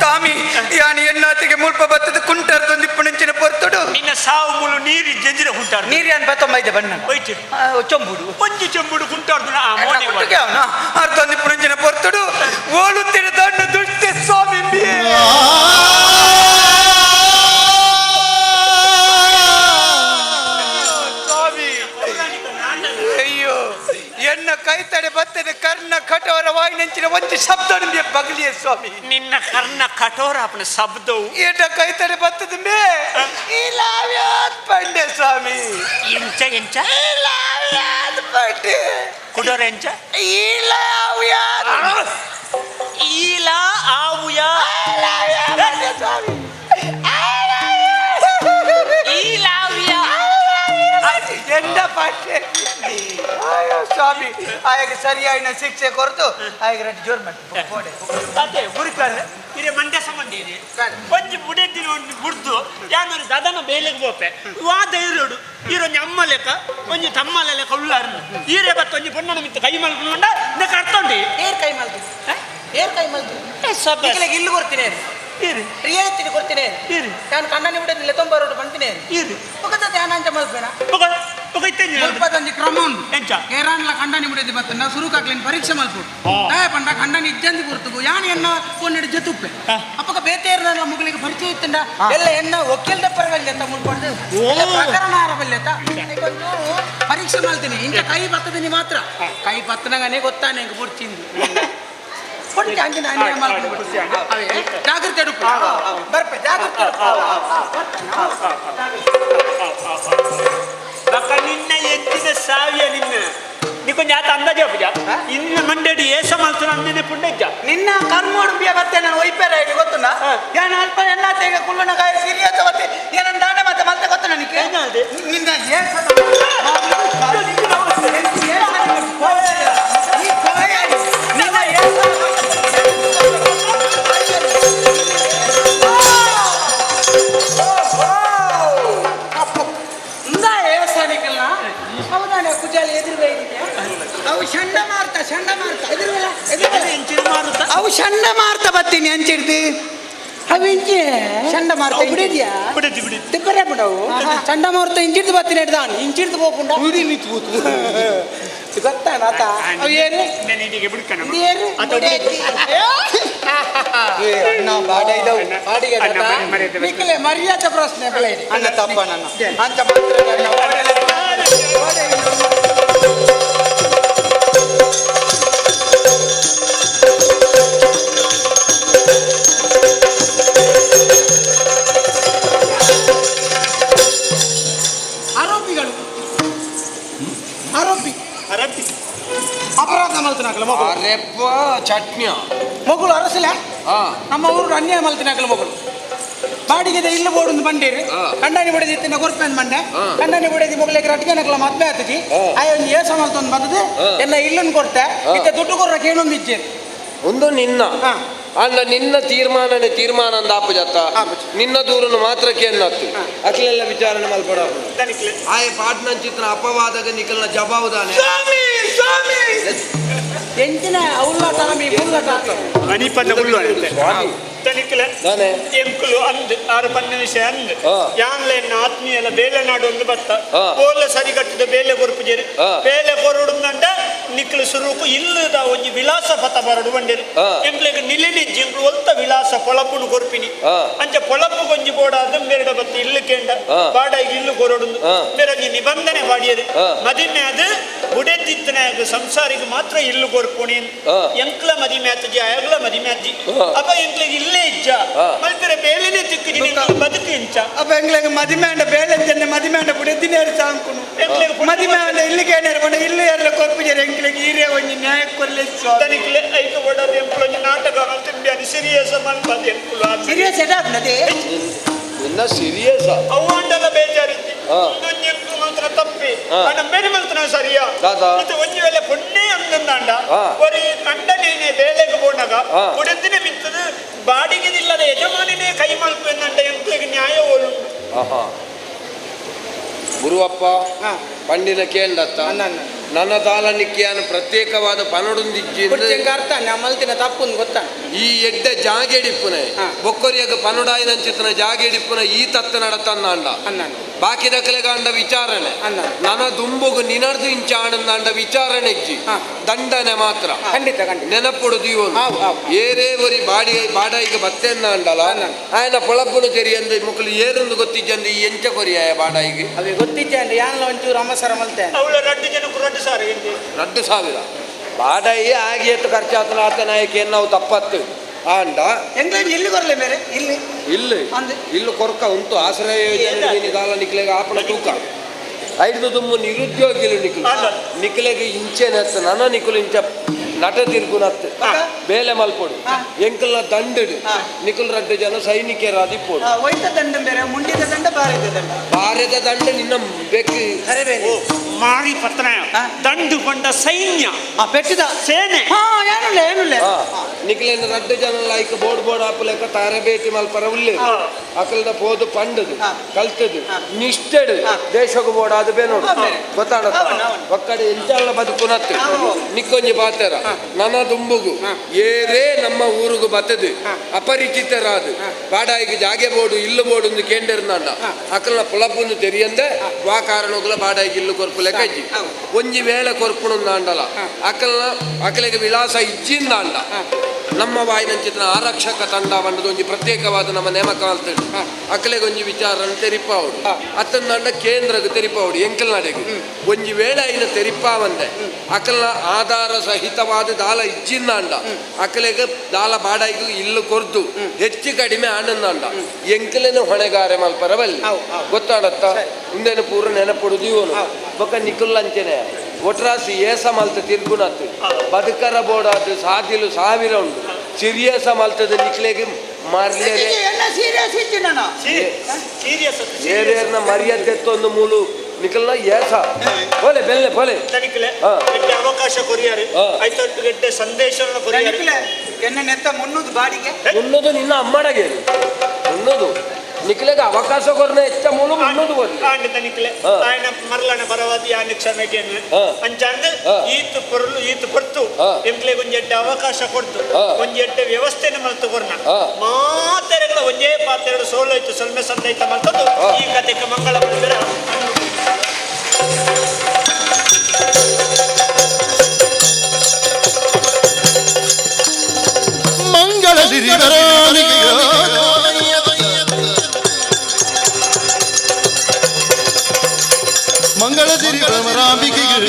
ಟಾಮಿ ಯಾನಿ ಎನ್ನಾತಿಗೆ ಮುಲ್ಪ ಬತ್ತದ ಕುಂಟರ್ ತಂದಿಪ್ಪು ನಿಂಚಿನ ಪೊರ್ತುಡು ನಿನ್ನ ಸಾವು ಮುಲು ನೀರು ಜಂಜಿರ ಹುಂಟಾರು ನೀರು ಏನು ಬತ್ತೊಂಬೈದೆ ಬಣ್ಣ ಹೋಯ್ತು ಚೊಂಬುಡು ಒಂಜಿ ಚೆಂಬುಡು ಕುಂಟಾರ್ದು ಆ ಮೋನೆ ಅರ್ಥೊಂದು ಪುರಂಜನ ಪೊರ್ತುಡು ಓಲುತ್ತಿರ ದಣ್ಣ ದುಷ್ಟ ಸ್ವಾಮಿ ಸ್ವಾಮಿ ಅಯ್ಯೋ ಎನ್ನ ಕೈ ತಡೆ ಬತ್ತದ ಕರ್ಣ ಕಠೋರ ವಾಯಿನಂಚಿನ ಒಂದು ಶಬ್ದ ಬಗಲಿಯ ಸ್ವಾಮಿ ನಿನ್ನ ಕರ್ಣ ಕಠೋರ ಅಪ್ಪನ ಶಬ್ದವು ಏಟ ಕೈ ತಡೆ ಬತ್ತದ ಮೇ ಇಲಾವ್ಯಾತ್ ಪಂಡೆ ಸ್ವಾಮಿ ಎಂಚ ಎಂಚ ಇಲಾವ್ಯಾತ್ ಪಂಡೆ ಕುಡೋರ ಎಂಚ ಇಲಾವ್ಯಾತ್ ಈಲ ಆವುಯ ಸ್ವಾಮಿ ಈಲಾವ್ಯ ಎಂಡ ಪಾಠೆ ಅಯ್ಯೋ ಸ್ವಾಮಿ ಆಯಗೆ ಸರಿಯಾಗಿನ ಶಿಕ್ಷೆ ಕೊರತು ಆಯಗೆ ರೆಡ್ ಜೋರ್ ಮಾಡಿ ಅದೇ ಗುರಿಕಾರೆ ಇರೇ ಮಂಡ್ಯ ಸಂಬಂಧ ಇದೆ ಒಂಜಿ ಬುಡೆದ್ದಿನ ಒಂದು ಬುಡ್ದು ಯಾನೊಂದು ದದನ ಬೇಲೆಗೆ ಹೋಪೆ ವಾದ ಇರೋಡು ಈರೊಂದು ಅಮ್ಮ ಲೆಕ್ಕ ಒಂಜಿ ತಮ್ಮ ಲೆಕ್ಕ ಉಳ್ಳಾರು ಈರೇ ಬತ್ತ ಒಂಜಿ ಪೊಣ್ಣನ ಮಿತ್ತ ಕೈ ಮಲ್ಕೊಂಡ ನೆಕ್ ಅರ್ಥಂಡಿ ಏರ್ ಕೈ ಮಲ್ತು ಏರ್ ಕೈ ಮಲ್ತು ಇಲ್ಲು ಕೊಡ್ತೀನಿ ರಿಯಾಯಿತಿ ಕೊಡ್ತೀನಿ ನಾನು ಕಣ್ಣನಿ ಬಿಡೋದಿಲ್ಲ ತೊಂಬರೋಡು ಬಂತೀನಿ ಮುಖದ ಧ್ಯಾನಾಂಚ ಮಲ್ಪೇನ ಮುಲ್ಪದೊಂದು ಕ್ರಮ ಉಂಟು ಎಂಚ ಕೇರಾನ್ಲ ಕಂಡನಿ ಬಿಡೋದು ಬತ್ತ ಸುರುಕಾಕ್ಲೇನು ಪರೀಕ್ಷೆ ಮಲ್ಪುಡು ಪಂಡ ಕಂಡನಿ ಇಜ್ಜಂದಿ ಗುರ್ತುಗು ಯಾನು ಎನ್ನ ಕೊನ್ನೆಡು ಜತುಪ್ಪೆ ಅಪ್ಪಗ ಬೇತೇರ್ನ ಮುಗಳಿಗೆ ಪರಿಚಯ ಇತ್ತಂಡ ಎಲ್ಲ ಎನ್ನ ಒಕ್ಕಿಲ್ದ ಪರವಾಗಿ ಅಂತ ಮುಲ್ಪಡ್ದು ಪ್ರಕರಣ ಆರಬಲ್ಲೆ ಒಂಚೂರು ಪರೀಕ್ಷೆ ಮಲ್ತೀನಿ ಇಂಚ ಕೈ ಬತ್ತದಿನಿ ಮಾತ್ರ ಕೈ ಬತ್ತನಗನೇ ಗೊತ್ತಾನೆ ಹೆಂಗೆ ಬುಡ್ಚಿಂದು ಕೊಡ್ತಿ ಹಂಗೆ ನಾನು ಜಾಗ್ರತೆ ಎಡುಪು ಬರ್ಪೆ ಜಾಗ್ರತೆ ನಿನ್ನ ಎತ್ತಿನ ಸಾವಿಯ ನಿನ್ನ ನೀಕೊಂದು ಆತ ಅಂದಾಜ ಹೋಗ್ಜ ಇನ್ನ ಮಂಡೇಡಿ ಏಸ ಮಲ್ತು ನಂದಿನ ಪುಂಡೆಜ್ಜ ನಿನ್ನ ಕರ್ಮೋಡು ಬಿಯ ಬತ್ತೆ ನಾನು ಒಯ್ಪೇರ ಹೇಳಿ ಗೊತ್ತುಂಡ ಯಾನು ಅಲ್ಪ ಎನ್ನ ತೆಗೆ ಕುಲ್ಲುನ ಗಾಯ ಸಿರಿಯತ ಬತ್ತೆ ಏನನ್ನ ದಾನ ಮತ್ತೆ ಮತ್ತೆ ಗೊತ್ತು ನನಗೆ ನಿನ್ನ ಅವು ಚಂಡ ಮಾರ್ತ ಬತ್ತೀನಿ ಅಂಚಿಡ್ತಿ ಅವು ಇಂಚಿ ಚಂಡಮಾರುತ ಬಿಡಿದ್ಯಾ ಬಿಡಿದ್ದಿ ಬಿಡಿ ತಿಪ್ಪರೆ ಬಿಡವು ಚಂಡಮಾರುತ ಇಂಚಿಡ್ದು ಬತ್ತೀನಿ ಹಿಡ್ದಾನು ಇಂಚಿಡ್ದು ಹೋಗ್ಕೊಂಡ ಉಡಿ ನಿಂತು ಕೂತು ಗೊತ್ತಾನ ಆತ ಅವು ಏನು ನೆನಿಗೆ ಬಿಡ್ಕಣ ಏನು ಅಣ್ಣ ಬಾಡ ಇದ್ದವು ಬಾಡಿಗೆ ನಿಕ್ಕಲೆ ಮರ್ಯಾದ ಪ್ರಶ್ನೆ ಬೆಳೆ ಅಣ್ಣ ತಪ್ಪ ನನ್ನ ಅಂತ ಅಪರಾಧ ಮಲ್ತಿನಾಕಲ ಮಗಳು ಅರೆಪ್ಪ ಚಟ್ನಿಯ ಮಗಳು ಅರಸಲ ನಮ್ಮ ಊರು ಅನ್ಯಾಯ ಮಲ್ತಿನಾಕಲ ಮಗಳು ಬಾಡಿಗೆ ಇಲ್ಲು ಬೋಡು ಬಂಡೇರಿ ಕಂಡನಿ ಬಿಡದಿತ್ತಿನ ಗೊರ್ಪೆಂದ್ ಮಂಡೆ ಕಂಡನಿ ಬಿಡದಿ ಮೊಗಲಿಗೆ ರಟ್ಗೆನಕಲ ಮದ್ವೆ ಆತಜಿ ಆಯ ಒಂದು ಏಸ ಮಲ್ತೊಂದು ಬಂದದು ಎಲ್ಲ ಇಲ್ಲನ್ನು ಕೊಡ್ತೆ ಇತ್ತೆ ದುಡ್ಡು ಕೊರ್ರಕ್ಕೆ ಏನೊಂದು ಇಜ್ಜೇರಿ ಒಂದು ನಿನ್ನ ಅಲ್ಲ ನಿನ್ನ ತೀರ್ಮಾನ ಅಂದ ಆಪು ಜತ್ತ ನಿನ್ನ ದೂರನ್ನು ಮಾತ್ರ ಕೇನ್ನತ್ತು ಅಕ್ಲೆಲ್ಲ ವಿಚಾರಣೆ ಮಲ್ಪಡ ಆಯ ಪಾಟ್ನ ಚಿತ್ರ ಅಪವಾದಾಗ ನಿಕಲ್ನ ಜವಾಬ್ದಾನೆ ಎಂಚಿನ ಅವ್ಲಾಟ ಮೀ ಬುಲ್ಲಾಟ ಅನಿಪನ್ನ ಹುಲ್ಲು ತನಿಖಲೆ ಎಂಕುಲು ಅಂದ್ ಆರು ಪನ್ನ ವಿಷಯ ಅಂದ್ ಯಾನ್ಲೆನ್ನ ಆತ್ಮೀಯಲ ಬೇಲೆ ನಾಡು ಒಂದು ಬತ್ತ ಓಲ ಸರಿಗಟ್ಟಿದ ಬೇಲೆ ಕೊರ್ಪುಜೇರಿ ಬೇಲೆ ಕೊರಡುಂದಂಡ ನಿಕ್ಲು ಸುರುಕು ಇಲ್ಲದ ಒಂಜಿ ವಿಲಾಸ ಪಥ ಬರಡು ಬಂಡೇರಿ ಎಂಕ್ಲೆಗ್ ನಿಲಿನಿಜ್ಜಿ ಎಂಕ್ಲು ಒಲ್ತ ವಿಲಾಸ ಪೊಳಪುನು ಕೊರ್ಪಿನಿ ಅಂಚ ಪೊಳಪು ಕೊಂಜಿ ಬೋಡಾದ ಮೇರಡ ಬತ್ತ ಇಲ್ಲು ಕೇಂಡ ಬಾಡಾಗಿ ಇಲ್ಲು ಕೊರಡುಂದು ಮೇರಂಜಿ ನಿಬಂಧನೆ ಬಾಡಿಯರಿ ಮದಿಮೆ ಅದು ಬುಡೆದ್ದಿತ್ತನ ಸಂಸಾರಿಗೆ ಮಾತ್ರ ಇಲ್ಲು ಕೊರ್ಪುಣಿ ಎಂಕ್ಲ ಮದಿಮೆ ಆತಜಿ ಅಯಗ್ಲ ಮದಿಮೆ ಅಜ್ಜಿ ಅಪ್ಪ ಎಂಕ್ಲೆಗ್ ಇಲ್ಲೇ ಇಜ್ಜ ಮಲ್ಪರೆ ಬೇಲೆನೆ ತಿಕ್ಕಿಜಿ ಬದುಕು ಇಂಚ ಅಪ್ಪ ಎಂಗ್ಲೆಗ್ ಮದಿಮೆ ಅಂಡ ಬೇಳೆ ಜನ್ನೆ ಮದಿಮೆ ಅಂಡ ಬುಡೆದ್ದಿನ ಸಾಂಕುನು ಮದಿಮೆ ಅಂಡ ಇಲ್ಲಿ ಕೇಣರ್ ಬಂಡ ಇಲ್ಲಿ ಎಲ್ಲ ಕೊರ್ಪುಜೇರಿ ಎಂಕ್ಲೆಗ್ ಈರೇ ಒಂಜಿ ನ್ಯಾಯ ಕೊರ್ಲೆ ತನಿಖಲೆ ಐಕ ಬೋಡಾದ ಎಂಕ್ಲು ಒಂಜಿ ನಾಟಕ ಮಲ್ತಿಂಬಿ ಅದು ಸೀರಿಯಸ್ ಮಲ್ಪದ ಎಂಕ್ಲು ಸೀರಿಯಸ್ ಎಡಾದ್ನದೆ ನಿನ್ನ ಸೀರಿಯಸ್ ಅವಾಂಡಲ ಬೇಜಾರಿದ್ದಿ ಒಂದೊಂದು ಎಂಕ್ಲು ಮಾತ್ರ ತಪ್ಪಿ ಅಣ್ಣ ಬೇರೆ ಮಲ್ತನ ಸರಿಯಾ ಇದು ಒಂಜಿ ವೇಳೆ ಪುಣ್ಯ ಅಂದಂದಾಂಡ ಒರಿ ಕಂಡನೇನೆ ಬೇಲೆಗೆ ಬೋಣಗ ಕುಡೆದಿನ ಮಿತ್ತದು ಬಾಡಿಗೆದಿಲ್ಲದ ಯಜಮಾನಿನೇ ಕೈ ಮಲ್ಪು ಎಂದಂಡ ಎಂಕ್ಲಿಗೆ ನ್ಯಾಯ ಓಲುಂಡು ಗುರುವಪ್ಪ ಪಂಡಿನ ಕೇಂದತ್ತ ನನ್ನ ದಾಲ ನಿಕ್ಕಿಯಾನ ಪ್ರತ್ಯೇಕವಾದ ಪನೊಡೊಂದಿಜ್ಜಿ ಅರ್ಥ ನಮ್ಮಲ್ತಿನ ತಪ್ಪು ಗೊತ್ತಾ ಈ ಎಡ್ಡೆ ಜಾಗೆಡಿಪ್ಪುನೆ ಬೊಕ್ಕೊರಿಯಾಗ ಪನೊಡಾಯಿನಂಚಿತನ ಜಾಗೆಡಿಪ್ಪುನ ಈ ತತ್ತ ನಡತನ್ನ ಅಂಡ ಬಾಕಿ ದಕ್ಕಲೆಗಾಂಡ ವಿಚಾರಣೆ ನನ್ನ ದುಂಬುಗು ನಿನರ್ದು ಇಂಚಾಣಂದ ವಿಚಾರಣೆಜ್ಜಿ ದಂಡನೆ ಮಾತ್ರ ಖಂಡಿತ ಖಂಡಿತ ನೆನಪುಡುದು ಇವನು ಏರೇ ಒರಿ ಬಾಡಾಯಿಗೆ ಬತ್ತೆನ್ನ ಅಂಡಲ ಆಯ್ನ ಪೊಳಬ್ಬುನು ತೆರಿಯಂದು ಮುಕ್ಕಲು ಏರೊಂದು ಗೊತ್ತಿಜ್ಜಂದು ಈ ಎಂಚ ಕೊರಿಯಾಯ ಬಾಡಾಯಿಗೆ ಅವೆ ಗೊತ್ತಿಜ್ಜೆ ಅಂದ್ರೆ ಯಾನ್ಲ ಒಂಚೂರು ಅಮ್ಮಸರ ಮಲ್ತೆ ಅವಳ 2 ಜನಕ್ಕೂ 2,000 ಬಾಡಾಯಿ ಆಗಿ ಎತ್ತು ಖರ್ಚಾತನ ಆತನಾಯಕ ನಾವು ತಪ್ಪತ್ತು ಆಂಡ ಎಂಗ್ಲೇಜ್ ಇಲ್ಲಿ ಬರಲಿ ಬೇರೆ ಇಲ್ಲಿ ಇಲ್ಲಿ ಕೊರಕ ಉಂಟು ಆಶ್ರಯ ಯೋಜನೆ ದಾಲ ನಿಕ್ಲೆಗೆ ಆಪಣ ತೂಕ 5 ದುಮ್ಮು ನಿರುದ್ಯೋಗಿಲು ನಿಕ್ಲೆಗೆ ಇಂಚೆ ನೆತ್ತ ನನ್ನ ನಿಕುಲು ಇಂಚ ನಟ ತಿರ್ಗುನತ್ತು ಬೇಲೆ ಮಲ್ಪೊಡು ಎಂಕಲ್ನ ದಂಡಡು ನಿಕುಲ್ 2 ಜನ ಸೈನಿಕರ ಅದಿಪ್ಪೋಡು ಒಯ್ತ ದಂಡ ಬೇರೆ ಮುಂಡಿದ ದಂಡ ಬಾರದ ದಂಡ ನಿನ್ನ ಬೆಕ್ಕು ಮಾರಿ ಪತ್ರ ದಂಡು ಬಂಡ ಸೈನ್ಯ ಪೆಟ್ಟಿದ ಸೇನೆ ನಿಕ್ಲೇನ 2 ಜನ ಲೈಕ್ ಬೋರ್ಡ್ ಆಪುಲೆಕ್ಕ ತರಬೇತಿ ಮಲ್ಪರ ಉಳ್ಳೆ ಅಕಲ್ದ ಪೋದು ಪಂಡದು ಕಲ್ತದು ನಿಷ್ಠೆಡು ದೇಶಕ್ಕೆ ಬೋಡ ಅದು ಬೇನೋಡು ಗೊತ್ತಾಡ ಒಕ್ಕಡೆ ಎಂಚಲ್ಲ ಬದುಕುನತ್ತು ನಿಕ್ಕೊಂಜಿ ಬಾತರ ನನ್ನ ದುಂಬುಗು ಏರೇ ನಮ್ಮ ಊರುಗು ಬತ್ತದು ಅಪರಿಚಿತರಾದು ಬಾಡಾಯಿಗೆ ಜಾಗೆ ಬೋಡು ಇಲ್ಲು ಬೋಡು ಒಂದು ಕೇಂದ್ರನಾಂಡ ಅಕಲ್ನ ಪುಳಪ್ಪನ್ನು ತೆರಿಯಂದೆ ವಾ ಕಾರಣಗಳ ಬಾಡಾಯಿಗೆ ಇಲ್ಲು ಕೊರ್ಪು ಲೆಕ್ಕಜ್ಜಿ ಒಂಜಿ ವೇಳೆ ಕೊರ್ಪುಣ ಅಂಡಲ ಅಕಲಿಗೆ ವಿಳಾಸ ಇಜ್ಜಿಂದಾಂಡ ನಮ್ಮ ವಾಯಿನಂಚಿನ ಆರಕ್ಷಕ ತಂಡ ಬಂಡದ ಒಂಜಿ ಪ್ರತ್ಯೇಕವಾದ ನಮ್ಮ ನೇಮಕ ಅಂತೇಳಿ ಅಕಲೆಗೆ ಒಂಜಿ ವಿಚಾರ ತೆರಿಪಾವುಡು ಅತ್ತಂದಾಂಡ ಕೇಂದ್ರಕ್ಕೆ ತೆರಿಪಾವುಡು ಎಂಕಲ್ ನಡೆಗೆ ಒಂಜಿ ವೇಳೆ ಐನ ತೆರಿಪಾವಂದೆ ಅಕಲ್ನ ಆಧಾರ ಸಹಿತವಾದ ದಾಲ ಇಜ್ಜಿಂದಾಂಡ ಅಕಲೆಗೆ ದಾಲ ಬಾಡಾಯಿಗೂ ಇಲ್ಲು ಕೊರ್ದು ಹೆಚ್ಚು ಕಡಿಮೆ ಆನಂದಾಂಡ ಎಂಕಲೇನು ಹೊಣೆಗಾರೆ ಮಲ್ಪರವಲ್ಲಿ ಗೊತ್ತಾಡತ್ತ ಮುಂದೇನು ಪೂರ ನೆನಪುಡುದು ಇವನು ಬೊಕ್ಕ ನಿಕುಲ್ಲಂಚನೆ ಒಟ್ರಾಸಿ ಏಸ ಮಲ್ತ ತಿರ್ಗುನತ್ತು ಬದುಕರ ಬೋಡಾದು ಸಾದಿಲು 1000 ಉಂಟು ಸಿರಿಯಸ ಮಲ್ತದ ನಿಕ್ಲೆಗೆ ಮರ್ಲೇರೆ ಏರೇರ್ನ ಮರ್ಯಾದೆ ಒಂದು ಮೂಲು ನಿಕಲ್ನ ಏಸ ಬೋಲೆ ಬೆಲ್ಲೆ ಬೋಲೆ ಅವಕಾಶ ಕೊರಿಯಾರು ಗಡ್ಡೆ ಸಂದೇಶ ನೆತ್ತ ಮುನ್ನೂದು ಬಾಡಿಗೆ ಮುನ್ನೂದು ನಿನ್ನ ಅಮ್ಮಡಗೆ ಮುನ್ನೂದು ನಿಕ್ಲೆಗೆ ಅವಕಾಶ ಕೊರ್ನ ಹೆಚ್ಚ ಮೂಲು ಮುನ್ನೂದು ಆಂಡ ನಿಕ್ಲೆ ಆಯ್ನ ಮರಳನ ಬರವಾದಿ ಆ ನಿಕ್ಷಮೆಗೆ ಅಂಚಾಂದ ಈತು ಪೊರ್ಲು ಈತು ಪೊರ್ತು ಎಂಕ್ಲೆಗೆ ಒಂಜೆಡ್ಡೆ ಅವಕಾಶ ಕೊಡ್ತು ಒಂಜೆಡ್ಡೆ ವ್ಯವಸ್ಥೆನ ಮಲ್ತು ಕೊರ್ನ ಮಾತೆರೆಗಳ ಒಂಜೇ ಪಾತ್ರೆಗಳು ಸೋಲೋಯ್ತು ಸೊಲ್ಮೆ ಸಂದೈತ ಮಲ್ತದ್ದು ಈ ಕಥೆಗೆ ಮಂಗಳ ಬಂದಿರ ಮಂಗಳ ಮಂಗಳ ಸಿರಿ ಭ್ರಮರಾಂಬಿಕೆಗೆ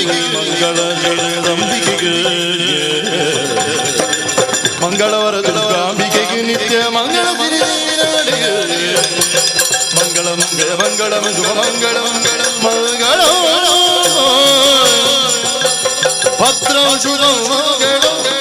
ಮಂಗಳವರ ದುರ್ಗಾಂಬಿಕೆಗೆ ನಿತ್ಯ ಮಂಗಳ ಸಿರಿ ಮಂಗಳ ಮಂಗಳ ಮಂಗಳ ಮಂಗಳ ಮಂಗಳ ಮಂಗಳ ಭದ್ರ ಶುಭ ಮಂಗಳ